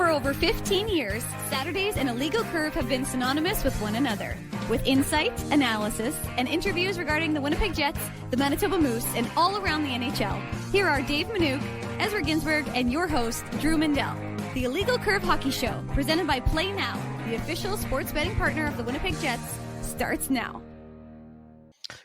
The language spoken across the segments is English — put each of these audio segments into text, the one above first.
For over 15 years, Saturdays and Illegal Curve have been synonymous with one another. With insight, analysis, and interviews regarding the Winnipeg Jets, the Manitoba Moose, and all around the NHL, here are Dave Manouk, Ezra Ginsburg, and your host, Drew Mindell. The Illegal Curve Hockey Show, presented by Play Now, the official sports betting partner of the Winnipeg Jets, starts now.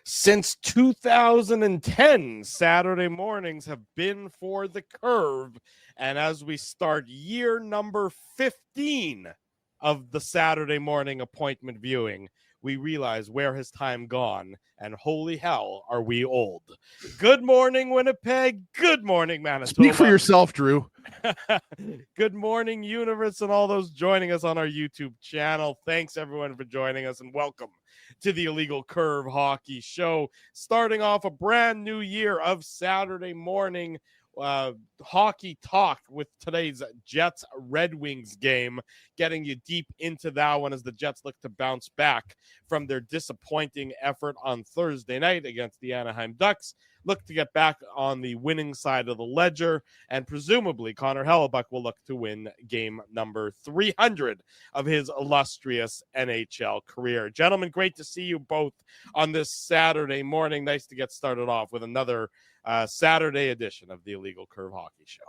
Since 2010, Saturday mornings have been for the Curve. And as we start year number 15 of the Saturday morning appointment viewing, we realize where has time gone, and holy hell, are we old. Good morning, Winnipeg. Good morning, Manitoba. Speak for yourself, Drew. Good morning, universe, and all those joining us on our YouTube channel. Thanks, everyone, for joining us, and welcome to the Illegal Curve Hockey Show. Starting off a brand new year of Saturday morning hockey talk with today's Jets Red Wings game, getting you deep into that one as the Jets look to bounce back from their disappointing effort on Thursday night against the Anaheim Ducks, look to get back on the winning side of the ledger, and presumably Connor Hellebuyck will look to win game number 300 of his illustrious NHL career. Gentlemen, great to see you both on this Saturday morning. Nice to get started off with another Saturday edition of the Illegal Curve Hockey Show.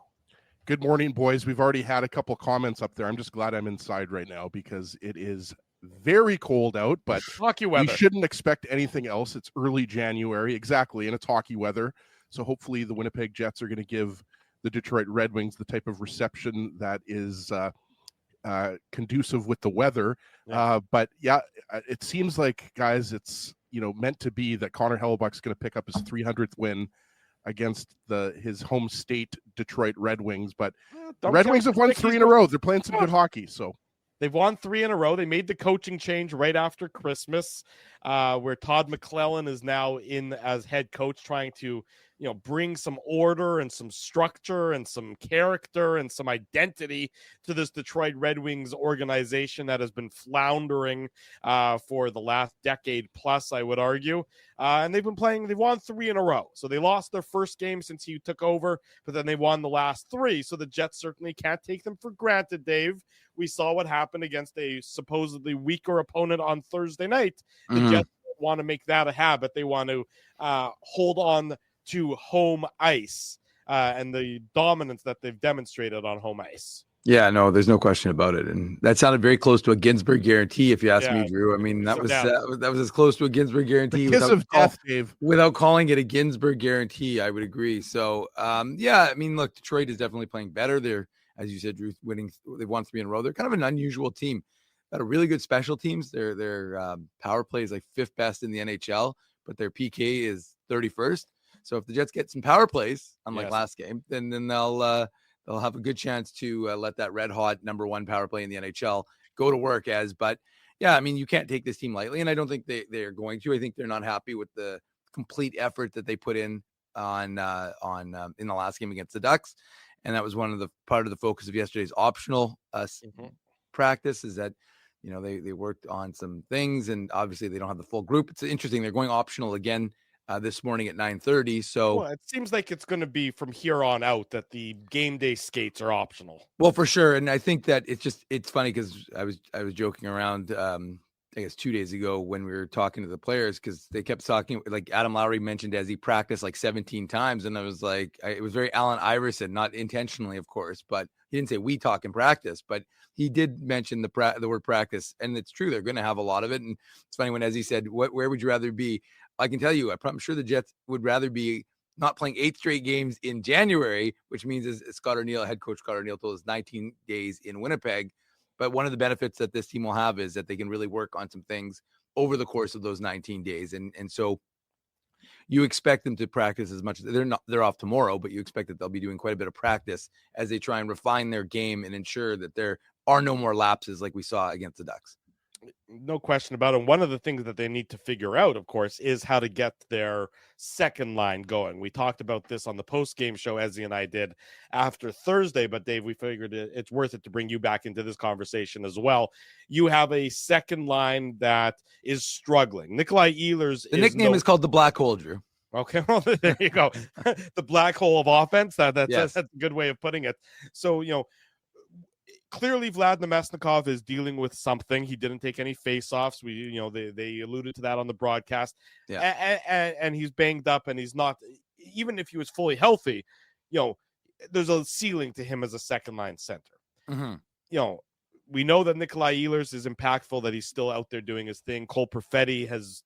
Good morning, boys. We've already had a couple comments up there. I'm just glad I'm inside right now because it is very cold out, but hockey weather. We shouldn't expect anything else. It's early January, exactly, and it's hockey weather. So hopefully the Winnipeg Jets are going to give the Detroit Red Wings the type of reception that is conducive with the weather. Yeah. But yeah, it seems like, guys, it's meant to be that Connor Hellebuyck's going to pick up his 300th win against his home state Detroit Red Wings, but the Red Wings have won 3 in a row. They're playing some good hockey, so they've won 3 in a row. They made the coaching change right after Christmas, where Todd McClellan is now in as head coach, trying to bring some order and some structure and some character and some identity to this Detroit Red Wings organization that has been floundering for the last decade plus, I would argue. And they've won 3 in a row. So they lost their first game since he took over, but then they won the last 3. So the Jets certainly can't take them for granted, Dave. We saw what happened against a supposedly weaker opponent on Thursday night. The Jets want to make that a habit. They want to hold on to home ice and the dominance that they've demonstrated on home ice. Yeah, no, there's no question about it. And that sounded very close to a Ginsburg guarantee, if you ask me, Drew. I mean, that was as close to a Ginsburg guarantee without calling it a Ginsburg guarantee, I would agree. So, I mean, look, Detroit is definitely playing better. They're, as you said, Drew, they've won 3 in a row. They're kind of an unusual team. Got a really good special teams. Their power play is like 5th best in the NHL, but their PK is 31st. So if the Jets get some power plays, unlike last game, then they'll have a good chance to let that red hot number 1 power play in the NHL go to work. But yeah, I mean, you can't take this team lightly, and I don't think they're going to. I think they're not happy with the complete effort that they put in on in the last game against the Ducks, and that was part of the focus of yesterday's optional practice. Is that they worked on some things, and obviously they don't have the full group. It's interesting. They're going optional again this morning at 9:30. So it seems like it's going to be from here on out that the game day skates are optional. Well, for sure. And I think that it's funny because I was joking around, I guess 2 days ago when we were talking to the players, because they kept talking, like Adam Lowry mentioned, as he practiced like 17 times. And I was like, it was very Allen Iverson, not intentionally, of course, but he didn't say we talk in practice, but he did mention the word practice. And it's true. They're going to have a lot of it. And it's funny when, as he said, where would you rather be? I can tell you, I'm sure the Jets would rather be not playing 8 straight games in January, which means, as Scott Arniel, head coach Scott Arniel, told us, 19 days in Winnipeg. But one of the benefits that this team will have is that they can really work on some things over the course of those 19 days. And so you expect them to practice as much as they're off tomorrow, but you expect that they'll be doing quite a bit of practice as they try and refine their game and ensure that there are no more lapses like we saw against the Ducks. No question about it. One of the things that they need to figure out, of course, is how to get their second line going. We talked about this on the post-game show, Ezzy and I did after Thursday, but Dave, we figured it's worth it to bring you back into this conversation as well. You have a second line that is struggling. Nikolai Ehlers. The nickname is called the Black Hole, Drew. Okay, well, there you go. The black hole of offense. That's a good way of putting it. So, clearly Vlad Namestnikov is dealing with something. He didn't take any face-offs. They alluded to that on the broadcast. Yeah. And he's banged up, and he's not, even if he was fully healthy, there's a ceiling to him as a second-line center. Mm-hmm. We know that Nikolai Ehlers is impactful, that he's still out there doing his thing. Cole Perfetti has,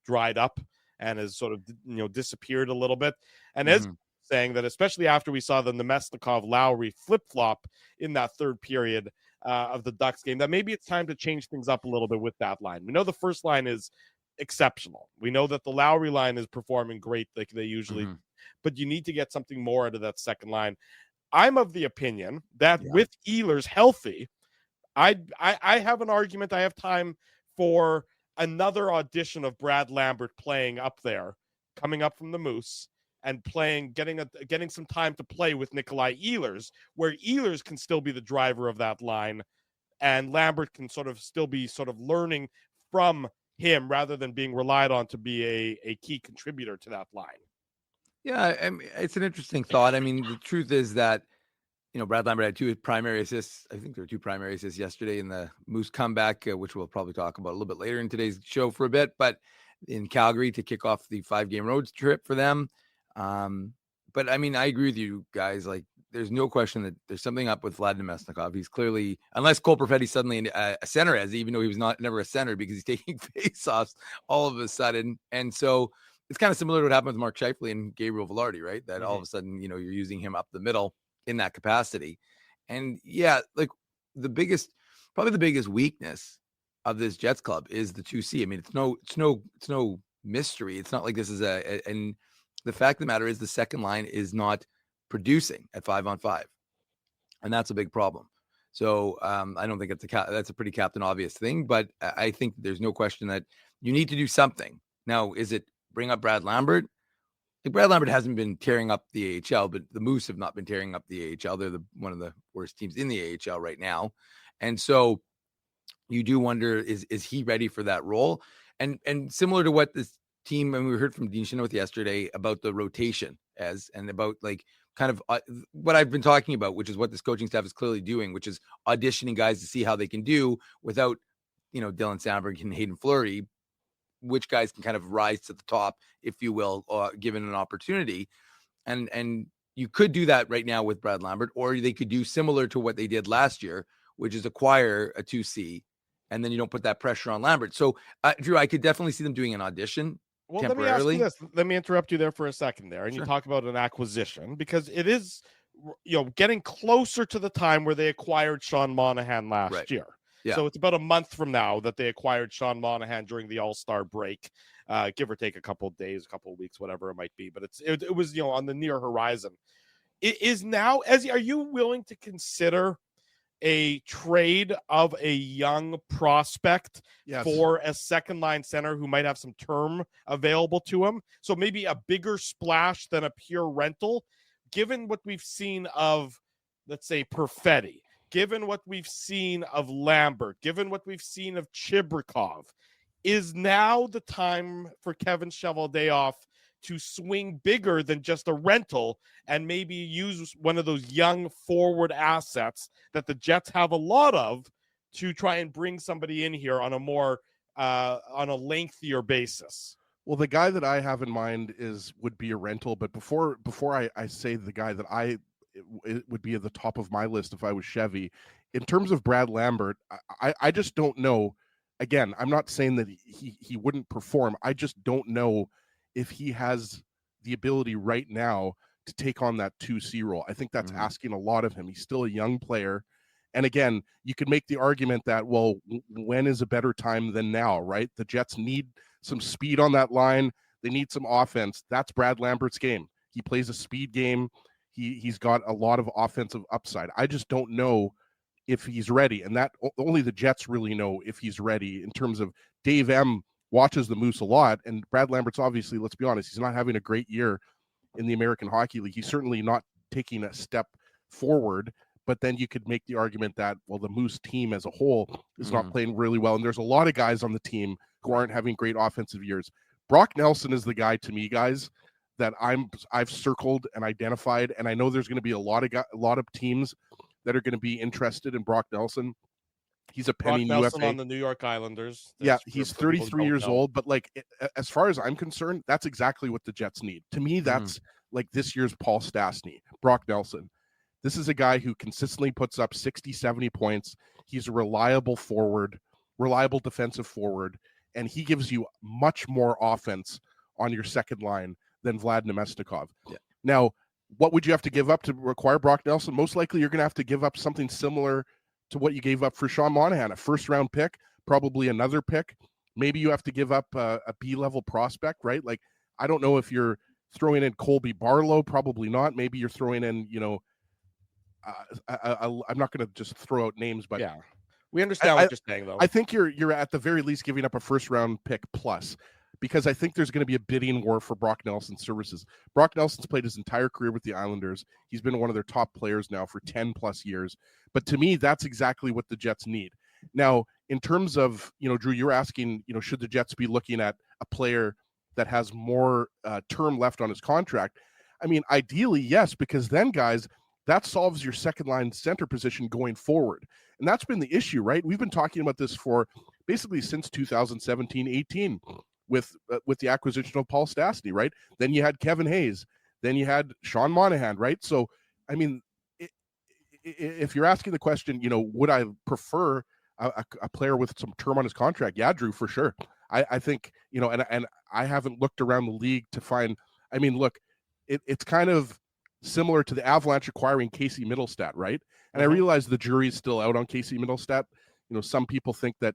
dried up and has sort of, disappeared a little bit. And as saying that, especially after we saw the Namestnikov-Lowry flip-flop in that third period of the Ducks game, that maybe it's time to change things up a little bit with that line. We know the first line is exceptional. We know that the Lowry line is performing great like they usually do, but you need to get something more out of that second line. I'm of the opinion that with Ehlers healthy, I have an argument. I have time for another audition of Brad Lambert playing up there, coming up from the Moose, and getting some time to play with Nikolai Ehlers, where Ehlers can still be the driver of that line, and Lambert can still be learning from him rather than being relied on to be a key contributor to that line. Yeah, I mean, it's an interesting thought. I mean, the truth is that, Brad Lambert had 2 primary assists. I think there were 2 primary assists yesterday in the Moose comeback, which we'll probably talk about a little bit later in today's show for a bit, but in Calgary to kick off the 5-game road trip for them. But I mean, I agree with you guys. Like, there's no question that there's something up with Vlad Namestnikov. He's clearly, unless Cole Perfetti suddenly a center as, even though he was never a center because he's taking face-offs all of a sudden. And so it's kind of similar to what happened with Mark Scheifele and Gabriel Velarde, right? That all of a sudden, you're using him up the middle in that capacity. And like probably the biggest weakness of this Jets club is the 2C. I mean, it's no mystery. It's not like this is and the fact of the matter is the second line is not producing at 5-on-5, and that's a big problem. So I don't think that's a pretty Captain Obvious thing, but I think there's no question that you need to do something. Now, is it bring up Brad Lambert? Like, Brad Lambert hasn't been tearing up the AHL, but the Moose have not been tearing up the AHL. They're one of the worst teams in the AHL right now. And so you do wonder, is he ready for that role? And similar to what this team, and we heard from Dean Chenoweth yesterday about the rotation and about like kind of what I've been talking about, which is what this coaching staff is clearly doing, which is auditioning guys to see how they can do without, Dylan Samberg and Hayden Fleury, which guys can kind of rise to the top, if you will, given an opportunity. And you could do that right now with Brad Lambert, or they could do similar to what they did last year, which is acquire a 2C, and then you don't put that pressure on Lambert. So, Drew, I could definitely see them doing an audition. Well, let me ask you this. Let me interrupt you there for a second there. And you talk about an acquisition, because it is, getting closer to the time where they acquired Sean Monahan last year. Yeah. So it's about a month from now that they acquired Sean Monahan during the All-Star break, give or take a couple of days, a couple of weeks, whatever it might be. But it was, on the near horizon. It is now, are you willing to consider a trade of a young prospect for a second line center who might have some term available to him? So maybe a bigger splash than a pure rental, given what we've seen of, let's say, Perfetti, given what we've seen of Lambert, given what we've seen of Chibrikov. Is now the time for Kevin Cheveldayoff to swing bigger than just a rental and maybe use one of those young forward assets that the Jets have a lot of to try and bring somebody in here on a more on a lengthier basis? Well, the guy that I have in mind would be a rental, but before I say the guy that it would be at the top of my list if I was Chevy, in terms of Brad Lambert, I just don't know. Again, I'm not saying that he wouldn't perform. I just don't know if he has the ability right now to take on that 2C role. I think that's asking a lot of him. He's still a young player. And again, you could make the argument that, well, when is a better time than now, right? The Jets need some speed on that line. They need some offense. That's Brad Lambert's game. He plays a speed game. He's got a lot of offensive upside. I just don't know if he's ready. And that only the Jets really know if he's ready. In terms of, Dave M watches the Moose a lot, and Brad Lambert's obviously, let's be honest, he's not having a great year in the American Hockey League. He's certainly not taking a step forward, but then you could make the argument that, well, the Moose team as a whole is not playing really well. And there's a lot of guys on the team who aren't having great offensive years. Brock Nelson is the guy to me, guys, that I've circled and identified. And I know there's going to be a lot of teams that are going to be interested in Brock Nelson. He's a Brock penny Nelson UFA on the New York Islanders. Yeah, he's 33 years old, but like as far as I'm concerned, that's exactly what the Jets need. To me, that's like this year's Paul Stastny, Brock Nelson. This is a guy who consistently puts up 60, 70 points. He's a reliable forward, reliable defensive forward, and he gives you much more offense on your second line than Vlad Namestnikov. Yeah. Now, what would you have to give up to acquire Brock Nelson? Most likely you're going to have to give up something similar to what you gave up for Sean Monahan, a first-round pick, probably another pick. Maybe you have to give up a B-level prospect, right? Like, I don't know if you're throwing in Colby Barlow, probably not. Maybe you're throwing in, I'm not going to just throw out names, but yeah, we understand what you're saying, though. I think you're at the very least giving up a first-round pick plus, because I think there's going to be a bidding war for Brock Nelson's services. Brock Nelson's played his entire career with the Islanders. He's been one of their top players now for 10 plus years. But to me, that's exactly what the Jets need. Now, in terms of, Drew, you're asking, should the Jets be looking at a player that has more term left on his contract? I mean, ideally, yes, because then, guys, that solves your second line center position going forward. And that's been the issue, right? We've been talking about this for basically since 2017-18 with the acquisition of Paul Stastny, right? Then you had Kevin Hayes. Then you had Sean Monahan, right? So, I mean, if you're asking the question, would I prefer a player with some term on his contract? Yeah, Drew, for sure. I think, and I haven't looked around the league to find, I mean, look, it's kind of similar to the Avalanche acquiring Casey Middlestat, right? And I realize the jury's still out on Casey Middlestat. Some people think that,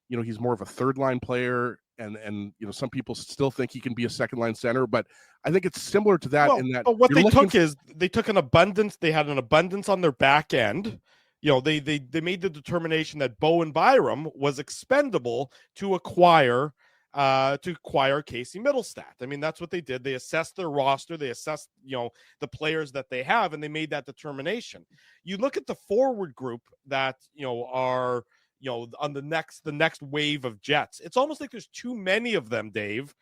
he's more of a third line player, and some people still think he can be a second line center, but I think it's similar to that in that. But what they took is they took an abundance. They had an abundance on their back end. They made the determination that Bowen Byram was expendable to acquire Casey Middlestat. I mean, that's what they did. They assessed their roster. They assessed, the players that they have, and they made that determination. You look at the forward group that, are, on the next wave of Jets. It's almost like there's too many of them, Dave,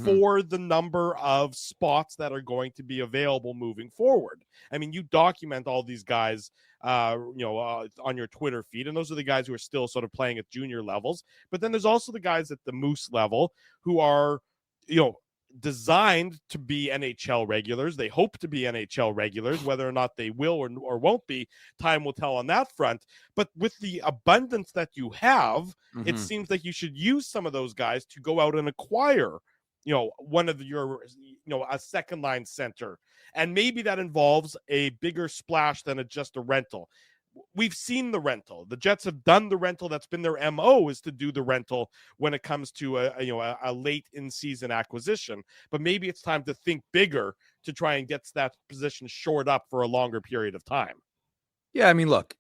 for the number of spots that are going to be available moving forward. I mean, you document all these guys, on your Twitter feed, and those are the guys who are still sort of playing at junior levels. But then there's also the guys at the Moose level who are, designed to be NHL regulars. They hope to be NHL regulars. Whether or not they will or won't be, time will tell on that front. But with the abundance that you have, it seems like you should use some of those guys to go out and acquire, one of your, a second line center. And maybe that involves a bigger splash than just a rental. We've seen the rental. The Jets have done the rental. That's been their MO, is to do the rental when it comes to a late in season acquisition. But maybe it's time to think bigger to try and get that position shored up for a longer period of time. Yeah, I mean, look,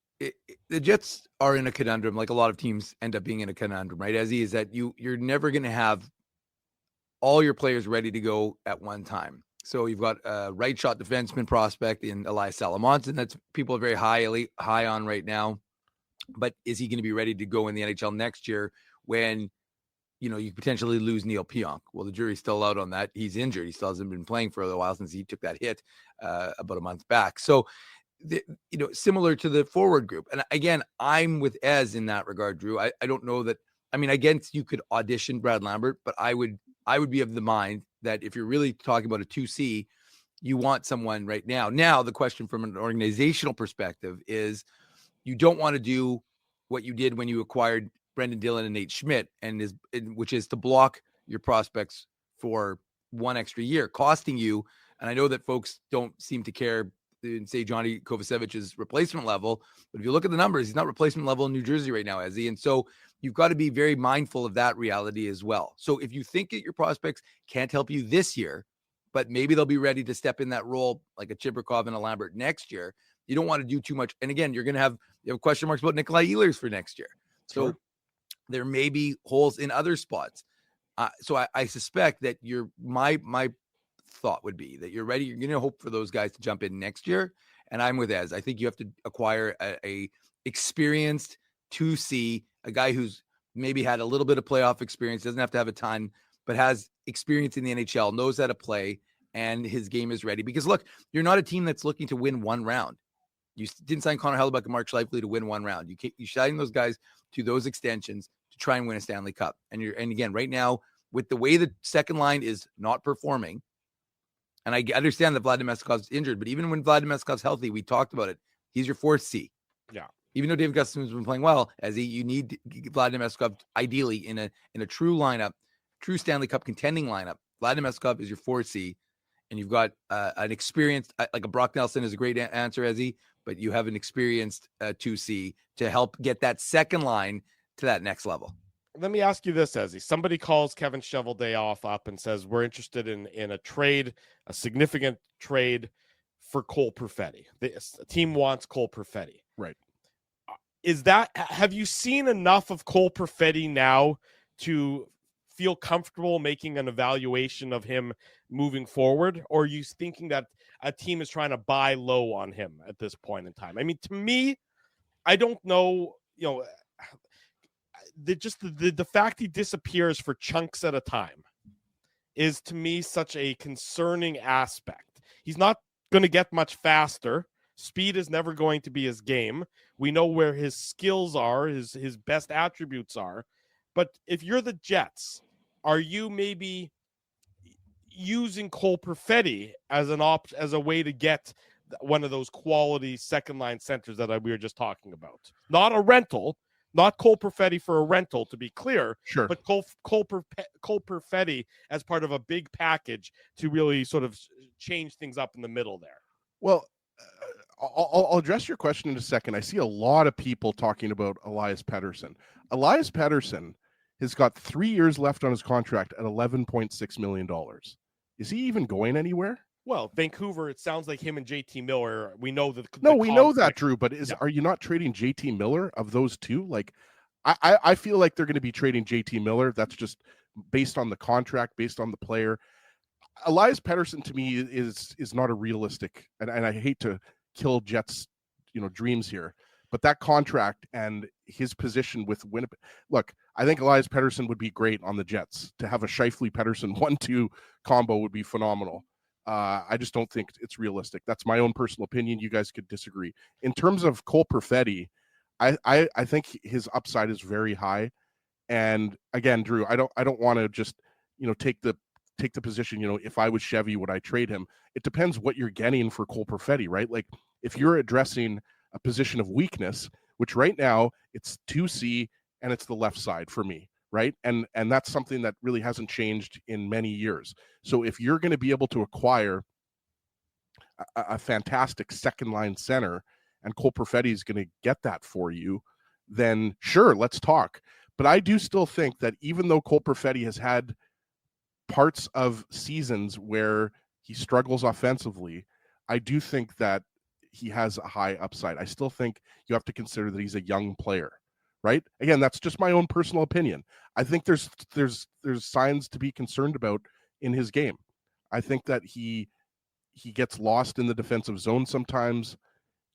the Jets are in a conundrum, like a lot of teams end up being in a conundrum, right? As is that you're never going to have all your players ready to go at one time. So you've got a right shot defenseman prospect in Elias Salamonson. That's people are very high on right now. But is he going to be ready to go in the NHL next year when, you potentially lose Neil Pionk? Well, the jury's still out on that. He's injured. He still hasn't been playing for a little while since he took that hit about a month back. So, similar to the forward group. And again, I'm with Ez in that regard, Drew. I don't know that. I mean, against you could audition Brad Lambert, but I would be of the mind that if you're really talking about a 2C, you want someone right now. Now, the question from an organizational perspective is you don't want to do what you did when you acquired Brendan Dillon and Nate Schmidt, which is to block your prospects for one extra year, costing you. And I know that folks don't seem to care and say Johnny Kovacevic's replacement level, but if you look at the numbers, he's not replacement level in New Jersey right now, is he? And so you've got to be very mindful of that reality as well. So if you think that your prospects can't help you this year, but maybe they'll be ready to step in that role like a Chibrikov and a Lambert next year, you don't want to do too much. And again, you have question marks about Nikolai Ehlers for next year. So there may be holes in other spots. So I suspect that my thought would be that you're ready. You're going to hope for those guys to jump in next year. And I'm with Ez. I think you have to acquire a experienced 2C, a guy who's maybe had a little bit of playoff experience, doesn't have to have a ton, but has experience in the NHL, knows how to play, and his game is ready. Because look, you're not a team that's looking to win one round. You didn't sign Connor Hellebuyck and Mark Scheifele to win one round. You signing those guys to those extensions to try and win a Stanley Cup. And again, right now, with the way the second line is not performing, and I understand that Vlad Namestnikov's injured, but even when Vlad Namestnikov's healthy, we talked about it. He's your fourth C. Yeah. Even though David Gustafsson's been playing well, you need Vlad Namestnikov ideally in a true lineup, true Stanley Cup contending lineup. Vlad Namestnikov is your 4C, and you've got an experienced, like a Brock Nelson is a great answer, Ezzy, but you have an experienced 2C to help get that second line to that next level. Let me ask you this, Ezzy. Somebody calls Kevin Cheveldayoff up and says, we're interested in a trade, a significant trade for Cole Perfetti. The team wants Cole Perfetti. Right. Have you seen enough of Cole Perfetti now to feel comfortable making an evaluation of him moving forward? Or are you thinking that a team is trying to buy low on him at this point in time? I mean, to me, I don't know, the fact he disappears for chunks at a time is to me such a concerning aspect. He's not going to get much faster. Speed is never going to be his game. We know where his skills are, his best attributes are. But if you're the Jets, are you maybe using Cole Perfetti as a way to get one of those quality second line centers that we were just talking about? Not a rental, not Cole Perfetti for a rental, to be clear. Sure. But Cole Perfetti as part of a big package to really sort of change things up in the middle there. Well, I'll address your question in a second. I see a lot of people talking about Elias Pettersson. Elias Pettersson has got 3 years left on his contract at $11.6 million. Is he even going anywhere? Well, Vancouver, it sounds like him and JT Miller. We know that. We know that, Drew, but are you not trading JT Miller of those two? Like, I feel like they're going to be trading JT Miller. That's just based on the contract, based on the player. Elias Pettersson to me is not a realistic, and I hate to kill Jets, dreams here, but that contract and his position with Winnipeg. Look, I think Elias Pettersson would be great on the Jets. To have a Scheifele Pettersson 1-2 combo would be phenomenal. I just don't think it's realistic. That's my own personal opinion. You guys could disagree. In terms of Cole Perfetti, I think his upside is very high. And again, Drew, I don't want to just take the position, if I was Chevy, would I trade him? It depends what you're getting for Cole Perfetti, right? Like if you're addressing a position of weakness, which right now it's 2C and it's the left side for me, right? And that's something that really hasn't changed in many years. So if you're going to be able to acquire a fantastic second line center and Cole Perfetti is going to get that for you, then sure, let's talk. But I do still think that even though Cole Perfetti has had parts of seasons where he struggles offensively, I do think that he has a high upside. I still think you have to consider that he's a young player, right? Again, that's just my own personal opinion. I think there's signs to be concerned about in his game. I think that he gets lost in the defensive zone sometimes.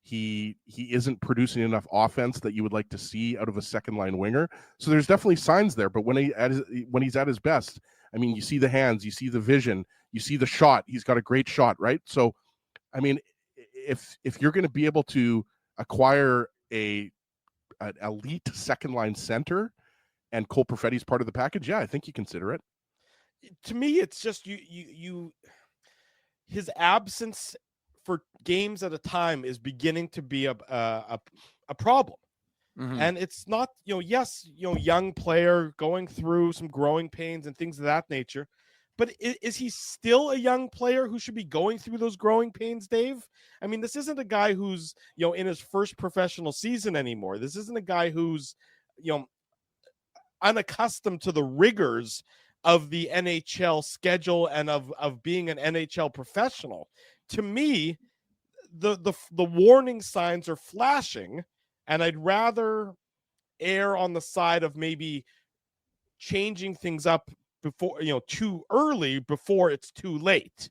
He isn't producing enough offense that you would like to see out of a second line winger. So there's definitely signs there, but when he's at his best, I mean, you see the hands, you see the vision, you see the shot. He's got a great shot, right? So, I mean, if you're going to be able to acquire an elite second line center and Cole Perfetti's part of the package, yeah, I think you consider it. To me, it's just his absence for games at a time is beginning to be a problem. Mm-hmm. And it's not, young player going through some growing pains and things of that nature. But is he still a young player who should be going through those growing pains, Dave? I mean, this isn't a guy who's, in his first professional season anymore. This isn't a guy who's, unaccustomed to the rigors of the NHL schedule and of being an NHL professional. To me, the warning signs are flashing, and I'd rather err on the side of maybe changing things up before, too early before it's too late.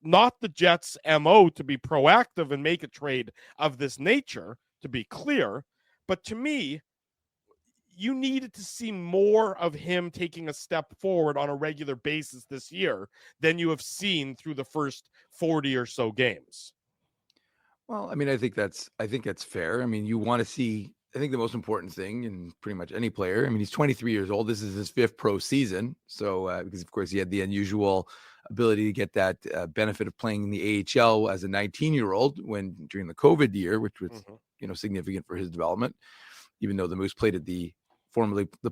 Not the Jets' MO to be proactive and make a trade of this nature, to be clear. But to me, you needed to see more of him taking a step forward on a regular basis this year than you have seen through the first 40 or so games. Well, I mean, I think that's fair. I mean, you want to see. I think the most important thing in pretty much any player. I mean, he's 23 years old. This is his 5th pro season. So because of course he had the unusual ability to get that benefit of playing in the AHL as a 19-year-old when during the COVID year, which was significant for his development. Even though the Moose played at the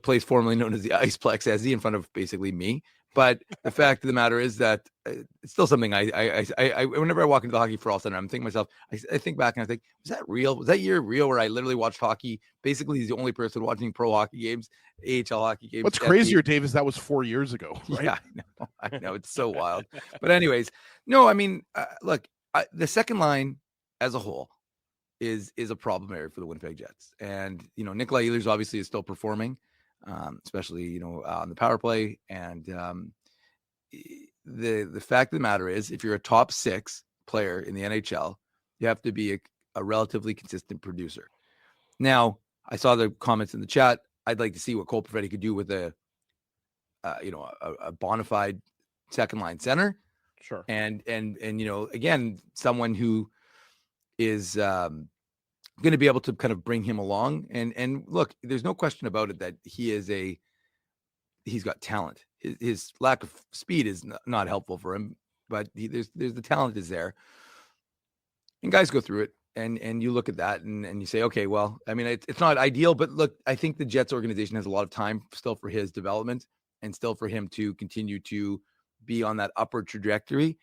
place formerly known as the Iceplex SE in front of basically me. But the fact of the matter is that it's still something I whenever I walk into the Hockey for All Center, I'm thinking to myself, I think back and I think, was that real? Was that year real where I literally watched hockey? Basically, he's the only person watching pro hockey games, AHL hockey games. What's crazier, Dave, is that was 4 years ago, right? Yeah, I know. It's so wild. But anyways, no, I mean, look, the second line as a whole is a problem area for the Winnipeg Jets. And, Nikolai Ehlers obviously is still performing. Especially, on the power play. And the fact of the matter is, if you're a top 6 player in the NHL, you have to be a relatively consistent producer. Now, I saw the comments in the chat. I'd like to see what Cole Perfetti could do with a bona fide second line center. Sure. And again, someone who is going to be able to kind of bring him along. And look, there's no question about it that he's got talent. His lack of speed is not helpful for him, but there's the talent is there. And guys go through it, and you look at that and you say, okay, well, I mean, it's not ideal, but look, I think the Jets organization has a lot of time still for his development and still for him to continue to be on that upward trajectory.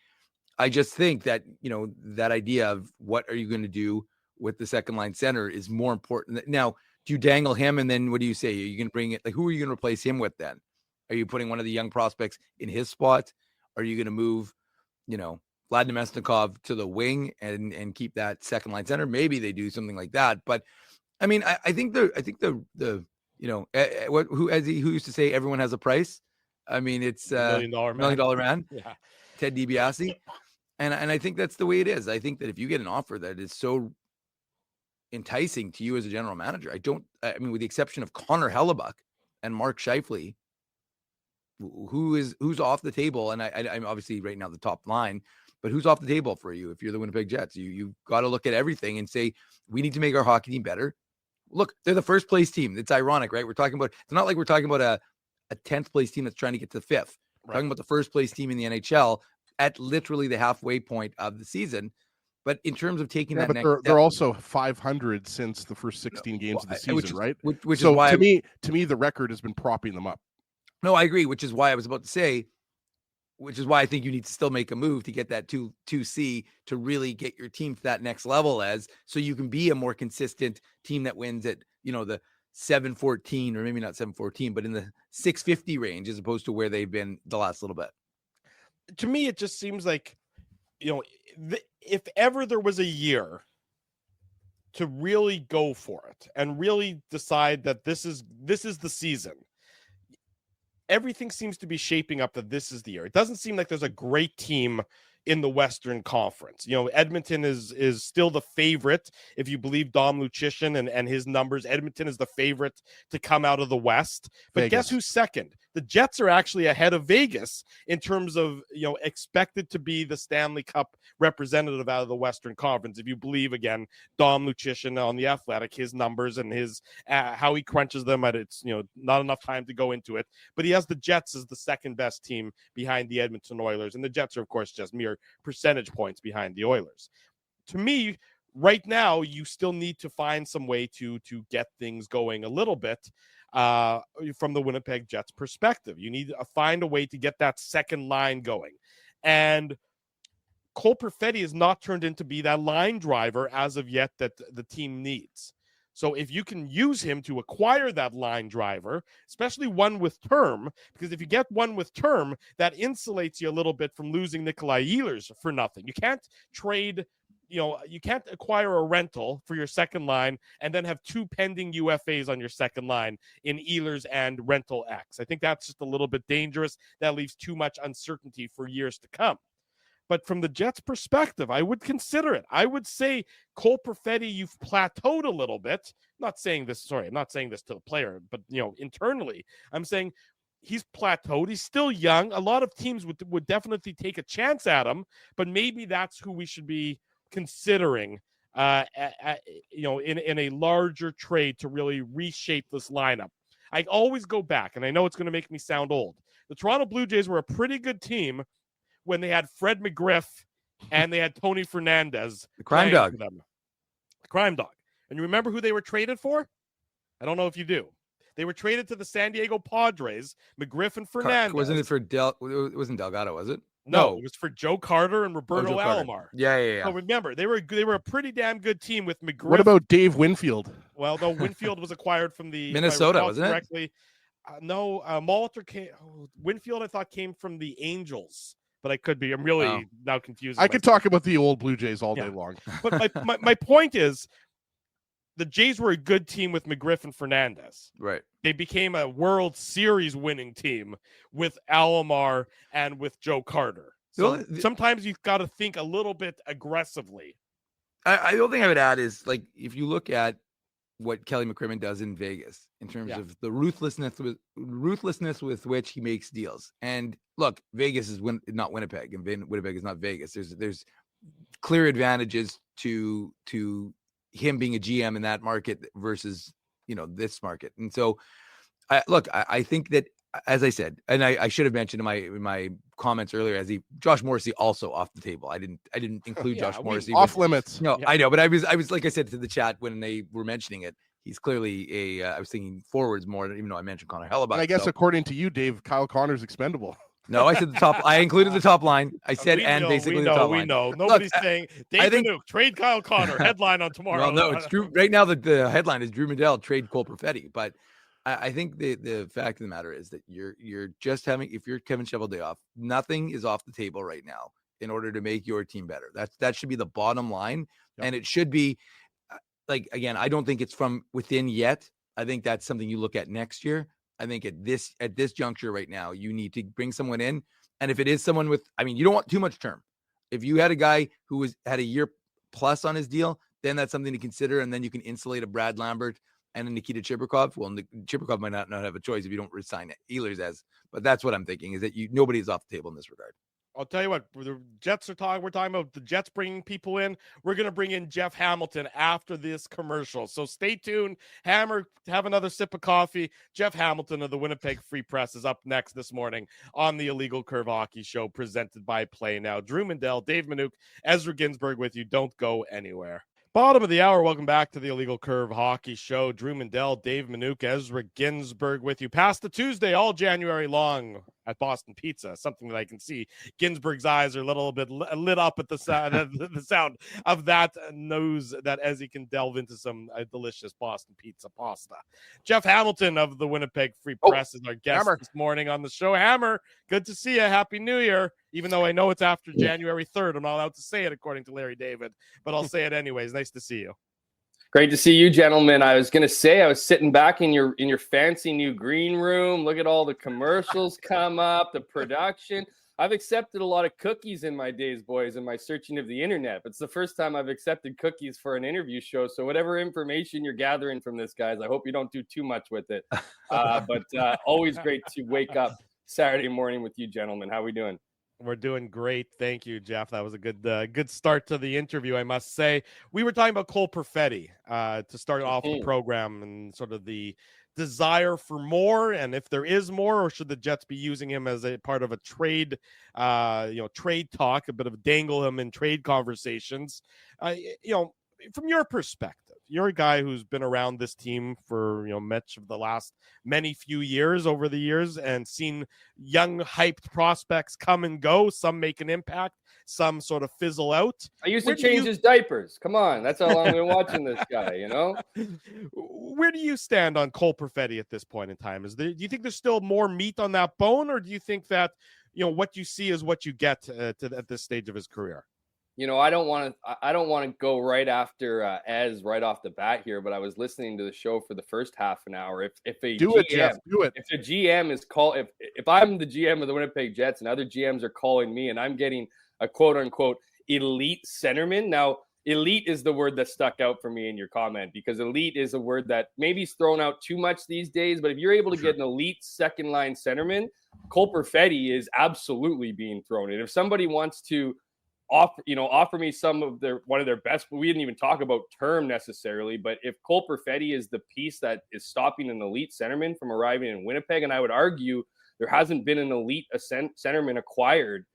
I just think that, that idea of what are you going to do with the second line center is more important. Now, do you dangle him? And then what do you say? Are you going to bring it? Like, who are you going to replace him with then? Are you putting one of the young prospects in his spot? Are you going to move, Vlad Namestnikov to the wing and keep that second line center? Maybe they do something like that. But I mean, I think who used to say everyone has a price? I mean, it's $1 million man. Yeah. Ted DiBiase. And I think that's the way it is. I think that if you get an offer that is so enticing to you as a general manager, I mean, with the exception of Connor Hellebuck and Mark Scheifele, who's off the table, and I'm obviously right now the top line, but who's off the table for you if you're the Winnipeg Jets? You've got to look at everything and say, we need to make our hockey team better. Look, they're the first place team. It's ironic, right? It's not like we're talking about a 10th place team that's trying to get to the 5th. We're talking about the first place team in the NHL at literally the halfway point of the season. But in terms of taking that next they're also 500 since the first 16 games of the season, right? Which so is why to me, the record has been propping them up. No, I agree. Which is why I was about to say, which is why I think you need to still make a move to get that 2C to really get your team to that next level, so you can be a more consistent team that wins at the 714 or maybe not 714, but in the 650 range as opposed to where they've been the last little bit. To me, it just seems like, if ever there was a year to really go for it and really decide that this is the season, everything seems to be shaping up that this is the year. It doesn't seem like there's a great team in the Western Conference. Edmonton is still the favorite. If you believe Dom Lucian and his numbers, Edmonton is the favorite to come out of the West. But Vegas. Guess who's second? The Jets are actually ahead of Vegas in terms of, expected to be the Stanley Cup representative out of the Western Conference. If you believe, again, Dom Lucian on The Athletic, his numbers and his how he crunches them at it's, not enough time to go into it. But he has the Jets as the second best team behind the Edmonton Oilers. And the Jets are, of course, just mere percentage points behind the Oilers. To me, right now, you still need to find some way to get things going a little bit from the Winnipeg Jets perspective. You need to find a way to get that second line going. And Cole Perfetti has not turned into be that line driver as of yet that the team needs. So if you can use him to acquire that line driver, especially one with term, because if you get one with term, that insulates you a little bit from losing Nikolai Ehlers for nothing. You can't trade, you can't acquire a rental for your second line and then have 2 pending UFAs on your second line in Ehlers and rental X. I think that's just a little bit dangerous. That leaves too much uncertainty for years to come. But from the Jets' perspective, I would consider it. I would say, Cole Perfetti, you've plateaued a little bit. I'm not saying this to the player, but, internally, I'm saying he's plateaued. He's still young. A lot of teams would definitely take a chance at him, but maybe that's who we should be considering in a larger trade to really reshape this lineup. I always go back, and I know it's going to make me sound old. The Toronto Blue Jays were a pretty good team when they had Fred McGriff and they had Tony Fernandez. The crime dog. The crime dog. And you remember who they were traded for? I don't know if you do. They were traded to the San Diego Padres, McGriff and Fernandez. Wasn't it for it wasn't Delgado, was it? No, it was for Joe Carter and Roberto Alomar. Yeah. So remember, they were a pretty damn good team with McGriff. What about Dave Winfield? Well, no, Winfield was acquired from the Minnesota, wasn't it? No, Molitor came. Winfield, I thought, came from the Angels, but I could be. I'm really now confused. I could talk about the old Blue Jays all day long. But my point is, the Jays were a good team with McGriff and Fernandez. Right. They became a World Series winning team with Alomar and with Joe Carter. So sometimes you've got to think a little bit aggressively. The only thing I would add is, like, if you look at what Kelly McCrimmon does in Vegas in terms of the ruthlessness with which he makes deals. And look, Vegas is not Winnipeg, and Winnipeg is not Vegas. There's clear advantages to him being a GM in that market versus, this market. And so I think that, as I said, and I should have mentioned in my comments earlier, Josh Morrissey also off the table. I didn't include Josh Morrissey. Off limits. No, I know, but I was like I said to the chat when they were mentioning it, he's clearly I was thinking forwards more, even though I mentioned Connor Hellebuyck. And I guess according to you, Dave, Kyle Connor's expendable. No, I said the top. I included the top line. I said basically the top line. We know. Nobody's saying Dave Manuke, trade Kyle Connor, headline on tomorrow. Well, no, it's true. Right now, the headline is Drew Mandel, trade Cole Perfetti. But I think the fact of the matter is that you're just if you're Kevin Cheveldayoff, nothing is off the table right now in order to make your team better. That should be the bottom line. Yep. And it should be, like, again, I don't think it's from within yet. I think that's something you look at next year. I think at this juncture right now, you need to bring someone in. And if it is someone you don't want too much term. If you had a guy who had a year plus on his deal, then that's something to consider. And then you can insulate a Brad Lambert and a Nikita Chibrikov. Well, Chibrikov might not have a choice if you don't resign Ehlers but that's what I'm thinking, is that nobody's off the table in this regard. I'll tell you what, the Jets we're talking about the Jets bringing people in. We're going to bring in Jeff Hamilton after this commercial. So stay tuned. Hammer, have another sip of coffee. Jeff Hamilton of the Winnipeg Free Press is up next this morning on the Illegal Curve Hockey Show, presented by Play Now. Drew Mandel, Dave Manuke, Ezra Ginsburg with you. Don't go anywhere. Bottom of the hour. Welcome back to the Illegal Curve Hockey Show. Drew Mandel, Dave Manuke, Ezra Ginsburg with you. Past the Tuesday, all January long at Boston Pizza. Something that I can see. Ginsburg's eyes are a little bit lit up at the sound of that news, that as he can delve into some delicious Boston Pizza pasta. Jeff Hamilton of the Winnipeg Free Press is our guest this morning on the show. Hammer, good to see you. Happy New Year. Even though I know it's after January 3rd. I'm not allowed to say it according to Larry David, but I'll say it anyways. Nice to see you. Great to see you, gentlemen. I was going to say, I was sitting back in your fancy new green room. Look at all the commercials come up, the production. I've accepted a lot of cookies in my days, boys, in my searching of the internet. But it's the first time I've accepted cookies for an interview show. So whatever information you're gathering from this, guys, I hope you don't do too much with it. But always great to wake up Saturday morning with you, gentlemen. How are we doing? We're doing great. Thank you, Jeff. That was a good start to the interview, I must say. We were talking about Cole Perfetti to start off the program, and sort of the desire for more, and if there is more, or should the Jets be using him as a part of a trade, trade talk, a bit of dangle him in trade conversations. From your perspective, you're a guy who's been around this team for much of the last few years over the years, and seen young hyped prospects come and go. Some make an impact, some sort of fizzle out. I used to change his diapers. Come on, that's how long I've been watching this guy. Where do you stand on Cole Perfetti at this point in time? Do you think there's still more meat on that bone, or do you think that what you see is what you get at this stage of his career? I don't want to go right after Ez right off the bat here, but I was listening to the show for the first half an hour. If a GM is if I'm the GM of the Winnipeg Jets and other GMs are calling me and I'm getting a quote unquote elite centerman. Now, elite is the word that stuck out for me in your comment, because elite is a word that maybe is thrown out too much these days. But if you're able to get an elite second line centerman, Cole Perfetti is absolutely being thrown in. If somebody wants to offer me one of their best. We didn't even talk about term necessarily, but if Cole Perfetti is the piece that is stopping an elite centerman from arriving in Winnipeg, and I would argue there hasn't been an elite centerman acquired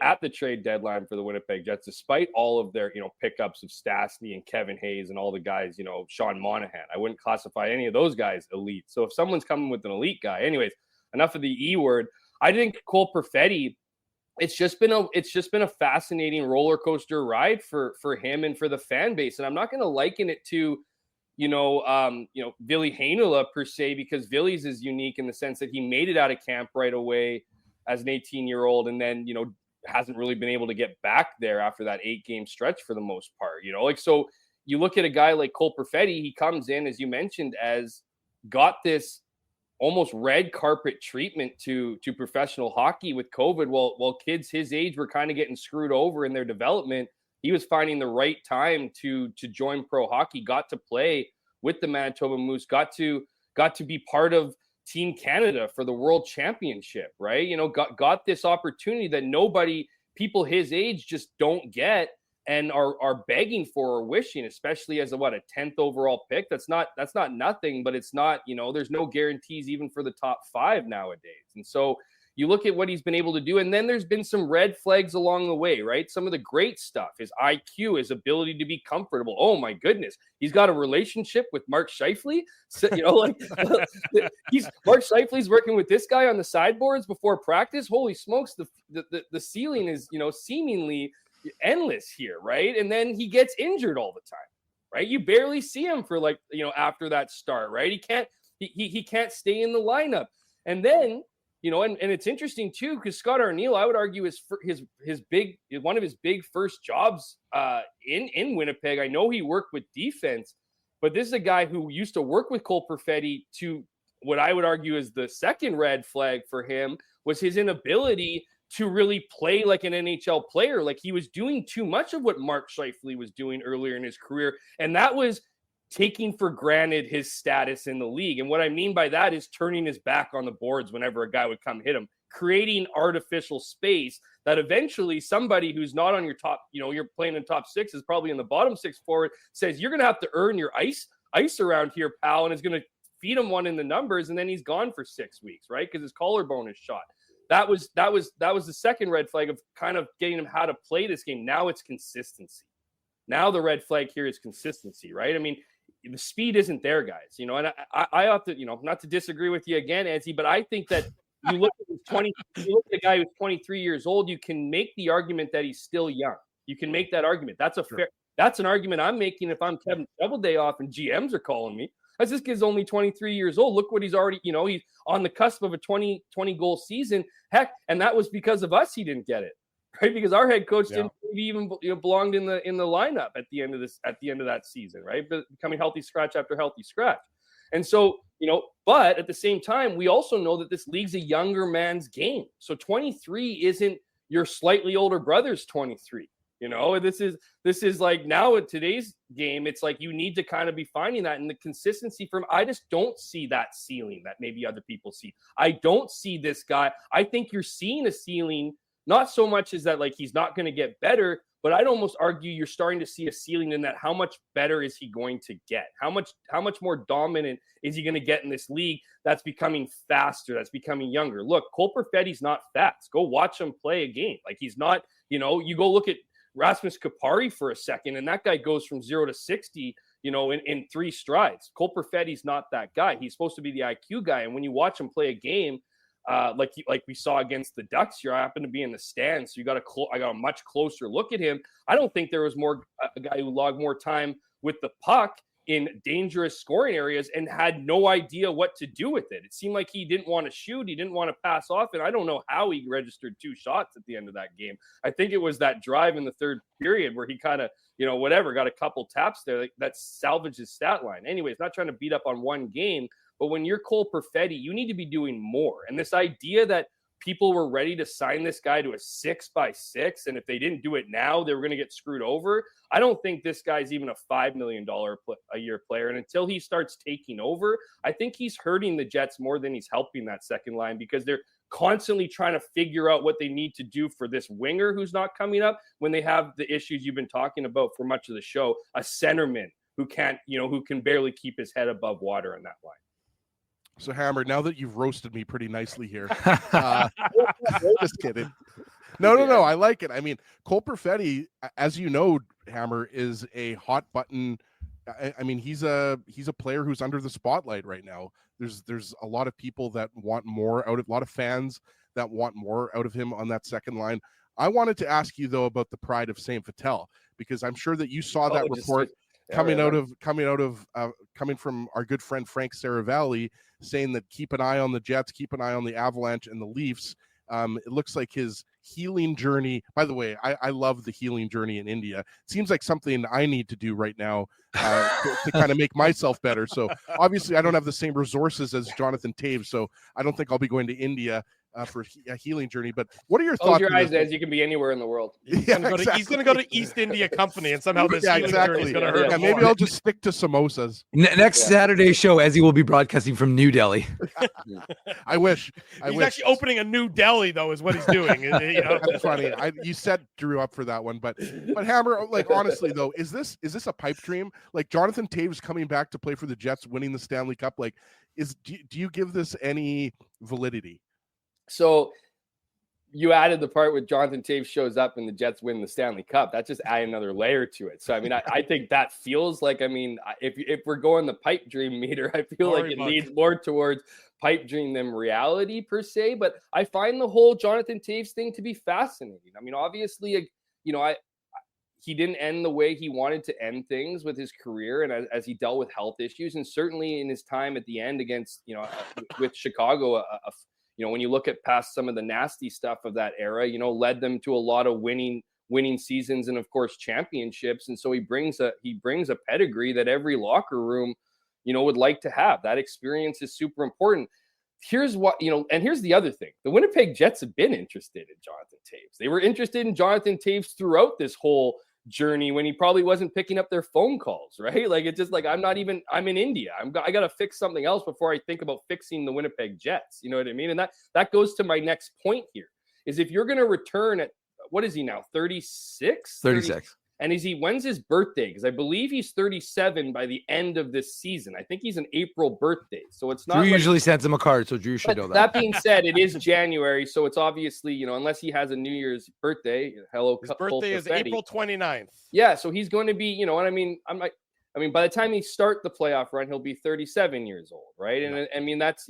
at the trade deadline for the Winnipeg Jets, despite all of their, pickups of Stastny and Kevin Hayes and all the guys, Sean Monahan. I wouldn't classify any of those guys elite. So if someone's coming with an elite guy, anyways, enough of the E word. I think Cole Perfetti, it's just been a fascinating roller coaster ride for him and for the fan base. And I'm not going to liken it to, Ville Heinola per se, because Ville's is unique in the sense that he made it out of camp right away as an 18-year-old, and then, hasn't really been able to get back there after that 8-game stretch for the most part, so you look at a guy like Cole Perfetti, he comes in, as you mentioned, as got this almost red carpet treatment to professional hockey with COVID. While kids his age were kind of getting screwed over in their development, he was finding the right time to join pro hockey, got to play with the Manitoba Moose, got to be part of Team Canada for the World Championship, right? Got this opportunity that people his age just don't get and are begging for or wishing, especially as a 10th overall pick. That's not nothing, but it's not, there's no guarantees even for the top 5 nowadays. And so you look at what he's been able to do, and then there's been some red flags along the way, right? Some of the great stuff, his IQ, his ability to be comfortable. Oh my goodness, he's got a relationship with Mark Scheifele. So, Mark Scheifele's working with this guy on the sideboards before practice. Holy smokes, the ceiling is seemingly endless here, right? And then he gets injured all the time, right? You barely see him for after that start, right? He can't stay in the lineup, and then. And it's interesting too, because Scott Arniel, I would argue, is one of his big first jobs in Winnipeg. I know he worked with defense, but this is a guy who used to work with Cole Perfetti. To what I would argue is the second red flag for him was his inability to really play like an NHL player. Like, he was doing too much of what Mark Scheifele was doing earlier in his career, and that was taking for granted his status in the league. And what I mean by that is turning his back on the boards whenever a guy would come hit him, creating artificial space that eventually somebody who's not on your top, you're playing in top 6, is probably in the bottom 6 forward, says, you're going to have to earn your ice around here, pal, and is going to feed him one in the numbers, and then he's gone for 6 weeks, right? Because his collarbone is shot. That was the second red flag of kind of getting him how to play this game. Now it's consistency. Now the red flag here is consistency, right? I mean, the speed isn't there, guys, and I have to, not to disagree with you again, Anzi, but I think that you look at a guy who's 23 years old, you can make the argument that he's still young. You can make that argument. That's that's an argument I'm making if I'm Kevin Doubleday and GMs are calling me. As this kid's only 23 years old. Look what he's already, he's on the cusp of a 20 goal season. Heck, and that was because of us he didn't get it. Right, because our head coach didn't even belonged in the lineup at the end of that season, right? But becoming healthy scratch after healthy scratch, and so but at the same time, we also know that this league's a younger man's game. So 23 isn't your slightly older brother's 23. This is like now in today's game, it's like you need to kind of be finding that, and the consistency from. I just don't see that ceiling that maybe other people see. I don't see this guy. I think you're seeing a ceiling. Not so much as that he's not going to get better, but I'd almost argue you're starting to see a ceiling in that. How much better is he going to get? How much more dominant is he going to get in this league that's becoming faster, that's becoming younger? Look, Cole Perfetti's not fast. Go watch him play a game. He's not, you go look at Rasmus Kupari for a second, and that guy goes from 0 to 60, in 3 strides. Cole Perfetti's not that guy. He's supposed to be the IQ guy. And when you watch him play a game, like we saw against the Ducks here, I happened to be in the stands, so I got a much closer look at him. I don't think there was a guy who logged more time with the puck in dangerous scoring areas and had no idea what to do with it. It seemed like he didn't want to shoot, he didn't want to pass off, and I don't know how he registered 2 shots at the end of that game. I think it was that drive in the third period where he kind of, got a couple taps there that salvaged his stat line. Anyways, not trying to beat up on one game. But when you're Cole Perfetti, you need to be doing more. And this idea that people were ready to sign this guy to a 6x6, and if they didn't do it now, they were going to get screwed over. I don't think this guy's even a $5 million a year player. And until he starts taking over, I think he's hurting the Jets more than he's helping that second line, because constantly trying to figure out what they need to do for this winger who's not coming up when they have the issues you've been talking about for much of the show, a centerman who can't, who can barely keep his head above water on that line. So Hammer, now that you've roasted me pretty nicely here, just kidding. No. I like it. I mean, Cole Perfetti, as you know, Hammer, is a hot button. I mean, he's a player who's under the spotlight right now. There's a lot of people that want more out of, a lot of fans that want more out of him on that second line. I wanted to ask you though about the pride of Saint Vital, because I'm sure that you saw that report coming from our good friend Frank Saravalli, saying that keep an eye on the Jets, keep an eye on the Avalanche and the Leafs. It looks like his healing journey, by the way, I love the healing journey in India. It seems like something I need to do right now to kind of make myself better. So obviously I don't have the same resources as Jonathan Toews, so I don't think I'll be going to India for a healing journey. But what are your thoughts? Close your eyes, as you can be anywhere in the world. He's going to go to East India Company, and somehow this healing journey is going to hurt him. Maybe I'll just stick to samosas. Next Saturday's show, Ezzy will be broadcasting from New Delhi. I wish. He's actually opening a new deli, though, is what he's doing. That's funny. You set Drew up for that one, but Hammer, like honestly though, is this a pipe dream? Like Jonathan Toews coming back to play for the Jets, winning the Stanley Cup. Like, do you give this any validity? So you added the part where Jonathan Toews shows up and the Jets win the Stanley Cup. That just added another layer to it. So, I mean, I think that feels like, I mean, if we're going the pipe dream meter, I feel like it leads more towards pipe dream than reality per se. But I find the whole Jonathan Toews thing to be fascinating. I mean, obviously, he didn't end the way he wanted to end things with his career, and as he dealt with health issues, and certainly in his time at the end against, with Chicago, when you look at past some of the nasty stuff of that era, led them to a lot of winning seasons and of course championships. And so he brings a pedigree that every locker room, would like to have. That experience is super important. Here's what, and here's the other thing. The Winnipeg Jets have been interested in Jonathan Toews. They were interested in Jonathan Toews throughout this whole journey when he probably wasn't picking up their phone calls, right? Like, it's just like, I'm in India. I got to fix something else before I think about fixing the Winnipeg Jets. You know what I mean? And that goes to my next point here, is if you're going to return at, what is he now? 36? 36. And when's his birthday? Because I believe he's 37 by the end of this season. I think he's an April birthday. So it's not. Drew usually sends him a card, so Drew should know that. That being said, it is January. So it's obviously, unless he has a New Year's birthday. His birthday is April 29th. Yeah. So he's going to be, what I mean? I mean, by the time he start the playoff run, he'll be 37 years old, right? And I mean, that's,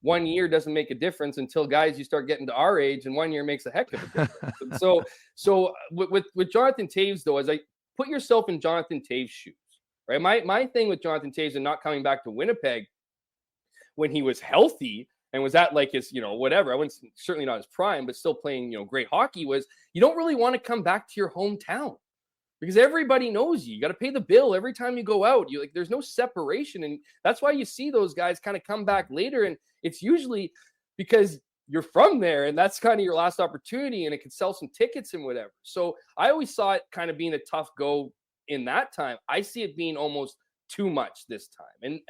1 year doesn't make a difference until guys you start getting to our age, and 1 year makes a heck of a difference. so with Jonathan Toews, though, as I put yourself in Jonathan Toews' shoes, right? My thing with Jonathan Toews and not coming back to Winnipeg when he was healthy and was at like his, whatever, I wouldn't, certainly not his prime, but still playing, great hockey, was you don't really want to come back to your hometown. Because everybody knows you got to pay the bill every time you go out. There's no separation. And that's why you see those guys kind of come back later. And it's usually because you're from there and that's kind of your last opportunity and it can sell some tickets and whatever. So I always saw it kind of being a tough go in that time. I see it being almost too much this time.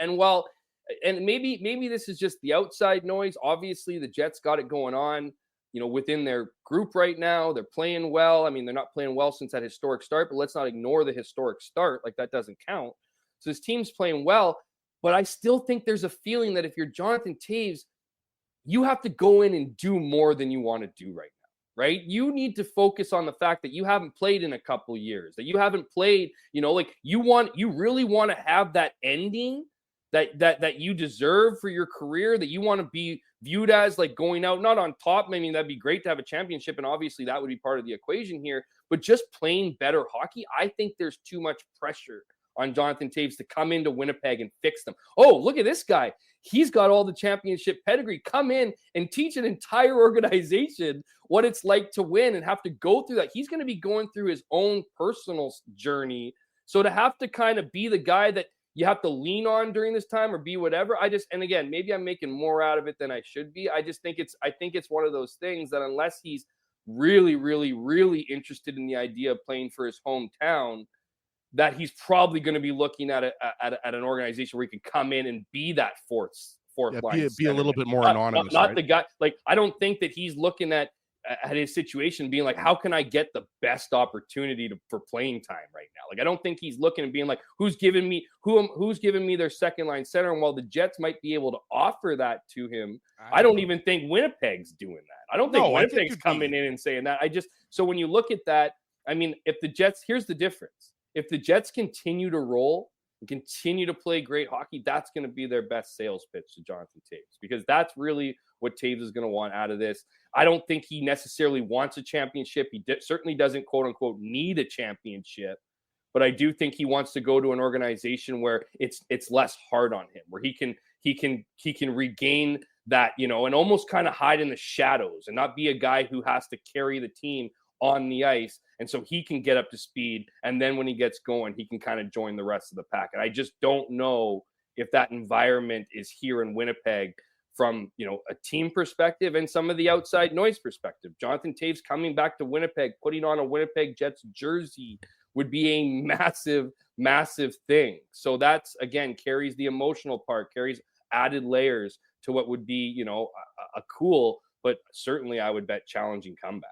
And maybe this is just the outside noise. Obviously the Jets got it going on, within their group right now. They're playing well. I mean, they're not playing well since that historic start, but let's not ignore the historic start. Like, that doesn't count. So his team's playing well, but I still think there's a feeling that if you're Jonathan Toews, you have to go in and do more than you want to do right now, right? You need to focus on the fact that you haven't played in a couple years, that you haven't played, you really want to have that ending that you deserve for your career, that you want to be viewed as like going out, not on top. I mean, that'd be great to have a championship, and obviously that would be part of the equation here, but just playing better hockey. I think there's too much pressure on Jonathan Toews to come into Winnipeg and fix them. Oh, look at this guy. He's got all the championship pedigree. Come in and teach an entire organization what it's like to win and have to go through that. He's going to be going through his own personal journey. So to have to kind of be the guy that you have to lean on during this time or be whatever. And again, maybe I'm making more out of it than I should be. I think it's one of those things that unless he's really, really, really interested in the idea of playing for his hometown, that he's probably going to be looking at an organization where he can come in and be that fourth fourth line. Be a little bit more anonymous. Not the guy. Like, I don't think that he's looking at his situation being like, how can I get the best opportunity for playing time right now? Like, I don't think he's looking and being like, who's giving me their second line center? And while the Jets might be able to offer that to him, I don't even think Winnipeg's doing that. I don't think Winnipeg's coming in and saying that. So when you look at that, I mean, if the Jets, here's the difference. If the Jets continue to roll and continue to play great hockey, that's going to be their best sales pitch to Jonathan Toews, because that's really what Toews is going to want out of this. I don't think he necessarily wants a championship. He certainly doesn't, quote unquote, need a championship, but I do think he wants to go to an organization where it's less hard on him, where he can regain that, and almost kind of hide in the shadows and not be a guy who has to carry the team on the ice. And so he can get up to speed. And then when he gets going, he can kind of join the rest of the pack. And I just don't know if that environment is here in Winnipeg from, a team perspective and some of the outside noise perspective. Jonathan Toews coming back to Winnipeg, putting on a Winnipeg Jets jersey would be a massive, massive thing. So that's, again, carries the emotional part, carries added layers to what would be, a cool, but certainly I would bet challenging comeback.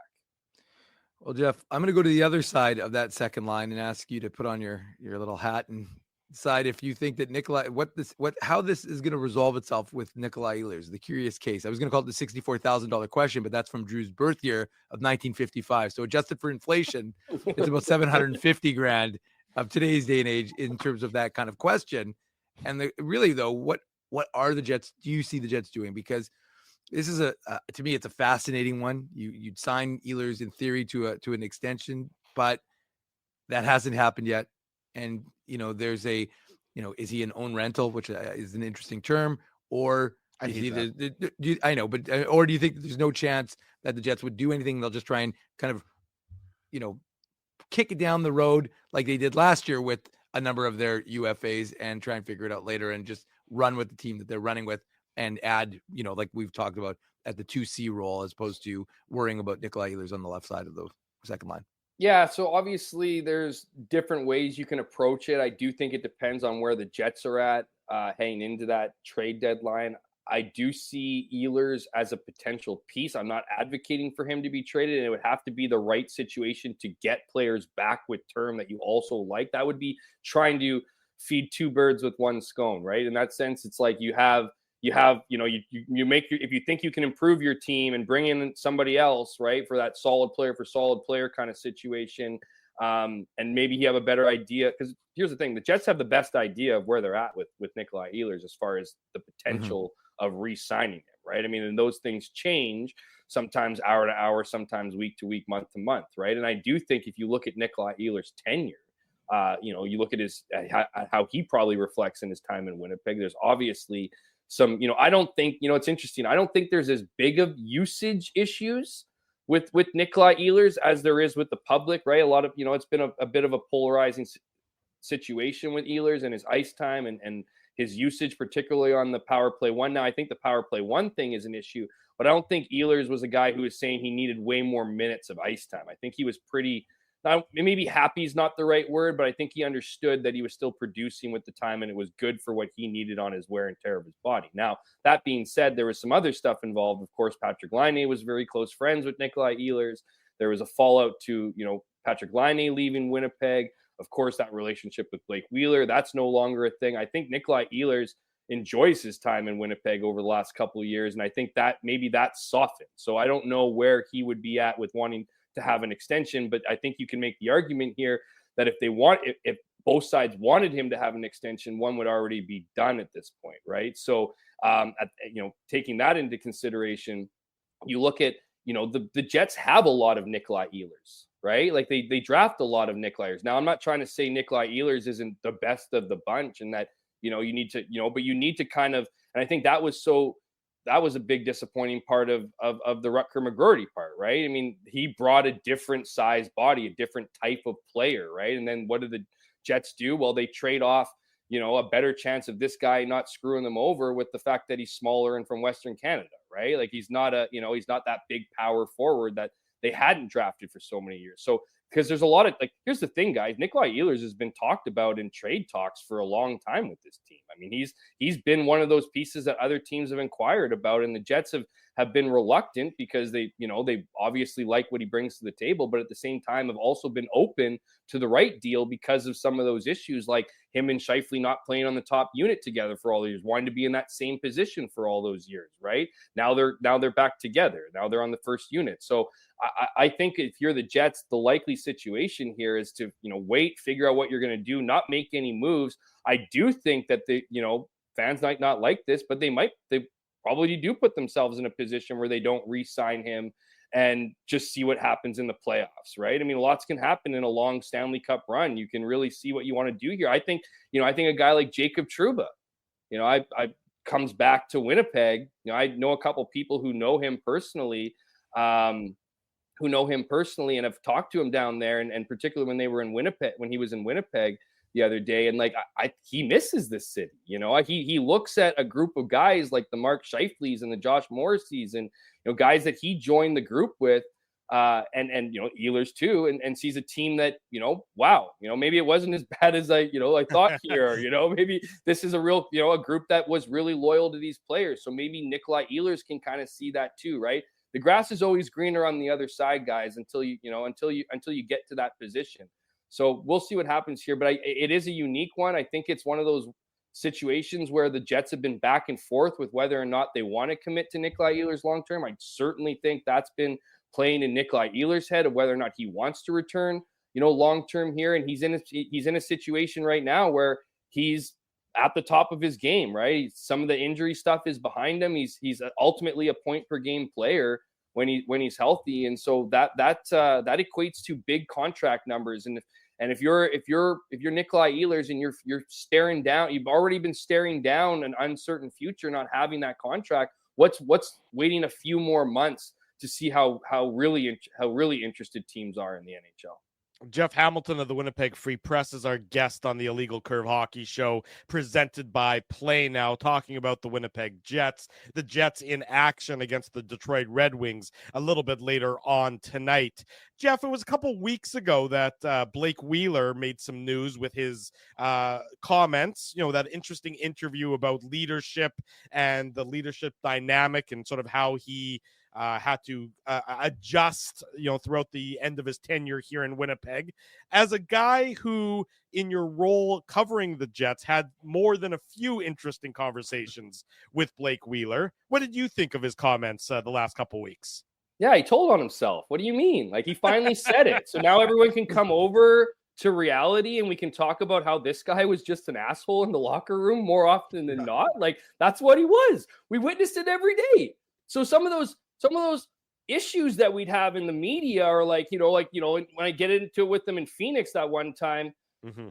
Well, Jeff, I'm going to go to the other side of that second line and ask you to put on your little hat and decide if you think that how this is going to resolve itself with Nikolai Ehlers, the curious case. I was going to call it the $64,000 question, but that's from Drew's birth year of 1955. So adjusted for inflation, it's about $750,000 of today's day and age in terms of that kind of question. And really, though, what are the Jets? Do you see the Jets doing? Because this is to me, it's a fascinating one. You'd sign Ehlers in theory to an extension, but that hasn't happened yet. And, there's is he an own rental, which is an interesting term, or or do you think there's no chance that the Jets would do anything? They'll just try and kind of, kick it down the road like they did last year with a number of their UFAs and try and figure it out later and just run with the team that they're running with and add, like we've talked about at the 2C role, as opposed to worrying about Nikolai Ehlers on the left side of the second line. Yeah, so obviously there's different ways you can approach it. I do think it depends on where the Jets are at heading into that trade deadline. I do see Ehlers as a potential piece. I'm not advocating for him to be traded, and it would have to be the right situation to get players back with term that you also like. That would be trying to feed two birds with one stone, right? In that sense, it's like you make if you think you can improve your team and bring in somebody else, right, for that solid player kind of situation, and maybe you have a better idea. Because here's the thing, the Jets have the best idea of where they're at with Nikolai Ehlers as far as the potential of re-signing him, right? I mean, and those things change sometimes hour to hour, sometimes week to week, month to month, right? And I do think if you look at Nikolai Ehlers' tenure, you look at how he probably reflects in his time in Winnipeg. There's obviously some, I don't think, it's interesting. I don't think there's as big of usage issues with Nikolai Ehlers as there is with the public, right? A lot of, it's been a bit of a polarizing situation with Ehlers and his ice time and his usage, particularly on the power play one. Now, I think the power play one thing is an issue, but I don't think Ehlers was a guy who was saying he needed way more minutes of ice time. I think he was pretty, maybe happy is not the right word, but I think he understood that he was still producing with the time and it was good for what he needed on his wear and tear of his body. Now, that being said, there was some other stuff involved. Of course, Patrik Laine was very close friends with Nikolai Ehlers. There was a fallout to, Patrik Laine leaving Winnipeg. Of course, that relationship with Blake Wheeler, that's no longer a thing. I think Nikolai Ehlers enjoys his time in Winnipeg over the last couple of years, and I think that maybe that's softened. So I don't know where he would be at with wanting to have an extension, but I think you can make the argument here that if both sides wanted him to have an extension, one would already be done at this point, right? So, taking that into consideration, you look at, the Jets have a lot of Nikolai Ehlers, right? Like they draft a lot of Nikolai Ehlers. Now, I'm not trying to say Nikolai Ehlers isn't the best of the bunch and that, you need to, but you need to kind of, and I think that was a big disappointing part of the Rutger McGroarty part, right? I mean, he brought a different size body, a different type of player, right? And then what do the Jets do? Well, they trade off, a better chance of this guy not screwing them over with the fact that he's smaller and from Western Canada, right? Like he's not that big power forward that they hadn't drafted for so many years. So because there's a lot of, like, here's the thing, guys. Nikolai Ehlers has been talked about in trade talks for a long time with this team. I mean, he's been one of those pieces that other teams have inquired about, and the Jets have been reluctant because they obviously like what he brings to the table, but at the same time have also been open to the right deal because of some of those issues, like him and Scheifele not playing on the top unit together for all the years, wanting to be in that same position for all those years, right? Now they're back together. Now they're on the first unit. So I think if you're the Jets, the likely situation here is to, wait, figure out what you're going to do, not make any moves. I do think that fans might not like this, but they probably do put themselves in a position where they don't re-sign him and just see what happens in the playoffs, right? I mean, lots can happen in a long Stanley Cup run. You can really see what you want to do here. I think a guy like Jacob Trouba, I comes back to Winnipeg. I know a couple people who know him personally, and have talked to him down there, and particularly when he was in Winnipeg the other day, and he misses this city. He looks at a group of guys like the Mark Scheifele's and the Josh Morrisseys, and guys that he joined the group with, and Ehlers too, and sees a team that wow, maybe it wasn't as bad as I thought here. Maybe this is a real a group that was really loyal to these players. So maybe Nikolai Ehlers can kind of see that too, right? The grass is always greener on the other side, guys, until you get to that position. So we'll see what happens here, but it is a unique one. I think it's one of those situations where the Jets have been back and forth with whether or not they want to commit to Nikolai Ehlers long term. I certainly think that's been playing in Nikolai Ehlers' head of whether or not he wants to return, long term here. And he's in a situation right now where he's at the top of his game, right? Some of the injury stuff is behind him. He's ultimately a point per game player when he's healthy, and so that equates to big contract numbers. And if you're Nikolai Ehlers and you're staring down, you've already been staring down an uncertain future, not having that contract. What's waiting a few more months to see how really interested teams are in the NHL? Jeff Hamilton of the Winnipeg Free Press is our guest on the Illegal Curve Hockey Show, presented by Play Now, talking about the Winnipeg Jets. The Jets in action against the Detroit Red Wings a little bit later on tonight. Jeff, it was a couple weeks ago that Blake Wheeler made some news with his comments, that interesting interview about leadership and the leadership dynamic and sort of how he had to adjust, throughout the end of his tenure here in Winnipeg. As a guy who, in your role covering the Jets, had more than a few interesting conversations with Blake Wheeler, what did you think of his comments the last couple weeks? Yeah, he told on himself. What do you mean? He finally said it. So now everyone can come over to reality and we can talk about how this guy was just an asshole in the locker room more often than not. That's what he was. We witnessed it every day. So some of those issues that we'd have in the media are when I get into it with them in Phoenix that one time,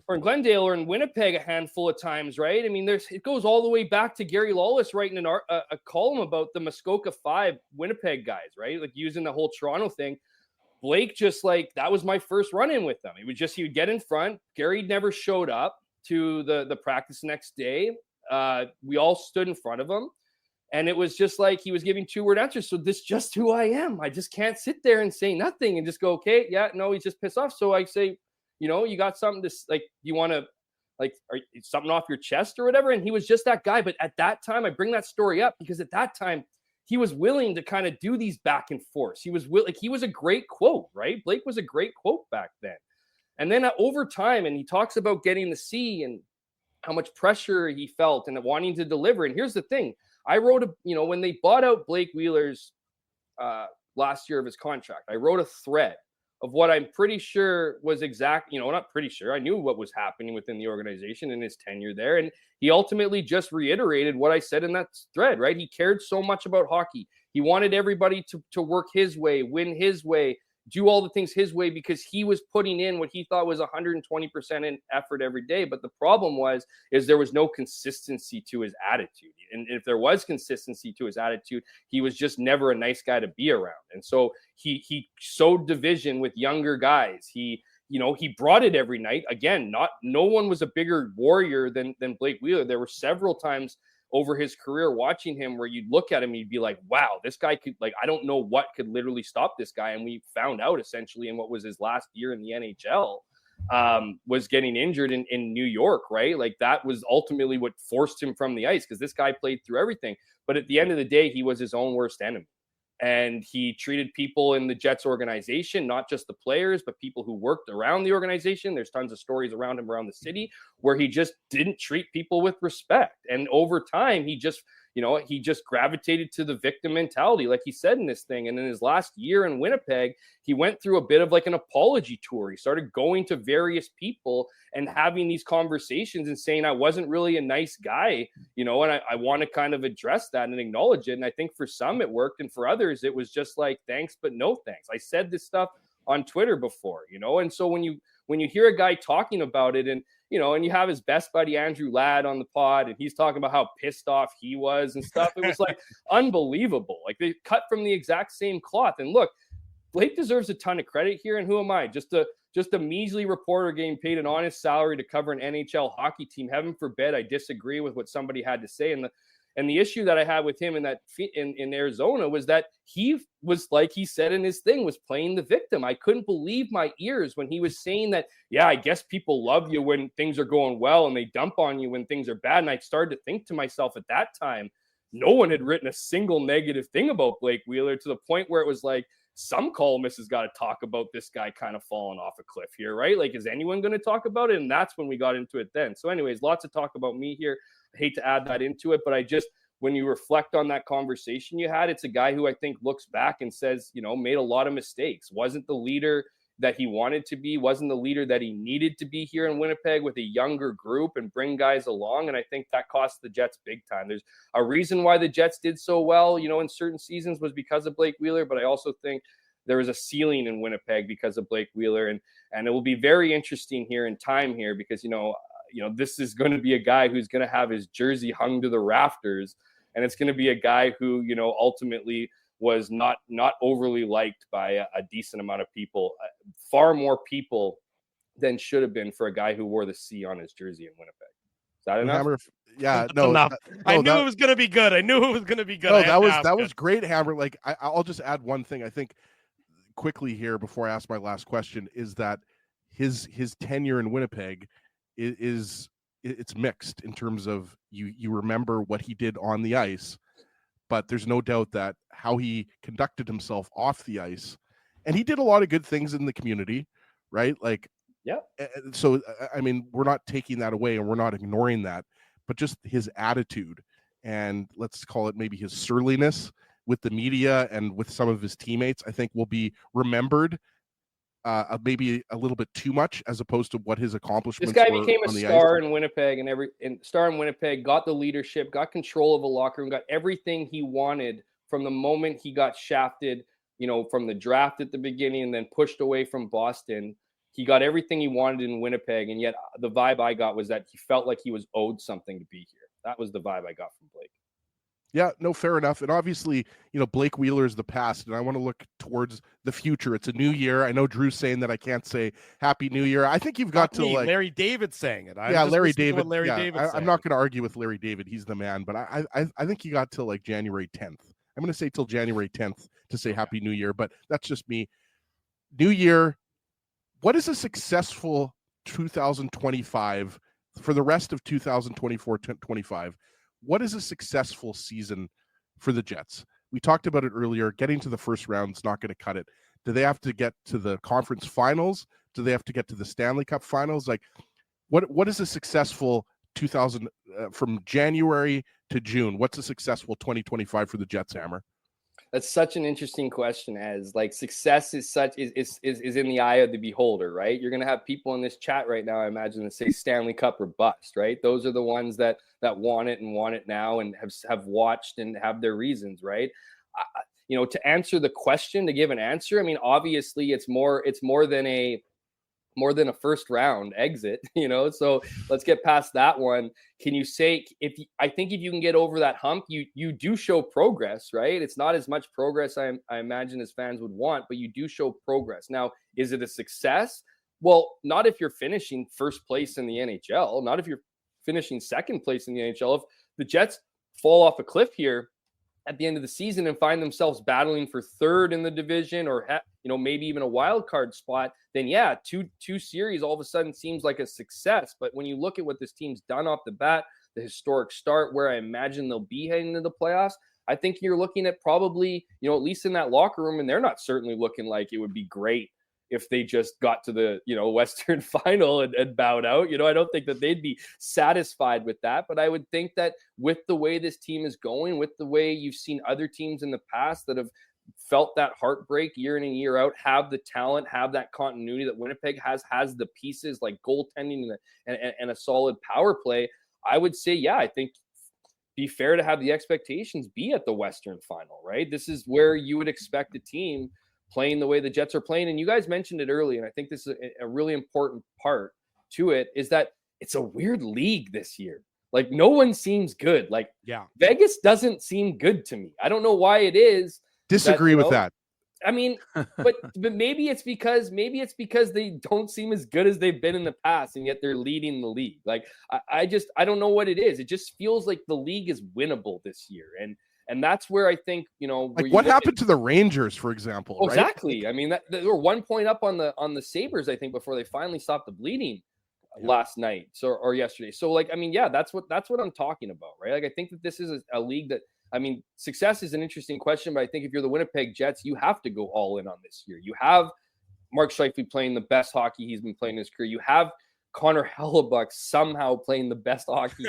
or in Glendale or in Winnipeg a handful of times, right? I mean, it goes all the way back to Gary Lawless writing a column about the Muskoka 5 Winnipeg guys, right? Using the whole Toronto thing. Blake that was my first run-in with them. He would get in front. Gary never showed up to the practice next day. We all stood in front of him. And it was just he was giving 2-word answers. So this is just who I am. I just can't sit there and say nothing and just go, okay, yeah, no, he's just pissed off. So I say, you got something to you want to something off your chest or whatever. And he was just that guy. But at that time, I bring that story up because at that time he was willing to kind of do these back and forth. He was he was a great quote, right? Blake was a great quote back then. And then over time, and he talks about getting the C and how much pressure he felt and wanting to deliver. And here's the thing. I wrote when they bought out Blake Wheeler's last year of his contract, I wrote a thread of what I'm pretty sure was not pretty sure. I knew what was happening within the organization in his tenure there. And he ultimately just reiterated what I said in that thread, right? He cared so much about hockey. He wanted everybody to work his way, win his way, do all the things his way, because he was putting in what he thought was 120% in effort every day. But the problem is there was no consistency to his attitude. And if there was consistency to his attitude, he was just never a nice guy to be around. And so he sowed division with younger guys. He brought it every night. Again, no one was a bigger warrior than Blake Wheeler. There were several times over his career, watching him, where you'd look at him, you'd be like, wow, this guy could, like, I don't know what could literally stop this guy. And we found out essentially in what was his last year in the NHL, was getting injured in New York, right? Like, that was ultimately what forced him from the ice, because this guy played through everything. But at the end of the day, he was his own worst enemy. And he treated people in the Jets organization, not just the players, but people who worked around the organization. There's tons of stories around him around the city where he just didn't treat people with respect. And over time, he just gravitated to the victim mentality, like he said in this thing. And in his last year in Winnipeg, he went through a bit of like an apology tour. He started going to various people and having these conversations and saying, I wasn't really a nice guy, and I want to kind of address that and acknowledge it. And I think for some it worked, and for others it was just like, thanks, but no thanks. I said this stuff on Twitter before, and so when you hear a guy talking about it, and and you have his best buddy Andrew Ladd on the pod, and he's talking about how pissed off he was and stuff, it was like unbelievable. Like, they cut from the exact same cloth. And look, Blake deserves a ton of credit here, and who am I? Just a measly reporter getting paid an honest salary to cover an NHL hockey team. Heaven forbid I disagree with what somebody had to say. And the issue that I had with him in Arizona was that he was, like he said in his thing, was playing the victim. I couldn't believe my ears when he was saying that, yeah, I guess people love you when things are going well and they dump on you when things are bad. And I started to think to myself at that time, no one had written a single negative thing about Blake Wheeler, to the point where it was like, some columnist has got to talk about this guy kind of falling off a cliff here, right? Like, is anyone going to talk about it? And that's when we got into it then. So anyways, lots of talk about me here. I hate to add that into it, but when you reflect on that conversation you had, it's a guy who I think looks back and says, made a lot of mistakes, wasn't the leader that he wanted to be, wasn't the leader that he needed to be here in Winnipeg with a younger group and bring guys along. And I think that cost the Jets big time. There's a reason why the Jets did so well, in certain seasons, was because of Blake Wheeler, but I also think there was a ceiling in Winnipeg because of Blake Wheeler. And it will be very interesting here in time here, because, this is going to be a guy who's going to have his jersey hung to the rafters. And it's going to be a guy who, ultimately was not overly liked by a decent amount of people, far more people than should have been for a guy who wore the C on his jersey in Winnipeg. Is that enough? Hammer, yeah, no. Enough. I knew it was going to be good. No, that was great, Hammer. Like, I'll just add one thing. I think quickly here before I ask my last question is that his tenure in Winnipeg is it's mixed in terms of you remember what he did on the ice, but there's no doubt that how he conducted himself off the ice, and he did a lot of good things in the community, right? Like, yeah. So, I mean, we're not taking that away and we're not ignoring that, but just his attitude, and let's call it maybe his surliness with the media and with some of his teammates, I think will be remembered maybe a little bit too much, as opposed to what his accomplishments were. This guy became a star in Winnipeg, star in Winnipeg, got the leadership, got control of a locker room, got everything he wanted from the moment he got shafted, from the draft at the beginning and then pushed away from Boston. He got everything he wanted in Winnipeg, and yet the vibe I got was that he felt like he was owed something to be here. That was the vibe I got from Blake. Yeah, no, fair enough. And obviously, Blake Wheeler is the past, and I want to look towards the future. It's a new year. I know Drew's saying that I can't say Happy New Year. I think you've got to like Larry David saying it. Larry David. I'm not going to argue with Larry David. He's the man. But I think you got till like January 10th. I'm going to say till January 10th to say Happy New Year. But that's just me. New Year. What is a successful 2025 for the rest of 2024-25? What is a successful season for the Jets? We talked about it earlier. Getting to the first round is not going to cut it. Do they have to get to the conference finals? Do they have to get to the Stanley Cup finals? Like, what is a successful from January to June? What's a successful 2025 for the Jets, Hammer? That's such an interesting question, as like success is in the eye of the beholder, right? You're going to have people in this chat right now, I imagine, that say Stanley Cup or bust, right? Those are the ones that want it and want it now and have watched and have their reasons, right? To answer the question, to give an answer, I mean, obviously it's more than a first round exit, so let's get past that one. Can you say, I think if you can get over that hump, you do show progress, right? It's not as much progress I imagine as fans would want, but you do show progress. Now, is it a success? Well, not if you're finishing first place in the NHL, not if you're finishing second place in the NHL. If the Jets fall off a cliff here at the end of the season and find themselves battling for third in the division or, maybe even a wild card spot, then yeah, two series all of a sudden seems like a success. But when you look at what this team's done off the bat, the historic start where I imagine they'll be heading into the playoffs, I think you're looking at probably, at least in that locker room, and they're not certainly looking like it would be great if they just got to the, Western final and bowed out. I don't think that they'd be satisfied with that. But I would think that with the way this team is going, with the way you've seen other teams in the past that have felt that heartbreak year in and year out, have the talent, have that continuity that Winnipeg has the pieces like goaltending and a solid power play, I would say, yeah, I think be fair to have the expectations be at the Western final, right? This is where you would expect a team playing the way the Jets are playing. And you guys mentioned it earlier, and I think this is a really important part to it, is that it's a weird league this year. Like, no one seems good. Like, Vegas doesn't seem good to me. I don't know why it is. Disagree with that. I mean, but maybe it's because they don't seem as good as they've been in the past, and yet they're leading the league. Like, I don't know what it is. It just feels like the league is winnable this year. And that's where I think, like what happened to the Rangers, for example. Right? Exactly. I mean, they were 1 point up on the Sabres, I think, before they finally stopped the bleeding last night or yesterday. So, like, I mean, yeah, that's what I'm talking about, right? Like, I think that this is a league that, I mean, success is an interesting question, but I think if you're the Winnipeg Jets, you have to go all in on this year. You have Mark Scheifele playing the best hockey he's been playing in his career. You have Connor Hellebuyck somehow playing the best hockey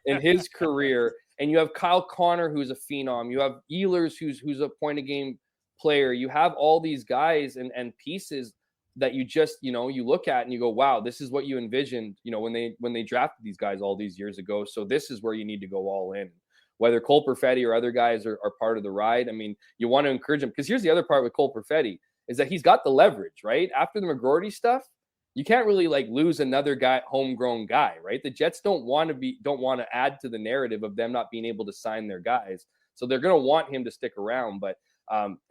in his career. And you have Kyle Connor, who's a phenom. You have Ehlers, who's a point-of-game player. You have all these guys and pieces that you just, you look at and you go, wow, this is what you envisioned, when they drafted these guys all these years ago. So this is where you need to go all in. Whether Cole Perfetti or other guys are part of the ride, I mean, you want to encourage them. Because here's the other part with Cole Perfetti is that he's got the leverage, right? After the McGroarty stuff, you can't really lose another guy, homegrown guy, right? The Jets don't want to add to the narrative of them not being able to sign their guys. So they're going to want him to stick around, but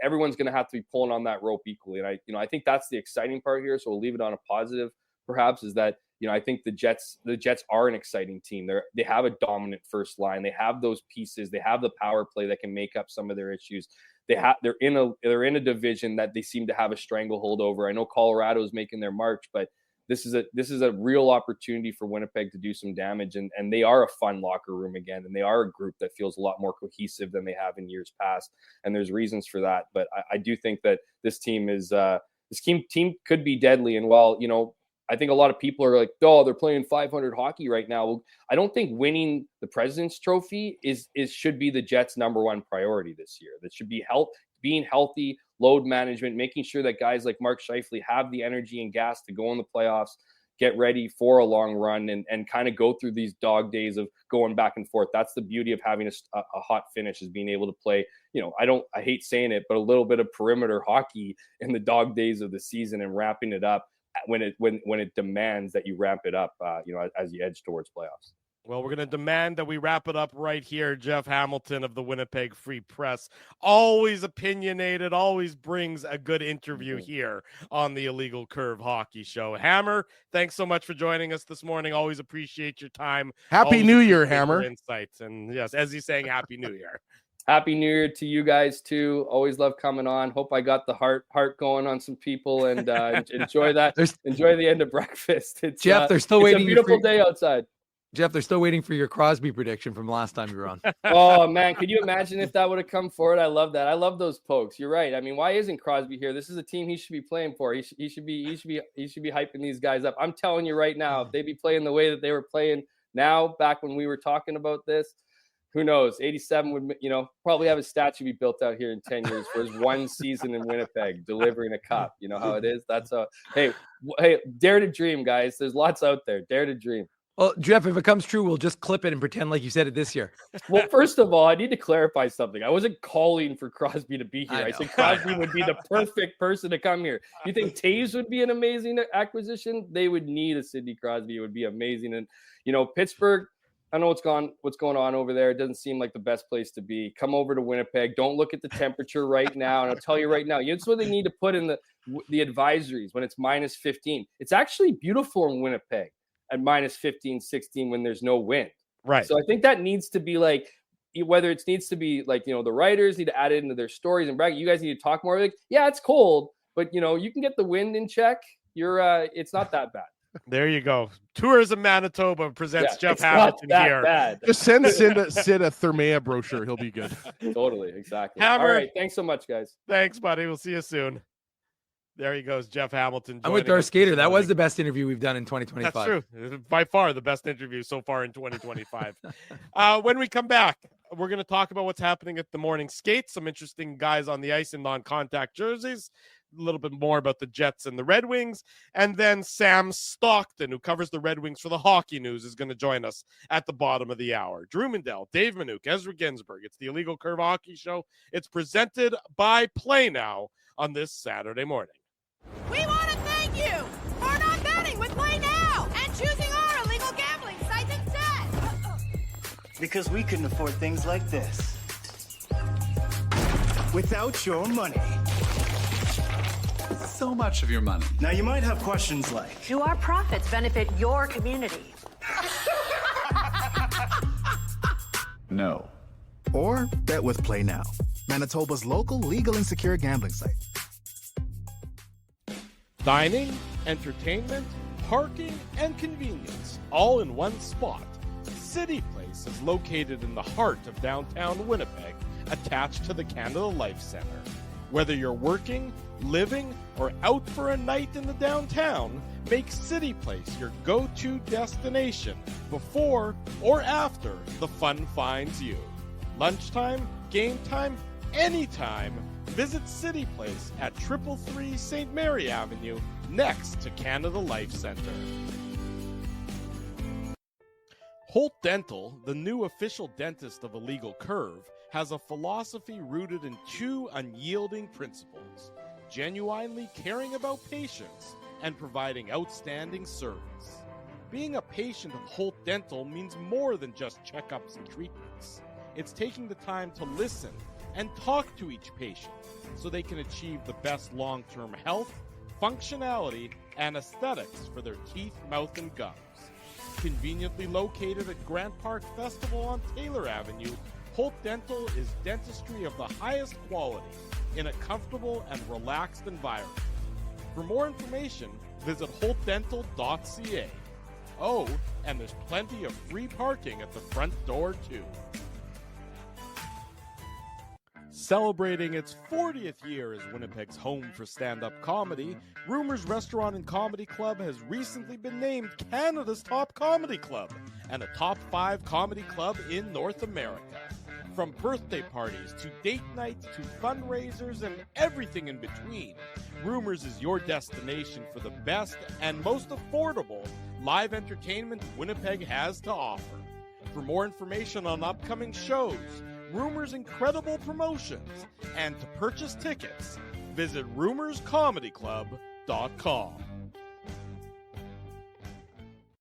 everyone's going to have to be pulling on that rope equally. And I think that's the exciting part here. So we'll leave it on a positive, perhaps, is that, I think the Jets are an exciting team. They have a dominant first line. They have those pieces. They have the power play that can make up some of their issues. They're in a division that they seem to have a stranglehold over. I know Colorado is making their march, but this is a real opportunity for Winnipeg to do some damage, and they are a fun locker room again, and they are a group that feels a lot more cohesive than they have in years past, and there's reasons for that. But I do think that this team could be deadly, and while I think a lot of people are like, oh, they're playing 500 hockey right now. Well, I don't think winning the President's Trophy should be the Jets' number one priority this year. That should be being healthy, load management, making sure that guys like Mark Scheifele have the energy and gas to go in the playoffs, get ready for a long run, and kind of go through these dog days of going back and forth. That's the beauty of having a hot finish, is being able to play, I hate saying it, but a little bit of perimeter hockey in the dog days of the season and wrapping it up when it demands that you ramp it up, as you edge towards playoffs. Well, we're going to demand that we wrap it up right here. Jeff Hamilton of the Winnipeg Free Press, always opinionated, always brings a good interview here on the Illegal Curve Hockey Show. Hammer, thanks so much for joining us this morning. Always appreciate your time. Happy New Year, Hammer. Insights. And yes, as he's saying, Happy New Year. Happy New Year to you guys too. Always love coming on. Hope I got the heart going on some people, and enjoy that. Enjoy the end of breakfast. It's Jeff. They're still waiting. It's a beautiful day outside. Jeff, they're still waiting for your Crosby prediction from last time you were on. Oh man, could you imagine if that would have come forward? I love that. I love those pokes. You're right. I mean, why isn't Crosby here? This is a team he should be playing for. He should be hyping these guys up. I'm telling you right now, if they be playing the way that they were playing now, back when we were talking about this, who knows? 87 would, probably have a statue be built out here in 10 years for his one season in Winnipeg, delivering a cup. You know how it is. That's hey, dare to dream, guys. There's lots out there. Dare to dream. Well, Jeff, if it comes true, we'll just clip it and pretend like you said it this year. Well, first of all, I need to clarify something. I wasn't calling for Crosby to be here. I said Crosby would be the perfect person to come here. You think Taves would be an amazing acquisition? They would need a Sidney Crosby. It would be amazing. And, Pittsburgh, I don't know what's going on over there. It doesn't seem like the best place to be. Come over to Winnipeg. Don't look at the temperature right now. And I'll tell you right now, it's what they need to put in the advisories when it's minus 15. It's actually beautiful in Winnipeg at minus 15, 16 when there's no wind. Right. So I think that needs to be whether it needs to be like, the writers need to add it into their stories and bracket. You guys need to talk more. Like, yeah, it's cold, but you can get the wind in check. It's not that bad. There you go. Tourism Manitoba presents Jeff Hamilton here. Bad. Just send Sid a Thermea brochure. He'll be good. Totally. Exactly. Hammer. All right. Thanks so much, guys. Thanks, buddy. We'll see you soon. There he goes, Jeff Hamilton. I'm with Darth Skater. That was the best interview we've done in 2025. That's true. By far the best interview so far in 2025. When we come back, we're going to talk about what's happening at the morning skate. Some interesting guys on the ice in non-contact jerseys. A little bit more about the Jets and the Red Wings. And then Sam Stockton, who covers the Red Wings for the Hockey News, is going to join us at the bottom of the hour. Drew Mindell, Dave Minuk, Ezra Ginsburg. It's the Illegal Curve Hockey Show. It's presented by Play Now on this Saturday morning. We want to thank you for not betting with Play Now and choosing our illegal gambling sites instead. Because we couldn't afford things like this without your money. So much of your money. Now you might have questions like, do our profits benefit your community? No. Or bet with Play Now, Manitoba's local legal and secure gambling site. Dining, entertainment, parking, and convenience, all in one spot. City Place is located in the heart of downtown Winnipeg, attached to the Canada Life Centre. Whether you're working, living, or out for a night in the downtown, make City Place your go-to destination before or after the fun finds you. Lunchtime, game time, anytime, visit City Place at 333 St. Mary Avenue, next to Canada Life Centre. Holt Dental, the new official dentist of Illegal Curve, has a philosophy rooted in two unyielding principles: genuinely caring about patients and providing outstanding service. Being a patient of Holt Dental means more than just checkups and treatments. It's taking the time to listen and talk to each patient so they can achieve the best long-term health, functionality, and aesthetics for their teeth, mouth, and gums. Conveniently located at Grant Park Festival on Taylor Avenue, Holt Dental is dentistry of the highest quality in a comfortable and relaxed environment. For more information, visit holtdental.ca. Oh, and there's plenty of free parking at the front door, too. Celebrating its 40th year as Winnipeg's home for stand-up comedy, Rumors Restaurant and Comedy Club has recently been named Canada's top comedy club and a top 5 comedy club in North America. From birthday parties to date nights to fundraisers and everything in between, Rumors is your destination for the best and most affordable live entertainment Winnipeg has to offer. For more information on upcoming shows, Rumors' incredible promotions, and to purchase tickets, visit rumorscomedyclub.com.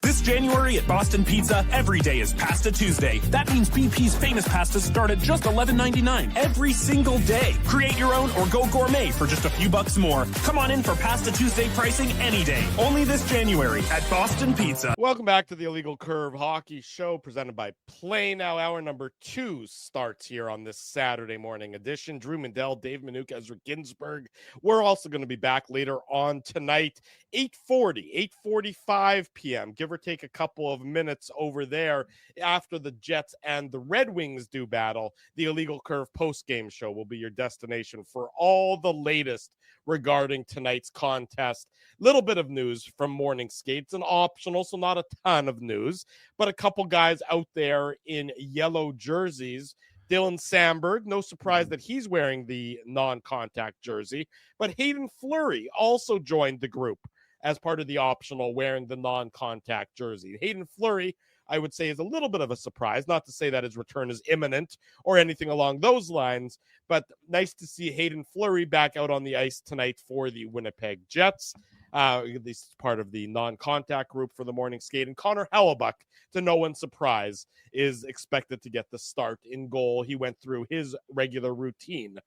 This January at Boston Pizza, every day is Pasta Tuesday. That means BP's famous pastas start at just $11.99 every single day. Create your own or go gourmet for just a few bucks more. Come on in for Pasta Tuesday pricing any day. Only this January at Boston Pizza. Welcome back to the Illegal Curve Hockey Show presented by Play Now. Hour number 2 starts here on this Saturday morning edition. Drew Mindell, Dave Minuk, Ezra Ginsburg. We're also going to be back later on tonight, 8:45 p.m. Give or take a couple of minutes over there after the Jets and the Red Wings do battle. The Illegal Curve post-game show will be your destination for all the latest regarding tonight's contest. Little bit of news from morning skates, and optional, so not a ton of news, but a couple guys out there in yellow jerseys. Dylan Samberg, no surprise that he's wearing the non-contact jersey, but Hayden Fleury also joined the group as part of the optional wearing the non-contact jersey. Hayden Fleury, I would say, is a little bit of a surprise, not to say that his return is imminent or anything along those lines, but nice to see Hayden Fleury back out on the ice tonight for the Winnipeg Jets. At least part of the non-contact group for the morning skate. And Connor Hellebuck, to no one's surprise, is expected to get the start in goal. He went through his regular routine,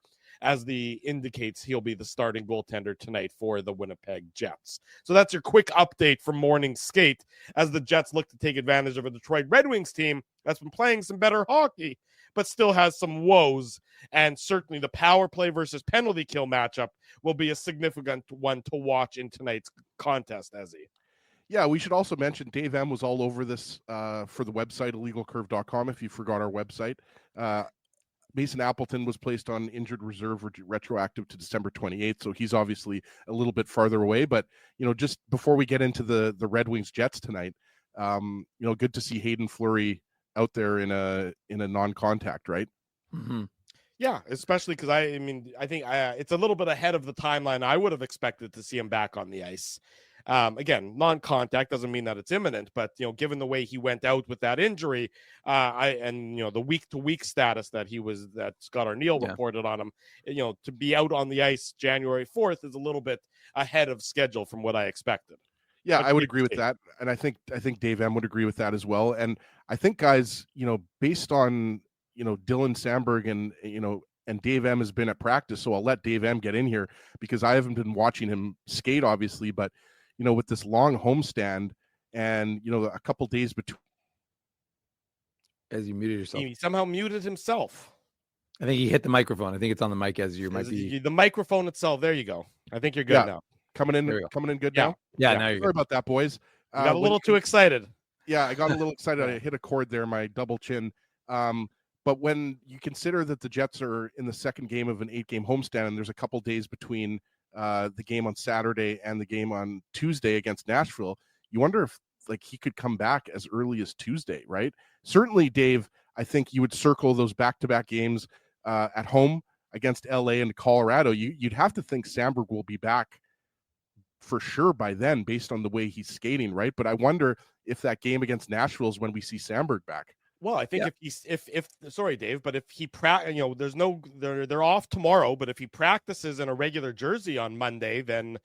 as the indicates he'll be the starting goaltender tonight for the Winnipeg Jets. So that's your quick update from morning skate as the Jets look to take advantage of a Detroit Red Wings team that's been playing some better hockey, but still has some woes. And certainly the power play versus penalty kill matchup will be a significant one to watch in tonight's contest, Ezzy. Yeah, we should also mention Dave M was all over this for the website, illegalcurve.com, if you forgot our website. Mason Appleton was placed on injured reserve retroactive to December 28th, so he's obviously a little bit farther away. But, just before we get into the Red Wings Jets tonight, good to see Hayden Fleury out there in a non-contact, right? Mm-hmm. Yeah, especially because I think it's a little bit ahead of the timeline I would have expected to see him back on the ice. Again, non-contact doesn't mean that it's imminent, but given the way he went out with that injury, the week-to-week status that Scott Arniel reported on him, to be out on the ice January 4th is a little bit ahead of schedule from what I expected. Yeah, I would agree with that, and I think Dave M would agree with that as well. And I think, guys, based on Dylan Samberg and Dave M has been at practice, so I'll let Dave M get in here because I haven't been watching him skate, obviously, but with this long homestand and a couple days between. As you muted yourself, he somehow muted himself. I think he hit the microphone. I think it's on the mic as you might be. The microphone itself. There you go. I think you're good now. Coming in good now. Yeah, now you're sorry about that, boys. Got a little too excited. Yeah, I got a little excited. I hit a chord there, my double chin. But when you consider that the Jets are in the second game of an 8-game homestand, and there's a couple days between the game on Saturday and the game on Tuesday against Nashville, you wonder if he could come back as early as Tuesday, right? Certainly, Dave, I think you would circle those back-to-back games at home against LA and Colorado. You'd have to think Samberg will be back for sure by then, based on the way he's skating, right? But I wonder if that game against Nashville is when we see Samberg back. Well, I think if sorry, Dave, but if he they're off tomorrow, but if he practices in a regular jersey on Monday, then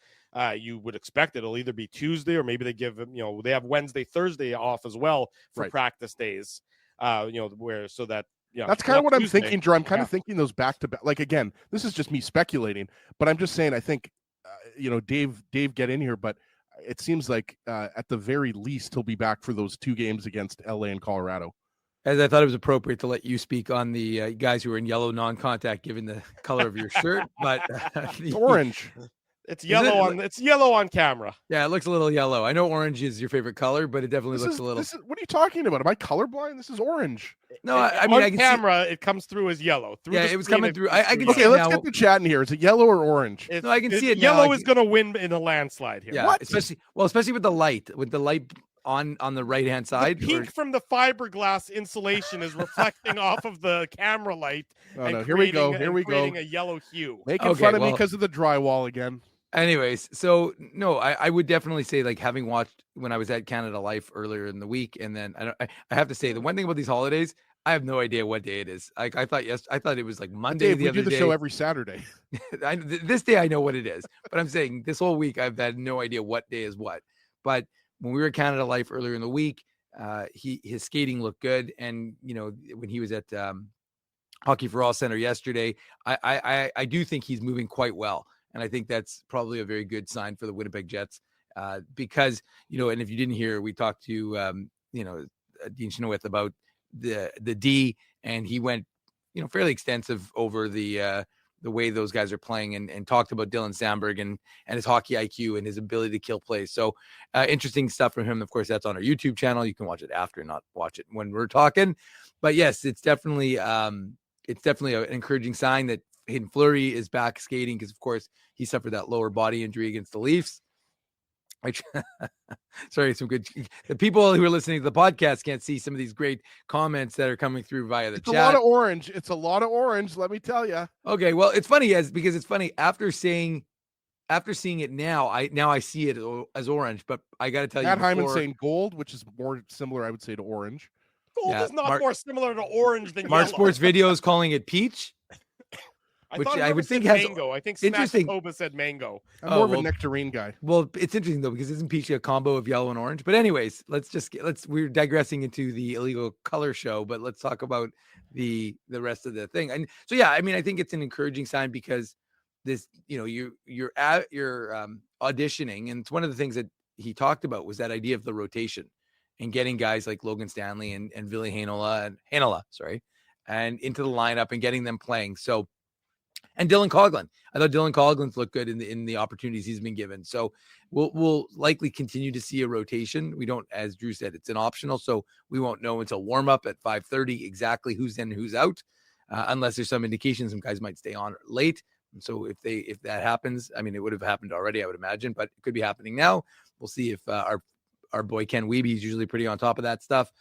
you would expect it'll either be Tuesday or maybe they give him, they have Wednesday, Thursday off as well for practice days. That's kind of what I'm thinking, Drew. I'm kind of thinking those back to back. Again, this is just me speculating, but I'm just saying I think Dave get in here, but it seems like at the very least he'll be back for those 2 games against LA and Colorado. As I thought it was appropriate to let you speak on the guys who are in yellow non-contact, given the color of your shirt, but it's orange. It's yellow it's yellow on camera. Yeah, it looks a little yellow. I know orange is your favorite color, but it definitely looks a little. What are you talking about? Am I colorblind? This is orange. No, I mean, on camera it comes through as yellow. It was coming through. I can see it. Let's get the chat in here. Is it yellow or orange? No, I can see it. Yellow is going to win in a landslide here. Yeah, especially with the light. On the right hand side. The pink from the fiberglass insulation is reflecting off of the camera light. Here we go. Creating a yellow hue. Making fun of me because of the drywall again. Anyways, so no, I would definitely say, having watched when I was at Canada Life earlier in the week, and then I have to say the one thing about these holidays, I have no idea what day it is. I thought it was Monday. Dave, we do the show every Saturday. This day I know what it is, but I'm saying this whole week I've had no idea what day is what. But when we were at Canada Life earlier in the week, his skating looked good, and when he was at Hockey for All Center yesterday, I do think he's moving quite well. And I think that's probably a very good sign for the Winnipeg Jets because, and if you didn't hear, we talked to, Dean Chenoweth about the D, and he went, fairly extensive over the way those guys are playing and talked about Dylan Samberg and his hockey IQ and his ability to kill plays. So interesting stuff from him. Of course, that's on our YouTube channel. You can watch it after, not watch it when we're talking. But yes, it's definitely an encouraging sign that Hayden Fleury is back skating because, of course, he suffered that lower body injury against the Leafs. Sorry, the people who are listening to the podcast can't see some of these great comments that are coming through via the chat. It's a lot of orange. It's a lot of orange. Let me tell you. Okay, well, it's funny because it's funny after seeing it now. I see it as orange, but I got to tell Matt Hyman saying gold, which is more similar, I would say, to orange. Gold is not more similar to orange than Mark yellow. Sports Videos calling it peach. Which I would think has mango. I think interesting. Toba said mango. I'm more of a nectarine guy. Well, it's interesting though because isn't peach a combo of yellow and orange? But anyways, we're digressing into the illegal color show, but let's talk about the rest of the thing. And so yeah, I mean, I think it's an encouraging sign because this, you're auditioning, and it's one of the things that he talked about was that idea of the rotation and getting guys like Logan Stanley and Ville Heinola and into the lineup and getting them playing. So, and Dylan Coghlan, I thought Dylan Coughlin's looked good in the opportunities he's been given. So we'll likely continue to see a rotation. We don't, as Drew said, it's an optional, so we won't know until warm up at 5:30 exactly who's in and who's out, unless there's some indication some guys might stay on late. And so if that happens, I mean, it would have happened already, I would imagine, but it could be happening now. We'll see if our boy Ken Wiebe is usually pretty on top of that stuff.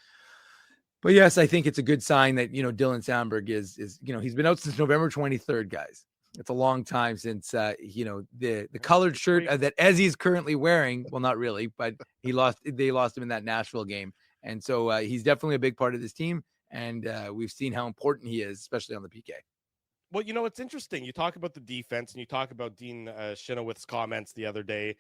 But yes, I think it's a good sign that, Dylan Samberg is, he's been out since November 23rd, guys. It's a long time since, the colored shirt that Ezzy's currently wearing. Well, not really, but they lost him in that Nashville game. And so he's definitely a big part of this team. And we've seen how important he is, especially on the PK. Well, it's interesting. You talk about the defense and you talk about Dean Chenoweth's comments the other day.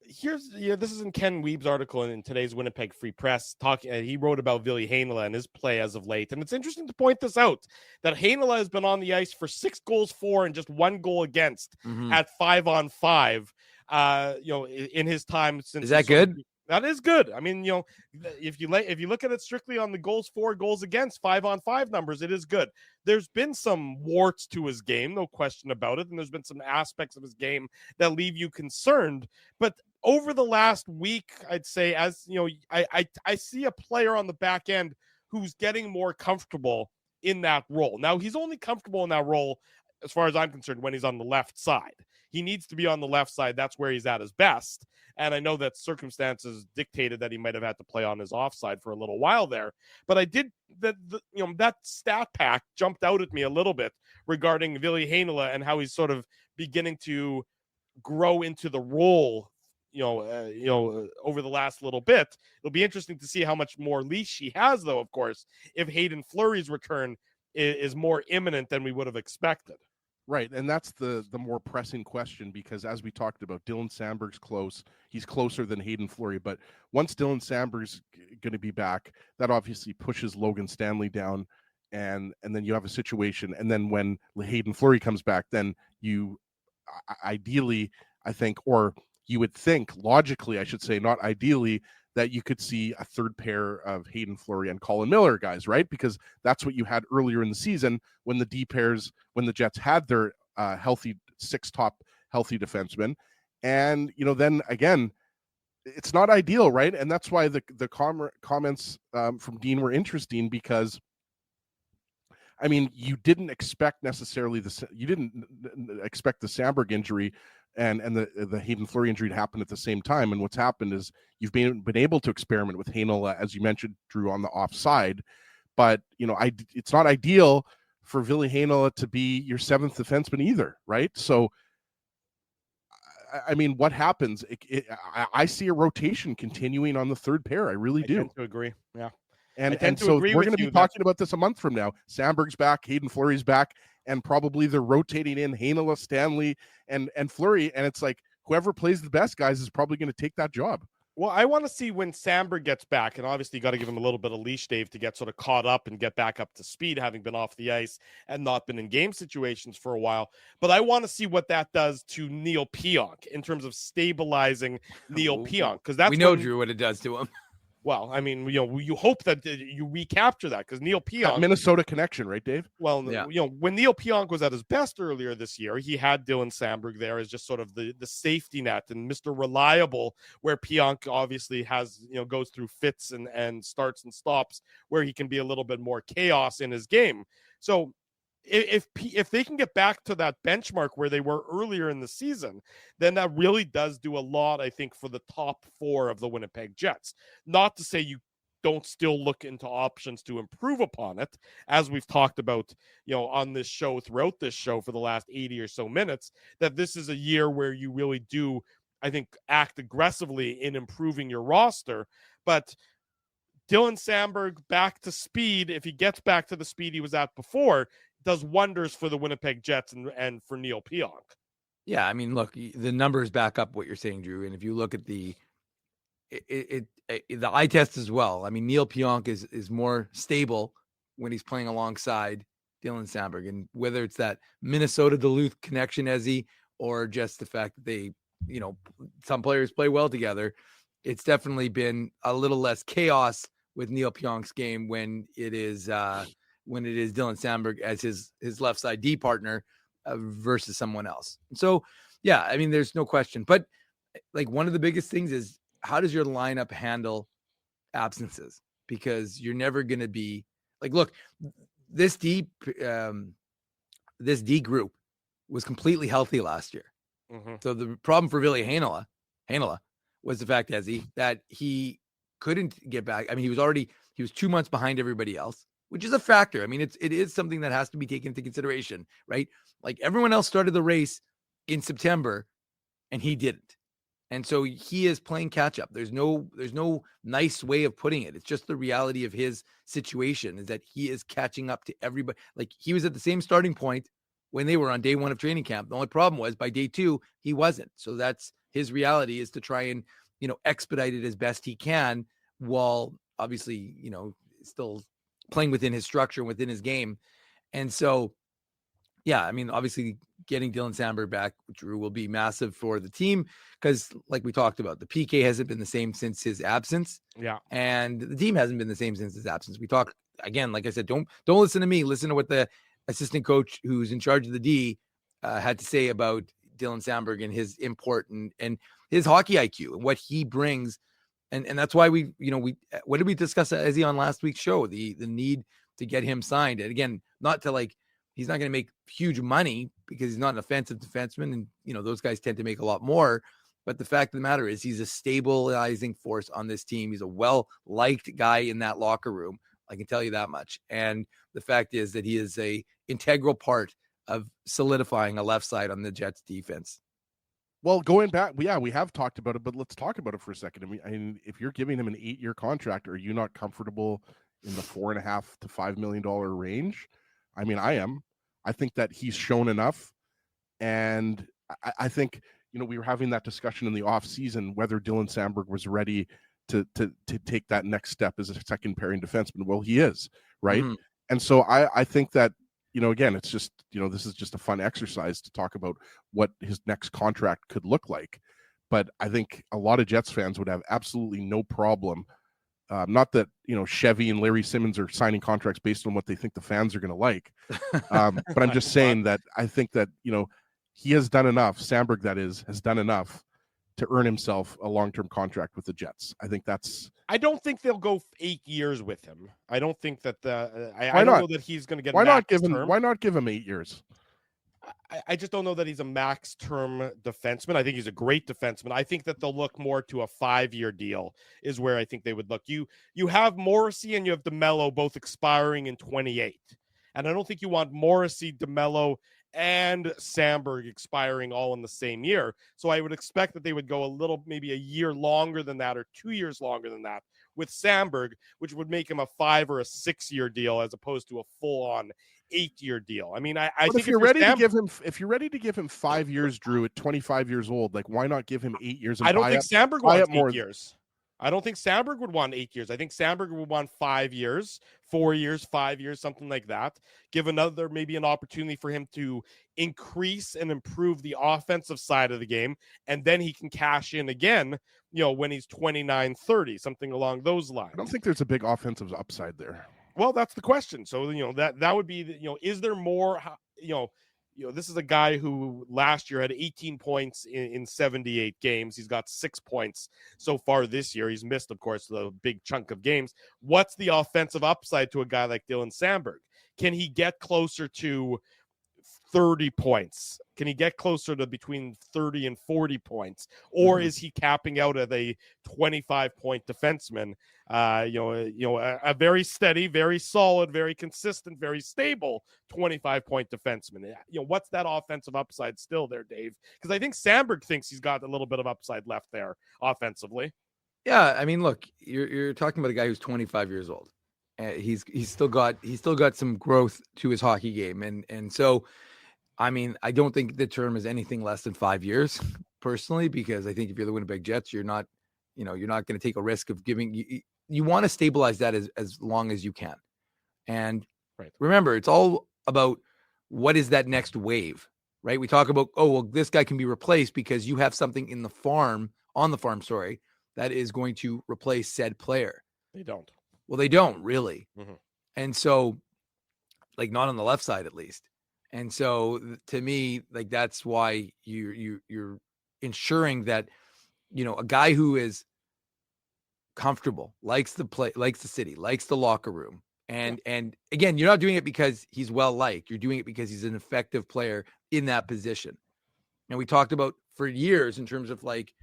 This is in Ken Wiebe's article in today's Winnipeg Free Press. He wrote about Ville Heinola and his play as of late. And it's interesting to point this out, that Heinola has been on the ice for 6 goals for and just 1 goal against at 5-on-5, in his time since. Is that good? That is good. I mean, if you look at it strictly on the goals for, goals against, 5-on-5 numbers, it is good. There's been some warts to his game, no question about it, and there's been some aspects of his game that leave you concerned. But over the last week, I'd say, as I see a player on the back end who's getting more comfortable in that role. Now, he's only comfortable in that role, as far as I'm concerned, when he's on the left side. He needs to be on the left side. That's where he's at his best. And I know that circumstances dictated that he might have had to play on his offside for a little while there. But I did that stat pack jumped out at me a little bit regarding Ville Heinola and how he's sort of beginning to grow into the role, over the last little bit. It'll be interesting to see how much more leash he has, though, of course, if Hayden Fleury's return is more imminent than we would have expected. Right, and that's the more pressing question, because as we talked about, Dylan Samberg's close. He's closer than Hayden Fleury, but once Dylan Samberg's going to be back, that obviously pushes Logan Stanley down, and then you have a situation, and then when Hayden Fleury comes back, then you ideally, I think, or you would think, logically, I should say, not ideally, that you could see a third pair of Hayden Fleury and Colin Miller guys, right? Because that's what you had earlier in the season when the D pairs, when the Jets had their healthy 6 top healthy defensemen. And, then again, it's not ideal, right? And that's why the comments from Dean were interesting, because I mean, you didn't expect necessarily you didn't expect the Samberg injury and the Hayden Fleury injury to happen at the same time. And what's happened is you've been able to experiment with Heinola, as you mentioned, Drew, on the offside. But, it's not ideal for Ville Heinola to be your 7th defenseman either, right? So, I mean, what happens? I see a rotation continuing on the third pair. I really do. I tend to agree, yeah. And so we're going to be talking about this a month from now. Samberg's back, Hayden Fleury's back, and probably they're rotating in Heinola, Stanley, and Fleury. And it's like whoever plays the best, guys, is probably going to take that job. Well, I want to see when Samberg gets back, and obviously you got to give him a little bit of leash, Dave, to get sort of caught up and get back up to speed, having been off the ice and not been in game situations for a while. But I want to see what that does to Neil Pionk in terms of stabilizing Neil Pionk, because that's Drew, what it does to him. Well, I mean, you hope that you recapture that, because Neil Pionk, that Minnesota connection, right, Dave? Well, yeah. When Neil Pionk was at his best earlier this year, he had Dylan Samberg there as just sort of the safety net and Mr. Reliable, where Pionk obviously has, goes through fits and starts and stops where he can be a little bit more chaos in his game. So if they can get back to that benchmark where they were earlier in the season, then that really does do a lot, I think, for the top 4 of the Winnipeg Jets. Not to say you don't still look into options to improve upon it, as we've talked about, on this show, throughout this show for the last 80 or so minutes, that this is a year where you really do, I think, act aggressively in improving your roster. But Dylan Samberg back to speed, if he gets back to the speed he was at before, does wonders for the Winnipeg Jets and for Neil Pionk. Yeah, I mean, look, the numbers back up what you're saying, Drew. And if you look at the eye test as well, I mean, Neil Pionk is more stable when he's playing alongside Dylan Samberg. And whether it's that Minnesota-Duluth connection, Ezzy, or just the fact that they, some players play well together, it's definitely been a little less chaos with Neil Pionk's game when it is Dylan Samberg as his left side D partner versus someone else. So, yeah, I mean, there's no question. But like one of the biggest things is how does your lineup handle absences? Because you're never going to be like, look, this D group was completely healthy last year. Mm-hmm. So the problem for Ville Heinola was the fact that he couldn't get back. I mean, he was 2 months behind everybody else, which is a factor. I mean, it is something that has to be taken into consideration, right? Like everyone else started the race in September and he didn't. And so he is playing catch up. There's no nice way of putting it. It's just the reality of his situation is that he is catching up to everybody. Like he was at the same starting point when they were on day 1 of training camp. The only problem was by day 2, he wasn't. So that's his reality, is to try and, expedite it as best he can while obviously, still playing within his structure, within his game. And so, yeah, I mean, obviously getting Dylan Samberg back, Drew, will be massive for the team because like we talked about, the PK hasn't been the same since his absence. Yeah. And the team hasn't been the same since his absence. We talk again, like I said, don't listen to me, listen to what the assistant coach who's in charge of the D had to say about Dylan Samberg and his import and his hockey IQ and what he brings. And that's why what did we discuss as he on last week's show? The need to get him signed. And again, not to like, he's not going to make huge money because he's not an offensive defenseman. And, those guys tend to make a lot more. But the fact of the matter is he's a stabilizing force on this team. He's a well-liked guy in that locker room. I can tell you that much. And the fact is that he is a integral part of solidifying a left side on the Jets defense. Well, going back, we have talked about it, but let's talk about it for a second. I mean, if you're giving him an 8-year contract, are you not comfortable in the $4.5 to $5 million range? I mean, I am. I think that he's shown enough. And I think, we were having that discussion in the off season, whether Dylan Samberg was ready to take that next step as a second pairing defenseman. Well, he is, right? Mm-hmm. And so I think that, again, it's just, this is just a fun exercise to talk about what his next contract could look like. But I think a lot of Jets fans would have absolutely no problem. Not that, Chevy and Larry Simmons are signing contracts based on what they think the fans are going to like. But I'm just saying that I think that, he has done enough. Samberg, that is, has done enough to earn himself a long-term contract with the Jets. I think that's. I don't think they'll go 8 years with him. I don't think that I don't know that he's going to get. Why not give him 8 years? I just don't know that he's a max term defenseman. I think he's a great defenseman. I think that they'll look more to a 5-year deal is where I think they would look. You have Morrissey and you have DeMello both expiring in 28. And I don't think you want Morrissey, DeMello, and Samberg expiring all in the same year. So I would expect that they would go maybe a year longer than that or 2 years longer than that with Samberg, which would make him a 5 or a 6 year deal as opposed to a full on 8-year deal. I mean, I think if you're ready to give him 5 years, Drew, at 25 years old, like why not give him 8 years? And I don't think Samberg wants 8 years. I don't think Samberg would want 8 years. I think Samberg would want 5 years, 4 years, 5 years, something like that. Give maybe an opportunity for him to increase and improve the offensive side of the game. And then he can cash in again, when he's 29, 30, something along those lines. I don't think there's a big offensive upside there. Well, that's the question. So, that would be, is there more, this is a guy who last year had 18 points in 78 games. He's got 6 points so far this year. He's missed, of course, the big chunk of games. What's the offensive upside to a guy like Dylan Samberg? Can he get closer to 30 points? Can he get closer to between 30 and 40 points? Or is he capping out at a 25-point defenseman? A very steady, very solid, very consistent, very stable 25-point defenseman. What's that offensive upside still there, Dave? Because I think Samberg thinks he's got a little bit of upside left there offensively. Yeah, I mean, look, you're talking about a guy who's 25 years old. He's still got some growth to his hockey game, and so. I mean, I don't think the term is anything less than 5 years, personally, because I think if you're the Winnipeg Jets, you're not going to take a risk of giving. You want to stabilize that as long as you can, and remember, it's all about what is that next wave, right? We talk about, this guy can be replaced because you have something on the farm, that is going to replace said player. They don't. Well, they don't really. Mm-hmm. And so, like, not on the left side, at least. And so to me, like, that's why you're ensuring that, a guy who is comfortable, likes the play, likes the city, likes the locker room. And again, you're not doing it because he's well-liked. You're doing it because he's an effective player in that position. And we talked about for years in terms of, like,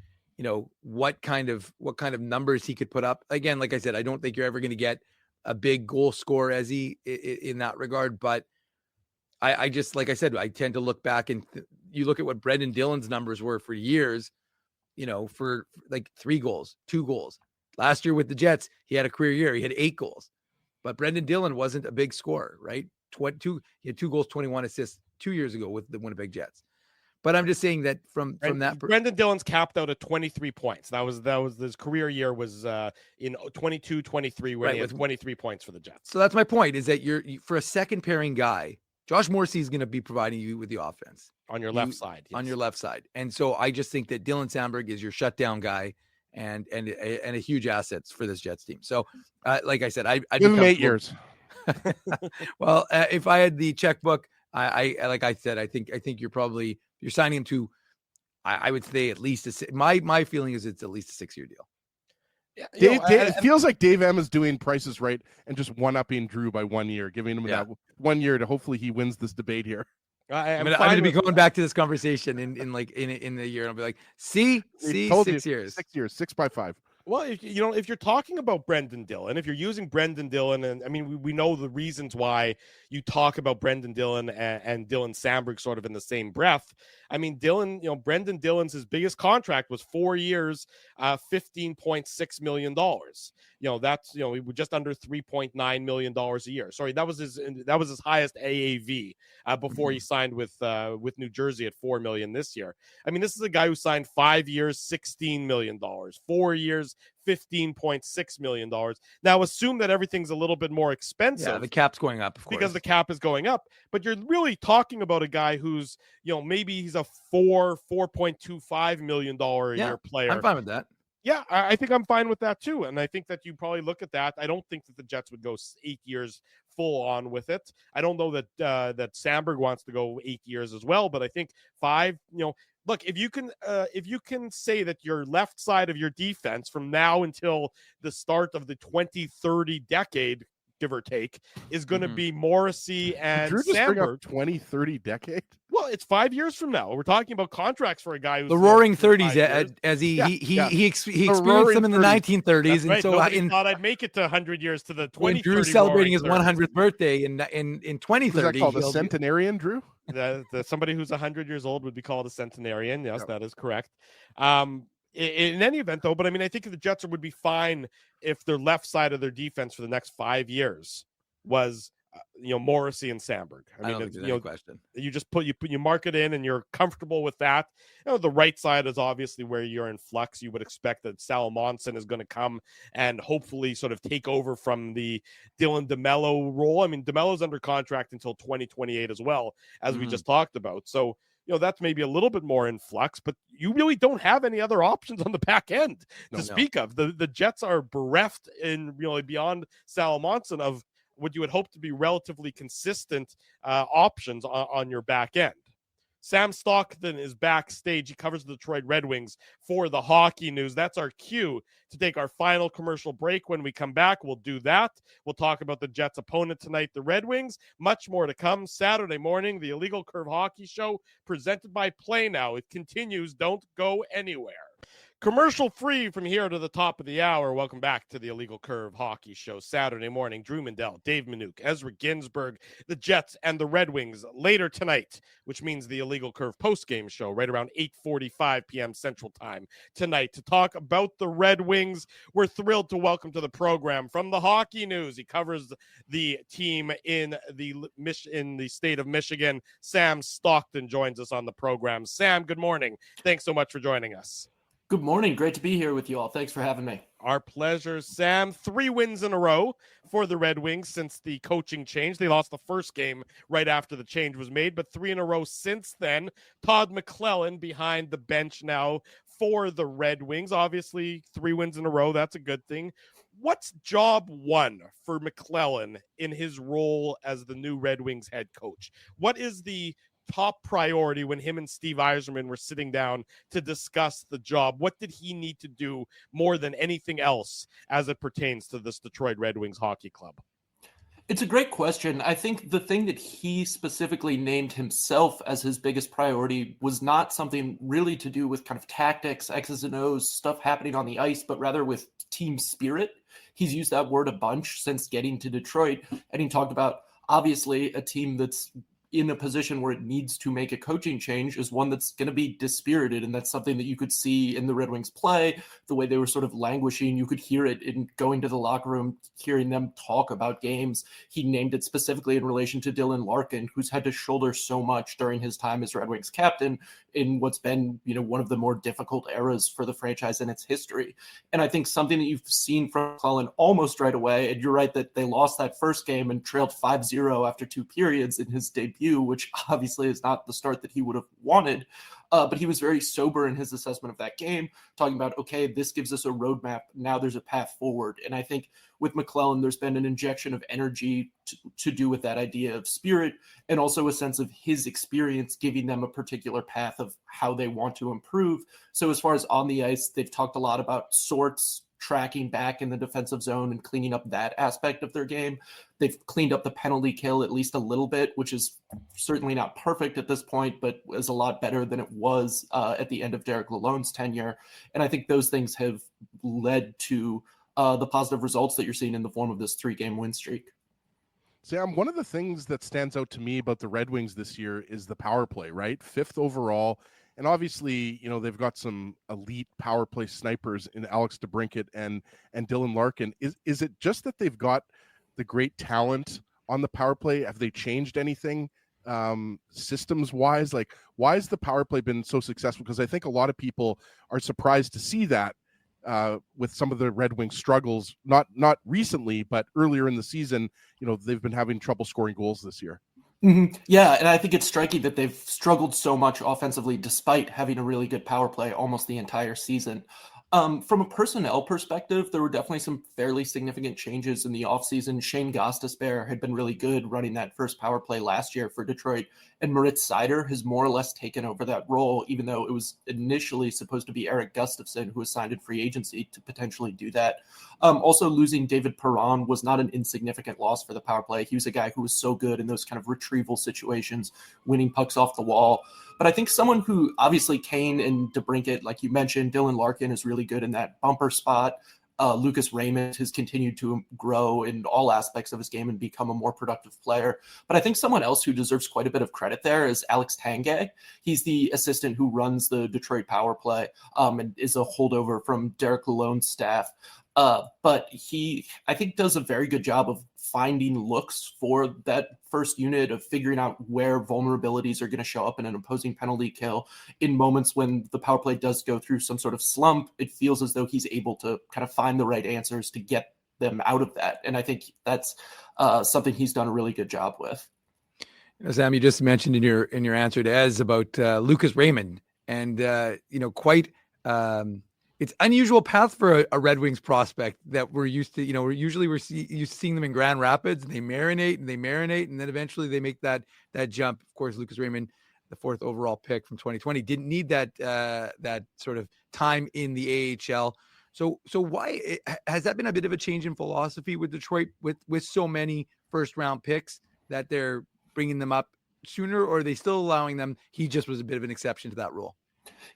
what kind of numbers he could put up. Again, like I said, I don't think you're ever going to get a big goal scorer as he in that regard. But I just, like I said, I tend to look back and you look at what Brendan Dillon's numbers were for years, for like 3 goals, 2 goals. Last year with the Jets, he had a career year. He had 8 goals. But Brendan Dillon wasn't a big scorer, right? He had 2 goals, 21 assists 2 years ago with the Winnipeg Jets. But I'm just saying that from that. Brendan Dillon's capped out at 23 points. That was his career year was in 22-23 where he had 23 points for the Jets. So that's my point, is that you're for a second pairing guy, Josh Morrissey is going to be providing you with the offense on your left side. Yes. On your left side, and so I just think that Dylan Samberg is your shutdown guy. And a huge assets for this Jets team. So, like I said, I'd give him 8 years. Well, if I had the checkbook, I like I said, I think you're signing him to. I would say at least my feeling is it's at least a 6-year deal. Yeah, it feels like Dave M is doing Prices Right and just one-upping Drew by 1 year, giving him that 1 year to hopefully he wins this debate here. I'm going to be going back to this conversation in the year, and I'll be like, see, 6 years. 6 years, 6 by 5. Well, if you're talking about Brendan Dillon, if you're using Brendan Dillon, and I mean, we know the reasons why you talk about Brendan Dillon and Dylan Samberg sort of in the same breath. I mean, Brendan Dillon's his biggest contract was 4 years, $15.6 million. That's just under $3.9 million a year. Sorry, that was his highest AAV before he signed with New Jersey at $4 million this year. I mean, this is a guy who signed 5 years, $16 million, 4 years, $15.6 million. Now, assume that everything's a little bit more expensive. Yeah, the cap's going up, of course. Because the cap is going up. But you're really talking about a guy who's, maybe he's a $4.25 million a year player. I'm fine with that. Yeah, I think I'm fine with that too. And I think that you probably look at that. I don't think that the Jets would go 8 years full on with it. I don't know that Samberg wants to go 8 years as well, but I think 5, look, if you can say that your left side of your defense from now until the start of the 2030 decade, give or take, is going to be Morrissey and Drew just Samberg. bring up 2030 decade? Well, it's 5 years from now. We're talking about contracts for a guy who's the Roaring 30s, as he experienced them in the 1930s, and so I thought I'd make it to 100 years to the 2030. When Drew's celebrating his 100th birthday in 2030, is that called a centenarian, Drew? Somebody who's 100 years old would be called a centenarian. Yes, that is correct. In any event, though, but I mean, I think the Jets would be fine if their left side of their defense for the next 5 years was, Morrissey and Samberg. I mean, it's no question. You just you mark it in, and you're comfortable with that. The right side is obviously where you're in flux. You would expect that Sal Monson is going to come and hopefully sort of take over from the Dylan DeMello role. I mean, DeMello's under contract until 2028 as well, as we just talked about. So, that's maybe a little bit more in flux, but you really don't have any other options on the back end to speak of. The Jets are bereft in beyond Sal Monson of what you would hope to be relatively consistent options on your back end. Sam Stockton is backstage. He covers the Detroit Red Wings for the Hockey News. That's our cue to take our final commercial break. When we come back, we'll do that. We'll talk about the Jets' opponent tonight, the Red Wings. Much more to come Saturday morning. The Illegal Curve Hockey Show presented by Play Now. It continues. Don't go anywhere. Commercial free from here to the top of the hour. Welcome back to the Illegal Curve Hockey Show. Saturday morning, Drew Mandel, Dave Minuk, Ezra Ginsburg, the Jets and the Red Wings later tonight, which means the Illegal Curve postgame show right around 8:45 p.m. Central Time tonight to talk about the Red Wings. We're thrilled to welcome to the program from the Hockey News. He covers the team in the state of Michigan. Sam Stockton joins us on the program. Sam, good morning. Thanks so much for joining us. Good morning. Great to be here with you all. Thanks for having me. Our pleasure, Sam. 3 wins in a row for the Red Wings since the coaching change. They lost the first game right after the change was made, but 3 in a row since then. Todd McLellan behind the bench now for the Red Wings. Obviously, 3 wins in a row. That's a good thing. what's job one for McClellan in his role as the new Red Wings head coach? What is the top priority when him and Steve Yzerman were sitting down to discuss the job? What did he need to do more than anything else as it pertains to this Detroit Red Wings hockey club? It's a great question. I think the thing that he specifically named himself as his biggest priority was not something really to do with kind of tactics, X's and O's, stuff happening on the ice, but rather with team spirit. He's used that word a bunch since getting to Detroit, and he talked about obviously a team that's in a position where it needs to make a coaching change is one that's going to be dispirited. And that's something that you could see in the Red Wings play, the way they were sort of languishing. You could hear it in going to the locker room, hearing them talk about games. He named it specifically in relation to Dylan Larkin, who's had to shoulder so much during his time as Red Wings captain in what's been, one of the more difficult eras for the franchise in its history. And I think something that you've seen from McClellan almost right away, and you're right that they lost that first game and trailed 5-0 after 2 periods in his debut, which obviously is not the start that he would have wanted. But he was very sober in his assessment of that game, talking about, okay, this gives us a roadmap. Now there's a path forward. And I think with McClellan, there's been an injection of energy to do with that idea of spirit, and also a sense of his experience giving them a particular path of how they want to improve. So as far as on the ice, they've talked a lot about sorts, tracking back in the defensive zone and cleaning up that aspect of their game. They've cleaned up the penalty kill at least a little bit, which is certainly not perfect at this point, but is a lot better than it was at the end of Derek Lalonde's tenure. And I think those things have led to the positive results that you're seeing in the form of this 3-game win streak. Sam, one of the things that stands out to me about the Red Wings this year is the power play, right? 5th overall. And obviously, they've got some elite power play snipers in Alex DeBrincat and Dylan Larkin. Is it just that they've got the great talent on the power play? Have they changed anything systems-wise? Like, why has the power play been so successful? Because I think a lot of people are surprised to see that with some of the Red Wings struggles, not recently, but earlier in the season, they've been having trouble scoring goals this year. Mm-hmm. Yeah, and I think it's striking that they've struggled so much offensively despite having a really good power play almost the entire season. From a personnel perspective, there were definitely some fairly significant changes in the offseason. Shane Gostisbehere had been really good running that first power play last year for Detroit, and Moritz Seider has more or less taken over that role, even though it was initially supposed to be Eric Gustafson, who was signed in free agency to potentially do that. Also, losing David Perron was not an insignificant loss for the power play. He was a guy who was so good in those kind of retrieval situations, winning pucks off the wall. But I think someone who obviously Kane and DeBrincat, like you mentioned, Dylan Larkin is really good in that bumper spot. Lucas Raymond has continued to grow in all aspects of his game and become a more productive player. But I think someone else who deserves quite a bit of credit there is Alex Tanguay. He's the assistant who runs the Detroit power play and is a holdover from Derek Lalonde's staff. But he, I think, does a very good job of finding looks for that first unit, of figuring out where vulnerabilities are going to show up in an opposing penalty kill. In moments when the power play does go through some sort of slump, it feels as though he's able to kind of find the right answers to get them out of that. And I think that's something he's done a really good job with. Sam, you just mentioned in your answer to Ez about Lucas Raymond, and quite it's unusual path for a Red Wings prospect that we're used to. We're used to seeing them in Grand Rapids, and they marinate, and then eventually they make that jump. Of course, Lucas Raymond, the 4th overall pick from 2020, didn't need that sort of time in the AHL. So why has that been a bit of a change in philosophy with Detroit with so many first round picks, that they're bringing them up sooner, or are they still allowing them? He just was a bit of an exception to that rule.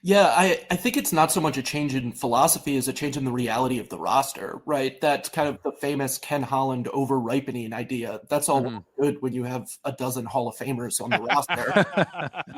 Yeah, I think it's not so much a change in philosophy as a change in the reality of the roster, right? That's kind of the famous Ken Holland over-ripening idea. That's all good when you have a dozen Hall of Famers on the roster,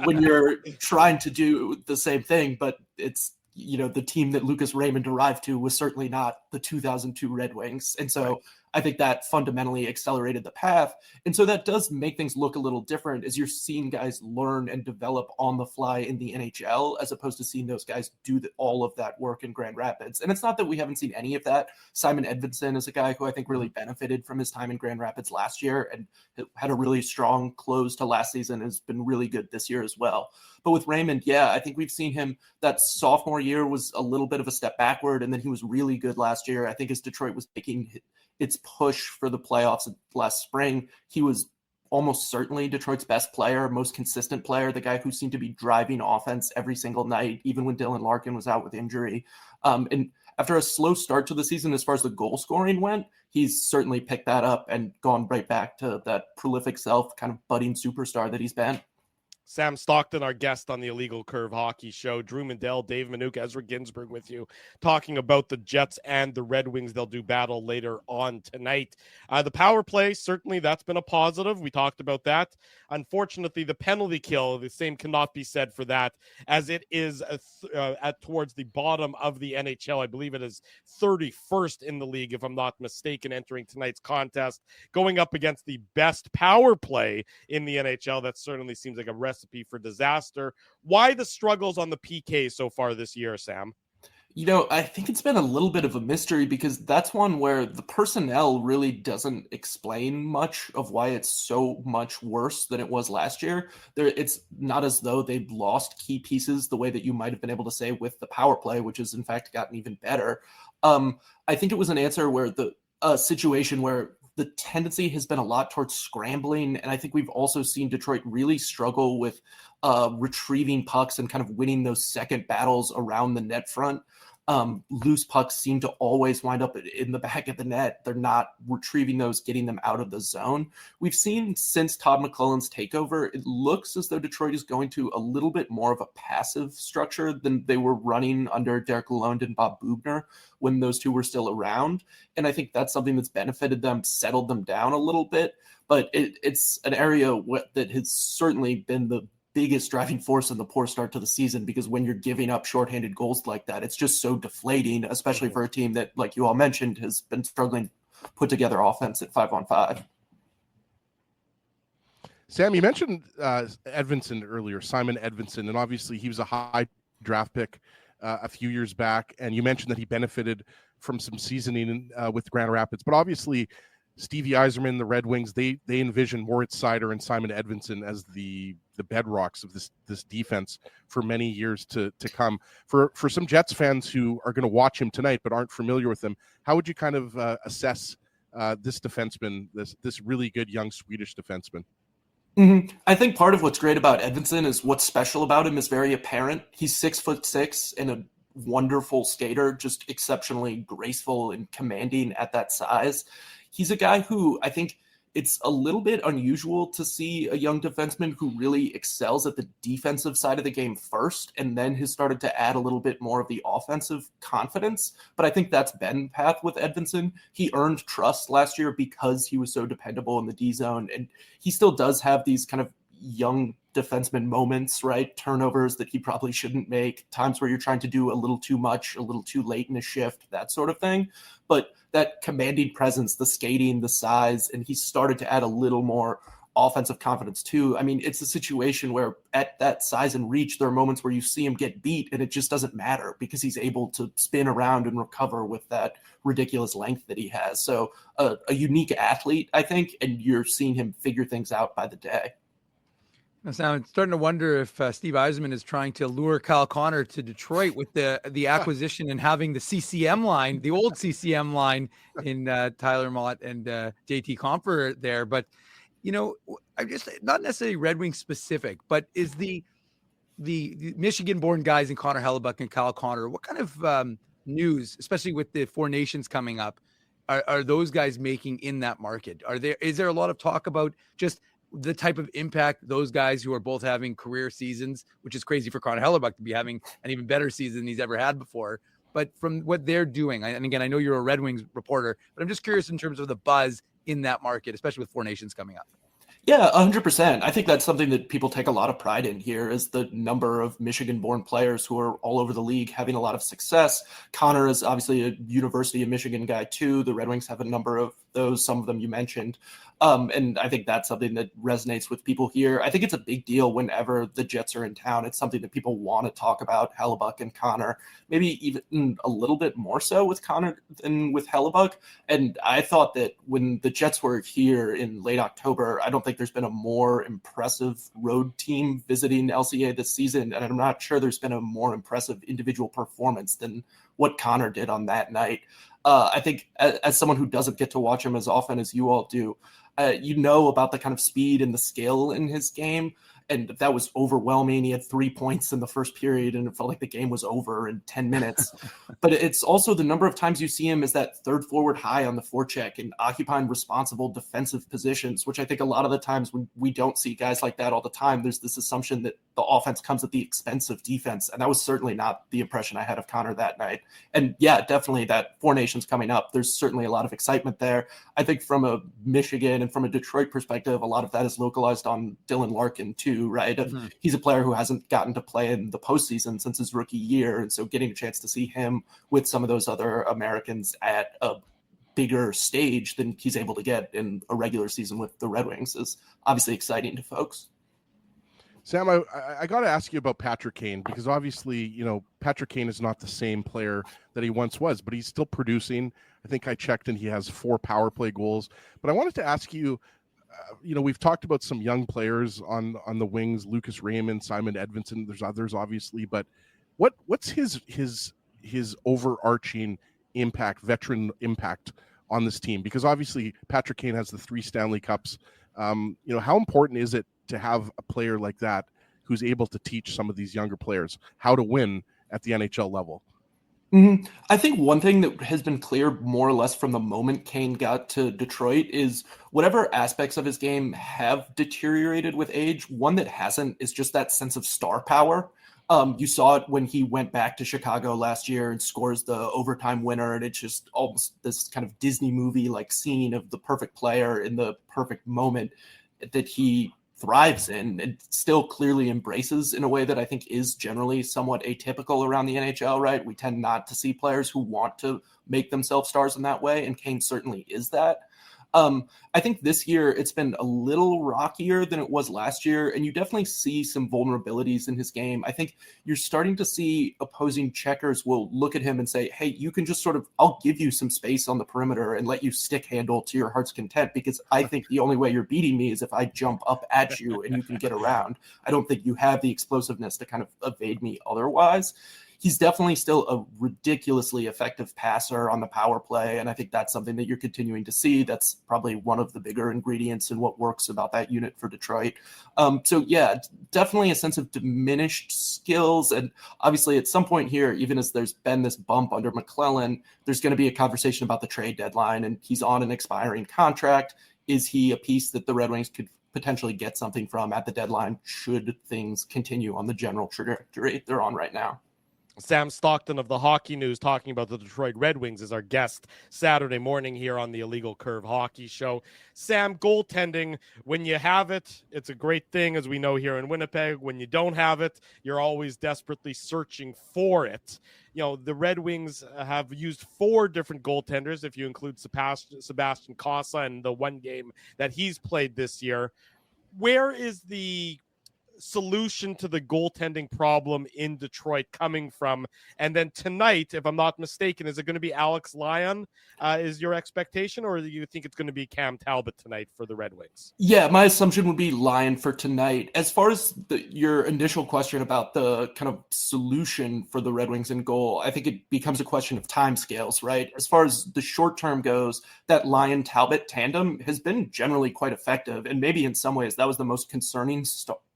when you're trying to do the same thing, but it's, the team that Lucas Raymond arrived to was certainly not the 2002 Red Wings. And so I think that fundamentally accelerated the path. And so that does make things look a little different as you're seeing guys learn and develop on the fly in the NHL, as opposed to seeing those guys do all of that work in Grand Rapids. And it's not that we haven't seen any of that. Simon Edvinsson is a guy who I think really benefited from his time in Grand Rapids last year and had a really strong close to last season, has been really good this year as well. But with Raymond, yeah, I think we've seen him, that sophomore year was a little bit of a step backward, and then he was really good last year. I think as Detroit was making its push for the playoffs last spring, he was almost certainly Detroit's best player, most consistent player, the guy who seemed to be driving offense every single night, even when Dylan Larkin was out with injury. And after a slow start to the season, as far as the goal scoring went, he's certainly picked that up and gone right back to that prolific self, kind of budding superstar that he's been. Sam Stockton, our guest on the Illegal Curve Hockey Show. Drew Mandel, Dave Minuk, Ezra Ginsburg with you, talking about the Jets and the Red Wings. They'll do battle later on tonight. The power play, certainly that's been a positive. We talked about that. Unfortunately, the penalty kill, the same cannot be said for that, as it is towards the bottom of the NHL. I believe it is 31st in the league, if I'm not mistaken, entering tonight's contest, going up against the best power play in the NHL. That certainly seems like a recipe for disaster. Why the struggles on the PK so far this year, Sam? You know, I think it's been a little bit of a mystery, because that's one where the personnel really doesn't explain much of why it's so much worse than it was last year. It's not as though they've lost key pieces the way that you might have been able to say with the power play, which has in fact gotten even better. I think it was an answer where a situation where the tendency has been a lot towards scrambling. And I think we've also seen Detroit really struggle with retrieving pucks and kind of winning those second battles around the net front. Loose pucks seem to always wind up in the back of the net. They're not retrieving those, getting them out of the zone. We've seen since Todd McClellan's takeover, it looks as though Detroit is going to a little bit more of a passive structure than they were running under Derek Lalonde and Bob Bubner when those two were still around. And I think that's something that's benefited them, settled them down a little bit. But it's an area that has certainly been the biggest driving force in the poor start to the season, because when you're giving up shorthanded goals like that, it's just so deflating, especially for a team that, like you all mentioned, has been struggling to put together offense at 5-on-5. Sam, you mentioned Edvinsson earlier, Simon Edvinsson, and obviously he was a high draft pick a few years back, and you mentioned that he benefited from some seasoning with Grand Rapids, but obviously Stevie Yzerman, the Red Wings, they envision Moritz Seider and Simon Edvinsson as the bedrocks of this defense for many years to come. For some Jets fans who are going to watch him tonight but aren't familiar with him, how would you kind of assess this defenseman, this really good young Swedish defenseman? Mm-hmm. I think part of what's great about Edvinsson is what's special about him is very apparent. He's 6'6" and a wonderful skater, just exceptionally graceful and commanding at that size. He's a guy who I think it's a little bit unusual to see a young defenseman who really excels at the defensive side of the game first, and then has started to add a little bit more of the offensive confidence. But I think that's been the path with Edvinsson. He earned trust last year because he was so dependable in the D zone, and he still does have these kind of young defenseman moments, right? Turnovers that he probably shouldn't make, times where you're trying to do a little too much, a little too late in a shift, that sort of thing. But that commanding presence, the skating, the size, and he started to add a little more offensive confidence too. I mean, it's a situation where at that size and reach, there are moments where you see him get beat and it just doesn't matter because he's able to spin around and recover with that ridiculous length that he has. So a unique athlete, I think, and you're seeing him figure things out by the day. Now, I'm starting to wonder if Steve Yzerman is trying to lure Kyle Connor to Detroit with the acquisition and having the CCM line, the old CCM line in Tyler Mott and JT Compher there. But, you know, I'm just not necessarily Red Wings specific, but is the Michigan-born guys in Connor Hellebuyck and Kyle Connor, what kind of news, especially with the Four Nations coming up, are those guys making in that market? Is there a lot of talk about just the type of impact those guys who are both having career seasons, which is crazy for Connor Hellebuyck to be having an even better season than he's ever had before, but from what they're doing, and again, I know you're a Red Wings reporter, but I'm just curious in terms of the buzz in that market, especially with Four Nations coming up. Yeah, 100%. I think that's something that people take a lot of pride in here is the number of Michigan-born players who are all over the league having a lot of success. Connor is obviously a University of Michigan guy too. The Red Wings have a number of those, some of them you mentioned. And I think that's something that resonates with people here. I think it's a big deal whenever the Jets are in town. It's something that people want to talk about, Hellebuyck and Connor, maybe even a little bit more so with Connor than with Hellebuyck. And I thought that when the Jets were here in late October, I don't think there's been a more impressive road team visiting LCA this season. And I'm not sure there's been a more impressive individual performance than what Connor did on that night. I think as someone who doesn't get to watch him as often as you all do, you know about the kind of speed and the skill in his game. And that was overwhelming. He had 3 points in the first period, and it felt like the game was over in 10 minutes. But it's also the number of times you see him as that third forward high on the forecheck and occupying responsible defensive positions, which I think a lot of the times when we don't see guys like that all the time, there's this assumption that the offense comes at the expense of defense. And that was certainly not the impression I had of Connor that night. And yeah, definitely that Four Nations coming up, there's certainly a lot of excitement there. I think from a Michigan and from a Detroit perspective, a lot of that is localized on Dylan Larkin too. Right. Mm-hmm. He's a player who hasn't gotten to play in the postseason since his rookie year. And so getting a chance to see him with some of those other Americans at a bigger stage than he's able to get in a regular season with the Red Wings is obviously exciting to folks. Sam, I got to ask you about Patrick Kane, because obviously, you know, Patrick Kane is not the same player that he once was, but he's still producing. I think I checked and he has 4 power play goals. But I wanted to ask you, you know, we've talked about some young players on the wings, Lucas Raymond, Simon Edvinsson. There's others, obviously, but what's his overarching impact, veteran impact on this team? Because obviously Patrick Kane has the 3 Stanley Cups. You know, how important is it to have a player like that who's able to teach some of these younger players how to win at the NHL level? Mm-hmm. I think one thing that has been clear more or less from the moment Kane got to Detroit is whatever aspects of his game have deteriorated with age, one that hasn't is just that sense of star power. You saw it when he went back to Chicago last year and scores the overtime winner, and it's just almost this kind of Disney movie-like scene of the perfect player in the perfect moment that he thrives in and still clearly embraces in a way that I think is generally somewhat atypical around the NHL, right? We tend not to see players who want to make themselves stars in that way, and Kane certainly is that. I think this year it's been a little rockier than it was last year, and you definitely see some vulnerabilities in his game. I think you're starting to see opposing checkers will look at him and say, hey, you can just sort of, I'll give you some space on the perimeter and let you stick handle to your heart's content, because I think the only way you're beating me is if I jump up at you and you can get around. I don't think you have the explosiveness to kind of evade me otherwise. He's definitely still a ridiculously effective passer on the power play, and I think that's something that you're continuing to see. That's probably one of the bigger ingredients in what works about that unit for Detroit. So yeah, definitely a sense of diminished skills, and obviously at some point here, even as there's been this bump under McClellan, there's going to be a conversation about the trade deadline, and he's on an expiring contract. Is he a piece that the Red Wings could potentially get something from at the deadline should things continue on the general trajectory they're on right now? Sam Stockton of the Hockey News talking about the Detroit Red Wings is our guest Saturday morning here on the Illegal Curve Hockey Show. Sam, goaltending, when you have it, it's a great thing, as we know here in Winnipeg. When you don't have it, you're always desperately searching for it. You know, the Red Wings have used 4 different goaltenders, if you include Sebastian Cossa and the one game that he's played this year. Where is the solution to the goaltending problem in Detroit coming from? And then tonight, if I'm not mistaken, is it going to be Alex Lyon is your expectation, or do you think it's going to be Cam Talbot tonight for the Red Wings? Yeah, my assumption would be Lyon for tonight. As far as your initial question about the kind of solution for the Red Wings in goal, I think it becomes a question of timescales, right? As far as the short term goes, that Lyon-Talbot tandem has been generally quite effective, and maybe in some ways that was the most concerning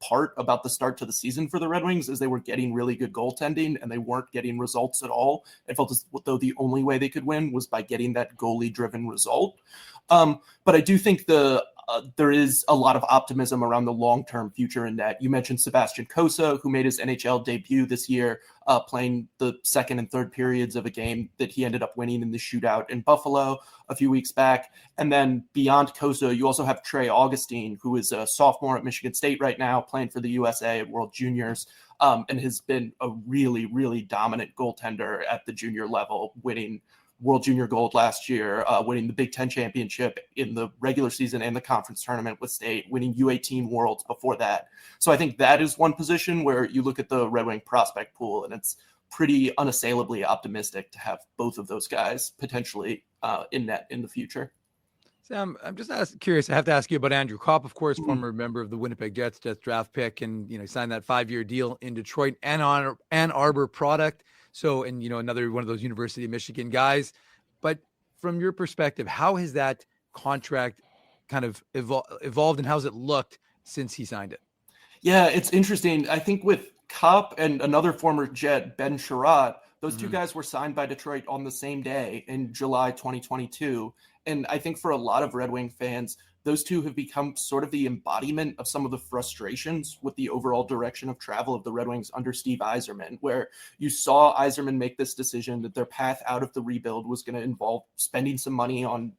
part about the start to the season for the Red Wings, is they were getting really good goaltending and they weren't getting results at all. It felt as though the only way they could win was by getting that goalie driven result. But I do think the there is a lot of optimism around the long-term future in net. You mentioned Sebastian Cossa, who made his NHL debut this year, playing the second and third periods of a game that he ended up winning in the shootout in Buffalo a few weeks back. And then beyond Cossa, you also have Trey Augustine, who is a sophomore at Michigan State right now, playing for the USA at World Juniors, and has been a really, really dominant goaltender at the junior level, winning World Junior Gold last year, winning the Big Ten championship in the regular season and the conference tournament with State, winning U18 Worlds before that. So I think that is one position where you look at the Red Wing prospect pool, and it's pretty unassailably optimistic to have both of those guys potentially in net in the future. Sam, I'm just curious. I have to ask you about Andrew Copp, of course, former member of the Winnipeg Jets draft pick, and signed that 5-year deal in Detroit and on Ann Arbor product. So, and another one of those University of Michigan guys. But from your perspective, how has that contract kind of evolved, and how's it looked since he signed it? Yeah, it's interesting. I think with Copp and another former Jet, Ben Sherratt, those two guys were signed by Detroit on the same day in July 2022. And I think for a lot of Red Wing fans, those two have become sort of the embodiment of some of the frustrations with the overall direction of travel of the Red Wings under Steve Yzerman, where you saw Yzerman make this decision that their path out of the rebuild was going to involve spending some money on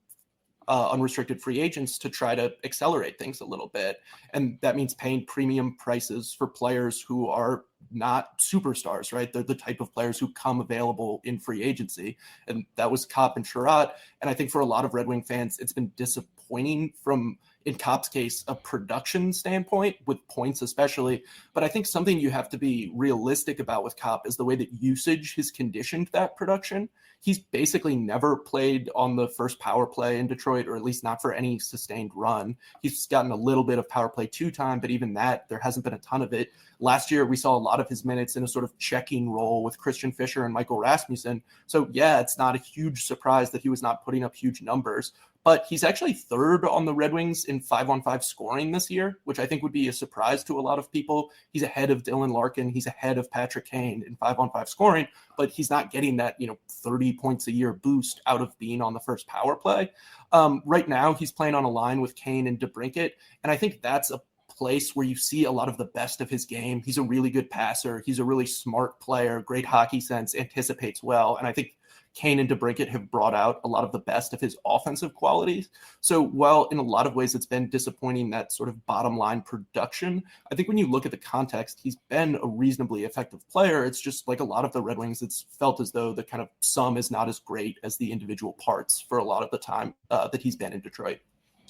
unrestricted free agents to try to accelerate things a little bit. And that means paying premium prices for players who are not superstars, right? They're the type of players who come available in free agency. And that was Copp and Sherratt. And I think for a lot of Red Wing fans, it's been disappointing from, in Copp's case, a production standpoint, with points especially. But I think something you have to be realistic about with Copp is the way that usage has conditioned that production. He's basically never played on the first power play in Detroit, or at least not for any sustained run. He's gotten a little bit of power play 2 time, but even that, there hasn't been a ton of it. Last year, we saw a lot of his minutes in a sort of checking role with Christian Fischer and Michael Rasmussen. So yeah, it's not a huge surprise that he was not putting up huge numbers, but he's actually third on the Red Wings in 5-on-5 scoring this year, which I think would be a surprise to a lot of people. He's ahead of Dylan Larkin. He's ahead of Patrick Kane in 5-on-5 scoring, but he's not getting that, 30 points a year boost out of being on the first power play. Right now, he's playing on a line with Kane and DeBrincat, and I think that's a place where you see a lot of the best of his game. He's a really good passer. He's a really smart player, great hockey sense, anticipates well. And I think Kane and DeBrincat have brought out a lot of the best of his offensive qualities. So while in a lot of ways it's been disappointing, that sort of bottom line production, I think when you look at the context, he's been a reasonably effective player. It's just like a lot of the Red Wings, it's felt as though the kind of sum is not as great as the individual parts for a lot of the time that he's been in Detroit.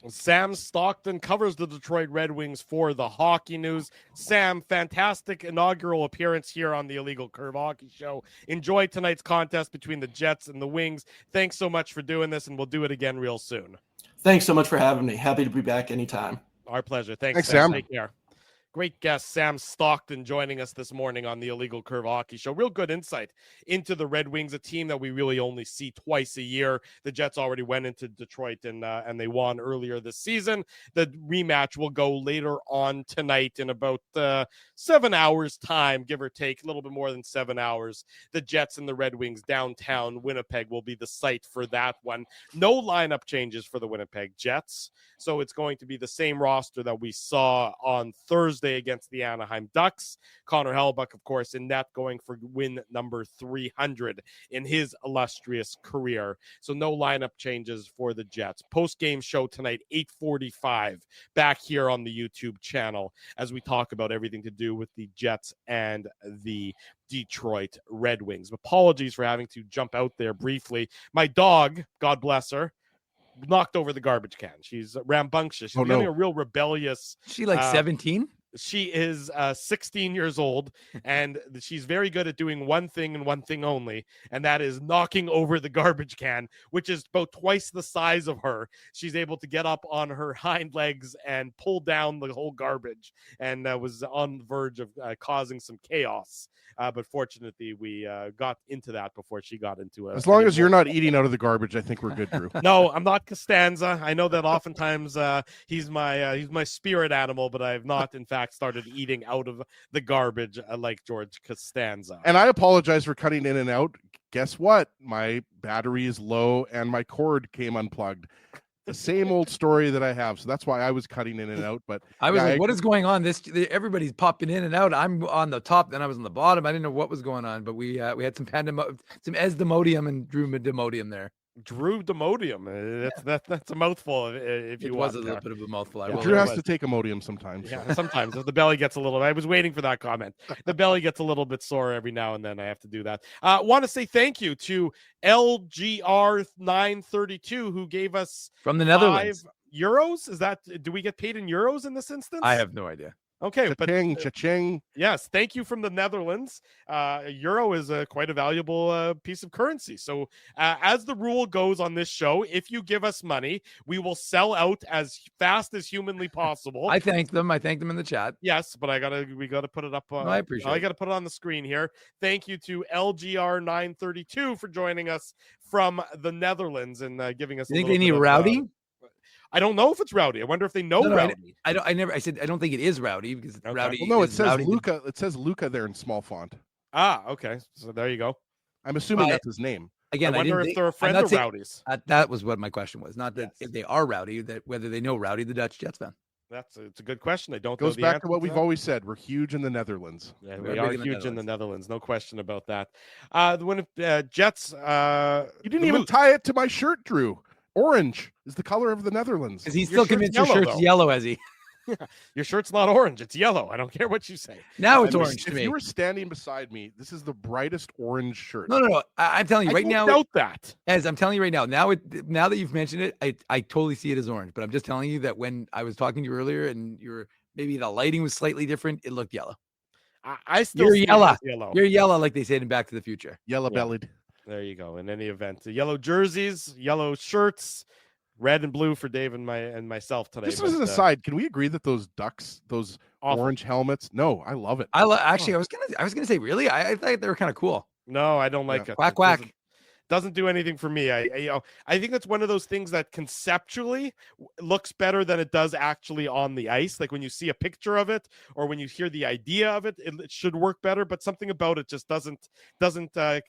Sam Stockton covers the Detroit Red Wings for the Hockey News. Sam, fantastic inaugural appearance here on the Illegal Curve Hockey Show. Enjoy tonight's contest between the Jets and the Wings. Thanks so much for doing this, and we'll do it again real soon. Thanks so much for having me. Happy to be back anytime. Our pleasure. Thanks Sam. Take care. Great guest, Sam Stockton, joining us this morning on the Illegal Curve Hockey Show. Real good insight into the Red Wings, a team that we really only see twice a year. The Jets already went into Detroit and they won earlier this season. The rematch will go later on tonight in about 7 hours time, give or take, a little bit more than 7 hours. The Jets and the Red Wings downtown Winnipeg will be the site for that one. No lineup changes for the Winnipeg Jets, so it's going to be the same roster that we saw on Thursday against the Anaheim Ducks. Connor Hellebuyck, of course, in net, going for win number 300 in his illustrious career. So no lineup changes for the Jets. Post-game show tonight, 8:45, back here on the YouTube channel as we talk about everything to do with the Jets and the Detroit Red Wings. Apologies for having to jump out there briefly. My dog, God bless her, knocked over the garbage can. She's rambunctious. She's getting a real rebellious. She like 17? She is 16 years old, and she's very good at doing one thing and one thing only, and that is knocking over the garbage can, which is about twice the size of her. She's able to get up on her hind legs and pull down the whole garbage, and was on the verge of causing some chaos. But fortunately, we got into that before she got into it. As long as you're not eating out of the garbage, I think we're good, Drew. No, I'm not Costanza. I know that oftentimes he's my spirit animal, but I've not, in fact, started eating out of the garbage like George Costanza. And I apologize for cutting in and out. Guess what? My battery is low and my cord came unplugged. the same old story that I have. So that's why I was cutting in and out. But I was like, what is going on? Everybody's popping in and out. I'm on the top, then I was on the bottom. I didn't know what was going on, but we had some Esdemodium and Drew Demodium there. Drew Demodium. That's a mouthful. If you was a little bit of a mouthful. Drew has to take Imodium sometimes. Yeah, sometimes the belly gets a little. I was waiting for that comment. The belly gets a little bit sore every now and then. I have to do that. Want to say thank you to LGR932 who gave us from the Netherlands €5. Is that? Do we get paid in euros in this instance? I have no idea. Okay, cha-ching, cha-ching. Yes, thank you from the Netherlands. A euro is quite a valuable piece of currency. So as the rule goes on this show, if you give us money, we will sell out as fast as humanly possible. I thank them in the chat. Yes, but we gotta put it up. I appreciate it. I gotta put it on the screen here. Thank you to LGR932 for joining us from the Netherlands and giving us. You think they need Rowdy? I don't know if it's Rowdy. I wonder if they know Rowdy. I said I don't think it is Rowdy because Rowdy. Well, no, it says Luca. It says Luca there in small font. Okay. So there you go. I'm assuming that's his name. Again, I wonder if they're a friend of Rowdy's. That was what my question was. Not that if they are Rowdy, that whether they know Rowdy, the Dutch Jets fan. It's a good question. I don't. Goes back to what we've always said. We're huge in the Netherlands. Yeah, we are huge in the Netherlands. No question about that. When Jets, you didn't even tie it to my shirt, Drew. Orange is the color of the Netherlands. Is he still convinced your shirt's yellow, has he? Your shirt's not orange. It's yellow. I don't care what you say. Now it's orange to me. If you were standing beside me, this is the brightest orange shirt. No. I'm telling you right now. Doubt that. As I'm telling you right now. Now that you've mentioned it, I totally see it as orange. But I'm just telling you that when I was talking to you earlier and maybe the lighting was slightly different, it looked yellow. I still You're yellow. You're yellow, like they said in Back to the Future. Yellow bellied. There you go. In any event, the yellow jerseys, yellow shirts. Red and blue for Dave and myself today. Just as an aside, can we agree that those ducks, those orange helmets? No, I love it. Actually, I was gonna say, really, I thought they were kind of cool. No, I don't like it. Quack quack. Doesn't do anything for me. I think that's one of those things that conceptually looks better than it does actually on the ice. Like when you see a picture of it or when you hear the idea of it, it should work better. But something about it just doesn't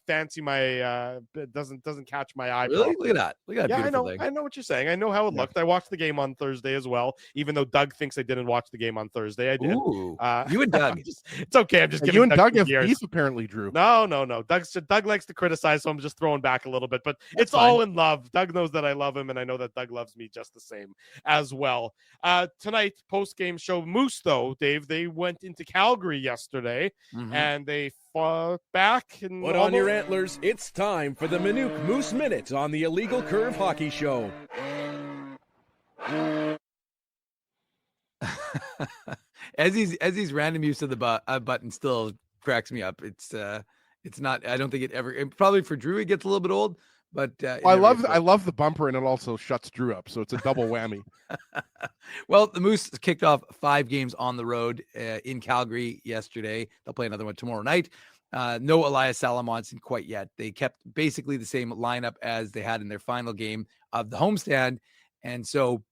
fancy my doesn't catch my eye. Really? Look at that. Look at that. Yeah, beautiful thing. I know what you're saying. I know how it looked. I watched the game on Thursday as well. Even though Doug thinks I didn't watch the game on Thursday, I did. Ooh, you and Doug. It's okay. I'm just giving you and Doug have beef apparently, Drew. No. Doug likes to criticize, so I'm just throwing back a little bit. But it's all in love. Doug knows that I love him, and I know that Doug loves me just the same as well. Tonight, post-game show, Moose, though, Dave, they went into Calgary yesterday, and they fought back. And put on your antlers. It's time for the Minute Moose Minute on the Illegal Curve Hockey Show. As these random use of the button still cracks me up. It's not. I don't think it ever. And probably for Drew, it gets a little bit old. But I love the bumper, and it also shuts Drew up, so it's a double whammy. Well, the Moose kicked off 5 games on the road in Calgary yesterday. They'll play another one tomorrow night. No Elias Salamonson quite yet. They kept basically the same lineup as they had in their final game of the homestand, and so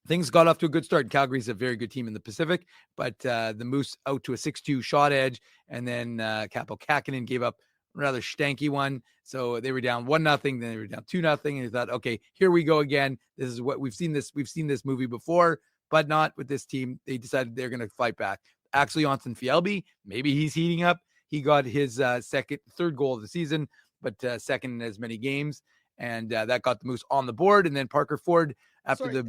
things got off to a good start. Calgary's a very good team in the Pacific, but the Moose out to a 6-2 shot edge, and then Capo Kakinen gave up rather stanky one. So they were down 1-0, then they were down 2-0, and they thought, okay, here we go again. This is what we've seen this movie before, but not with this team. They decided they're going to fight back. Actually, Anton Fjällby, maybe he's heating up. He got his third goal of the season, but second in as many games, and that got the Moose on the board. And then Parker Ford after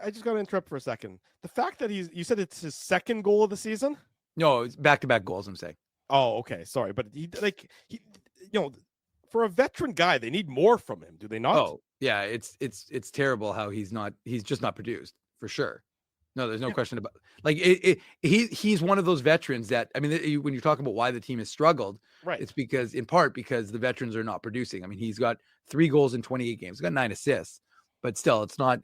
I just got to interrupt for a second. The fact that you said it's his second goal of the season? No, it's back-to-back goals, I'm saying. Oh, okay. Sorry. But he for a veteran guy, they need more from him. Do they not? Oh, yeah. It's terrible how he's just not produced for sure. No, there's no question about he's one of those veterans that, I mean, when you're talking about why the team has struggled, right? It's in part because the veterans are not producing. I mean, he's got 3 goals in 28 games. He's got 9 assists, but still it's not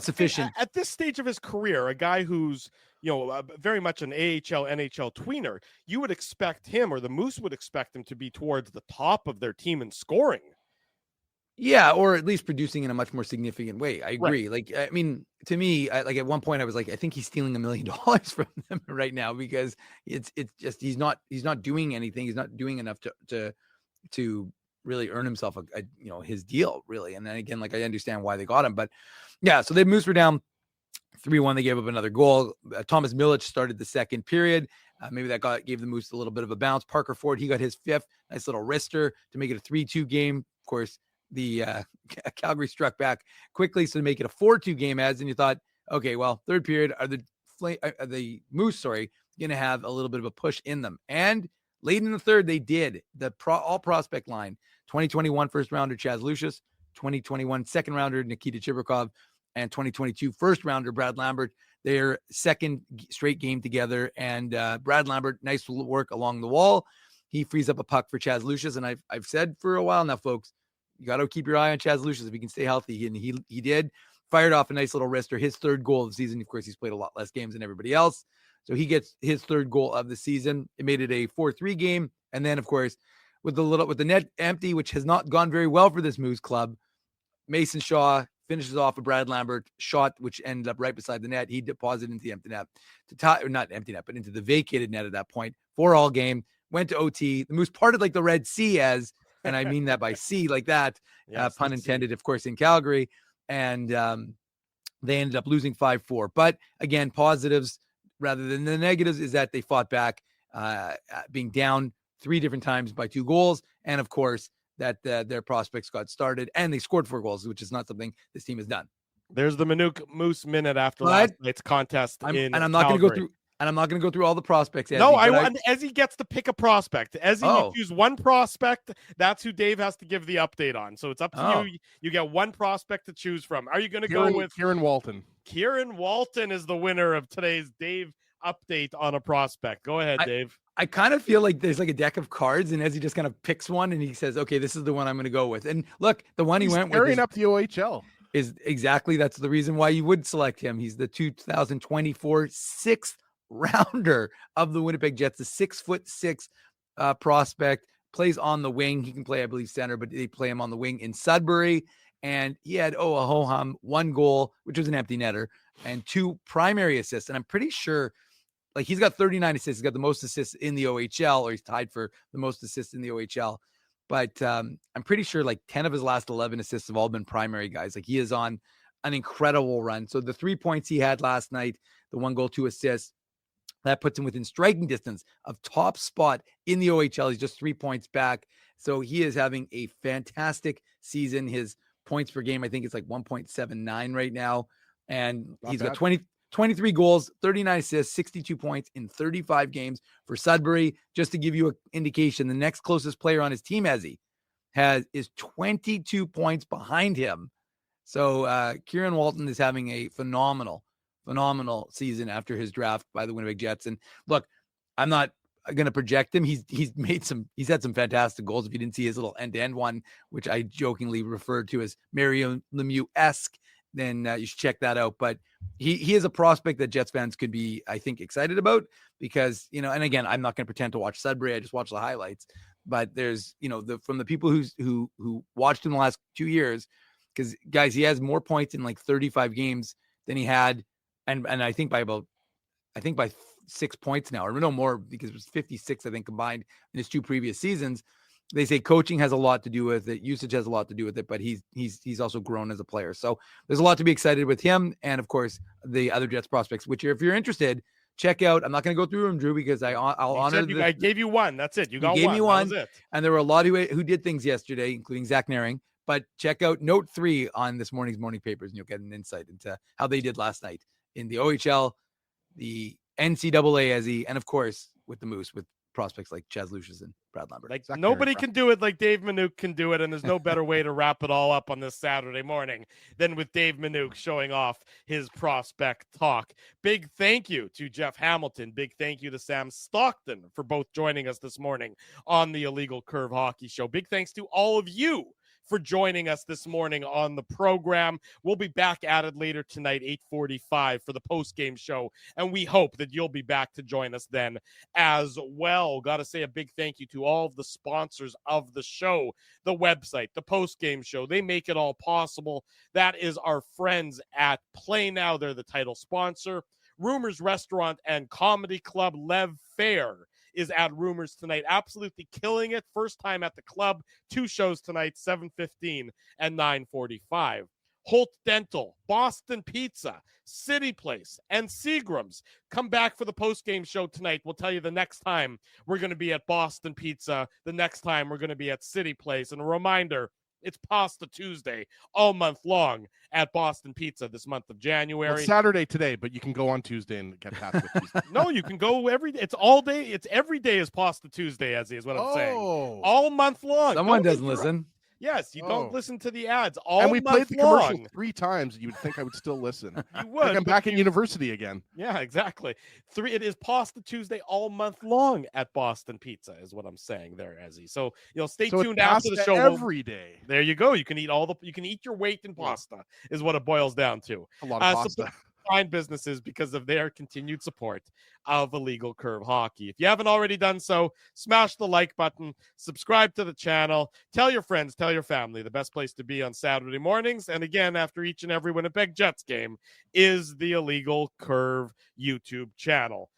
sufficient. At this stage of his career, a guy who's, very much an AHL, NHL tweener, you would expect him, or the Moose would expect him, to be towards the top of their team in scoring. Yeah, or at least producing in a much more significant way. I agree. Right. Like, I mean, to me, at one point I was like, I think he's stealing $1 million from them right now, because it's just he's not doing anything. He's not doing enough to really earn himself his deal, really. And then again, like, I understand why they got him, but Yeah, so the Moose were down 3-1. They gave up another goal. Thomas Milic started the second period. Maybe that gave the Moose a little bit of a bounce. Parker Ford, he got his fifth. Nice little wrister to make it a 3-2 game. Of course, the Calgary struck back quickly, so to make it a 4-2 game. As and you thought, okay, well, third period, are the Moose, going to have a little bit of a push in them? And late in the third, they did. The all prospect line: 2021 first rounder Chaz Lucius, 2021 second rounder Nikita Chibrikov, and 2022 first rounder Brad Lambert. Their second straight game together, and Brad Lambert, nice work along the wall. He frees up a puck for Chaz Lucius, and I've said for a while now, folks, you got to keep your eye on Chaz Lucius if he can stay healthy, and he did. Fired off a nice little wrister, his third goal of the season. Of course, he's played a lot less games than everybody else, so he gets his third goal of the season. It made it a 4-3 game, and then of course, with the net empty, which has not gone very well for this Moose club, Mason Shaw finishes off a Brad Lambert shot, which ended up right beside the net. He deposited into the empty net to tie, or not empty net, but into the vacated net at that point. 4-all game, went to OT. The Moose parted like the Red Sea, and I mean that by sea like that, yes, pun intended, of course, in Calgary. And they ended up losing 5-4. But again, positives rather than the negatives is that they fought back, being down 3 different times by 2 goals. And of course, that their prospects got started and they scored 4 goals, which is not something this team has done. There's the Manuk Moose minute after last night's contest. I'm not going to go through all the prospects. Ezzy gets to pick a prospect. You choose one prospect. That's who Dave has to give the update on. So it's up to you. You get one prospect to choose from. Are you going to go with Kieran Walton? Kieran Walton is the winner of today's Dave update on a prospect. Go ahead, Dave. I kind of feel like there's like a deck of cards, and Ezzy just kind of picks one, and he says, "Okay, this is the one I'm going to go with." And look, the one he went with is up the OHL. Is exactly that's the reason why you would select him. He's the 2024 6th rounder of the Winnipeg Jets, the 6'6" prospect, plays on the wing. He can play, I believe, center, but they play him on the wing in Sudbury. And he had ho-hum, 1 goal, which was an empty netter, and 2 primary assists. And I'm pretty sure, like, he's got 39 assists. He's got the most assists in the OHL, or he's tied for the most assists in the OHL. But I'm pretty sure like 10 of his last 11 assists have all been primary guys. Like, he is on an incredible run. So the 3 points he had last night, the 1 goal, 2 assists, that puts him within striking distance of top spot in the OHL. He's just 3 points back. So he is having a fantastic season. His points per game, I think it's like 1.79 right now. And he's got 23 goals, 39 assists, 62 points in 35 games for Sudbury. Just to give you an indication, the next closest player on his team, Ezzy, is 22 points behind him. So Kieran Walton is having a phenomenal season after his draft by the Winnipeg Jets. And look, I'm not going to project him. He's had some fantastic goals. If you didn't see his little end-to-end one, which I jokingly referred to as Mario Lemieux-esque, then you should check that out. But he is a prospect that Jets fans could be, I think, excited about because, and again, I'm not going to pretend to watch Sudbury. I just watch the highlights. But there's, from the people who watched him the last 2 years, because guys, he has more points in like 35 games than he had, and I think by 6 points now, or no more, because it was 56, I think, combined in his 2 previous seasons. They say coaching has a lot to do with it. Usage has a lot to do with it, but he's also grown as a player. So there's a lot to be excited with him. And of course, the other Jets prospects, which if you're interested, check out. I'm not going to go through them, Drew, because I'll honor. I gave you one. That's it. You gave me one. And there were a lot who did things yesterday, including Zach Naring. But check out note 3 on this morning's morning papers, and you'll get an insight into how they did last night in the OHL, the NCAA, Ezzy, and of course with the Moose, with prospects like Chaz Lucius and Brad Lambert. Like nobody can do it like Dave Manuk can do it, and there's no better way to wrap it all up on this Saturday morning than with Dave Manuk showing off his prospect talk. Big thank you to Jeff Hamilton. Big thank you to Sam Stockton for both joining us this morning on the Illegal Curve Hockey Show. Big thanks to all of you for joining us this morning on the program. We'll be back at it later tonight, 8:45 for the post-game show, and we hope that you'll be back to join us then as well. Got to say a big thank you to all of the sponsors of the show, the website, the post-game show. They make it all possible. That is our friends at Play Now. They're the title sponsor. Rumors Restaurant and Comedy Club. Lev Fair is at Rumors tonight, absolutely killing it. First time at the club, 2 shows tonight, 7:15 and 9:45. Holt Dental, Boston Pizza, City Place, and Seagram's. Come back for the post-game show tonight. We'll tell you the next time we're going to be at Boston Pizza, the next time we're going to be at City Place. And a reminder, it's Pasta Tuesday all month long at Boston Pizza this month of January. Well, Saturday today, but you can go on Tuesday and get pasta Tuesday. No, you can go every day. It's all day. It's every day is Pasta Tuesday, is what I'm saying. All month long. Someone doesn't listen. Yes, you don't listen to the ads all and we month played the long. commercial 3 times. You would think I would still listen. You would. Like I'm back in university again. Yeah, exactly. It is Pasta Tuesday all month long at Boston Pizza, is what I'm saying there, Ezzy. So stay tuned after the show. Every day. There you go. You can eat your weight in pasta, is what it boils down to. A lot of pasta. Find businesses because of their continued support of Illegal Curve Hockey. If you haven't already done so, smash the like button, subscribe to the channel, tell your friends, tell your family. The best place to be on Saturday mornings, and again, after each and every Winnipeg Jets game, is the Illegal Curve YouTube channel.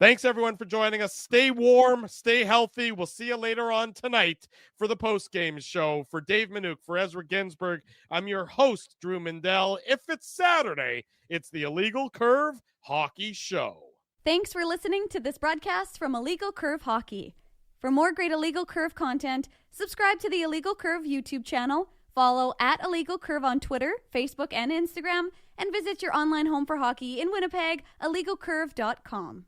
Thanks, everyone, for joining us. Stay warm, stay healthy. We'll see you later on tonight for the post-game show. For Dave Minuk, for Ezra Ginsburg, I'm your host, Drew Mindell. If it's Saturday, it's the Illegal Curve Hockey Show. Thanks for listening to this broadcast from Illegal Curve Hockey. For more great Illegal Curve content, subscribe to the Illegal Curve YouTube channel, follow at Illegal Curve on Twitter, Facebook, and Instagram, and visit your online home for hockey in Winnipeg, illegalcurve.com.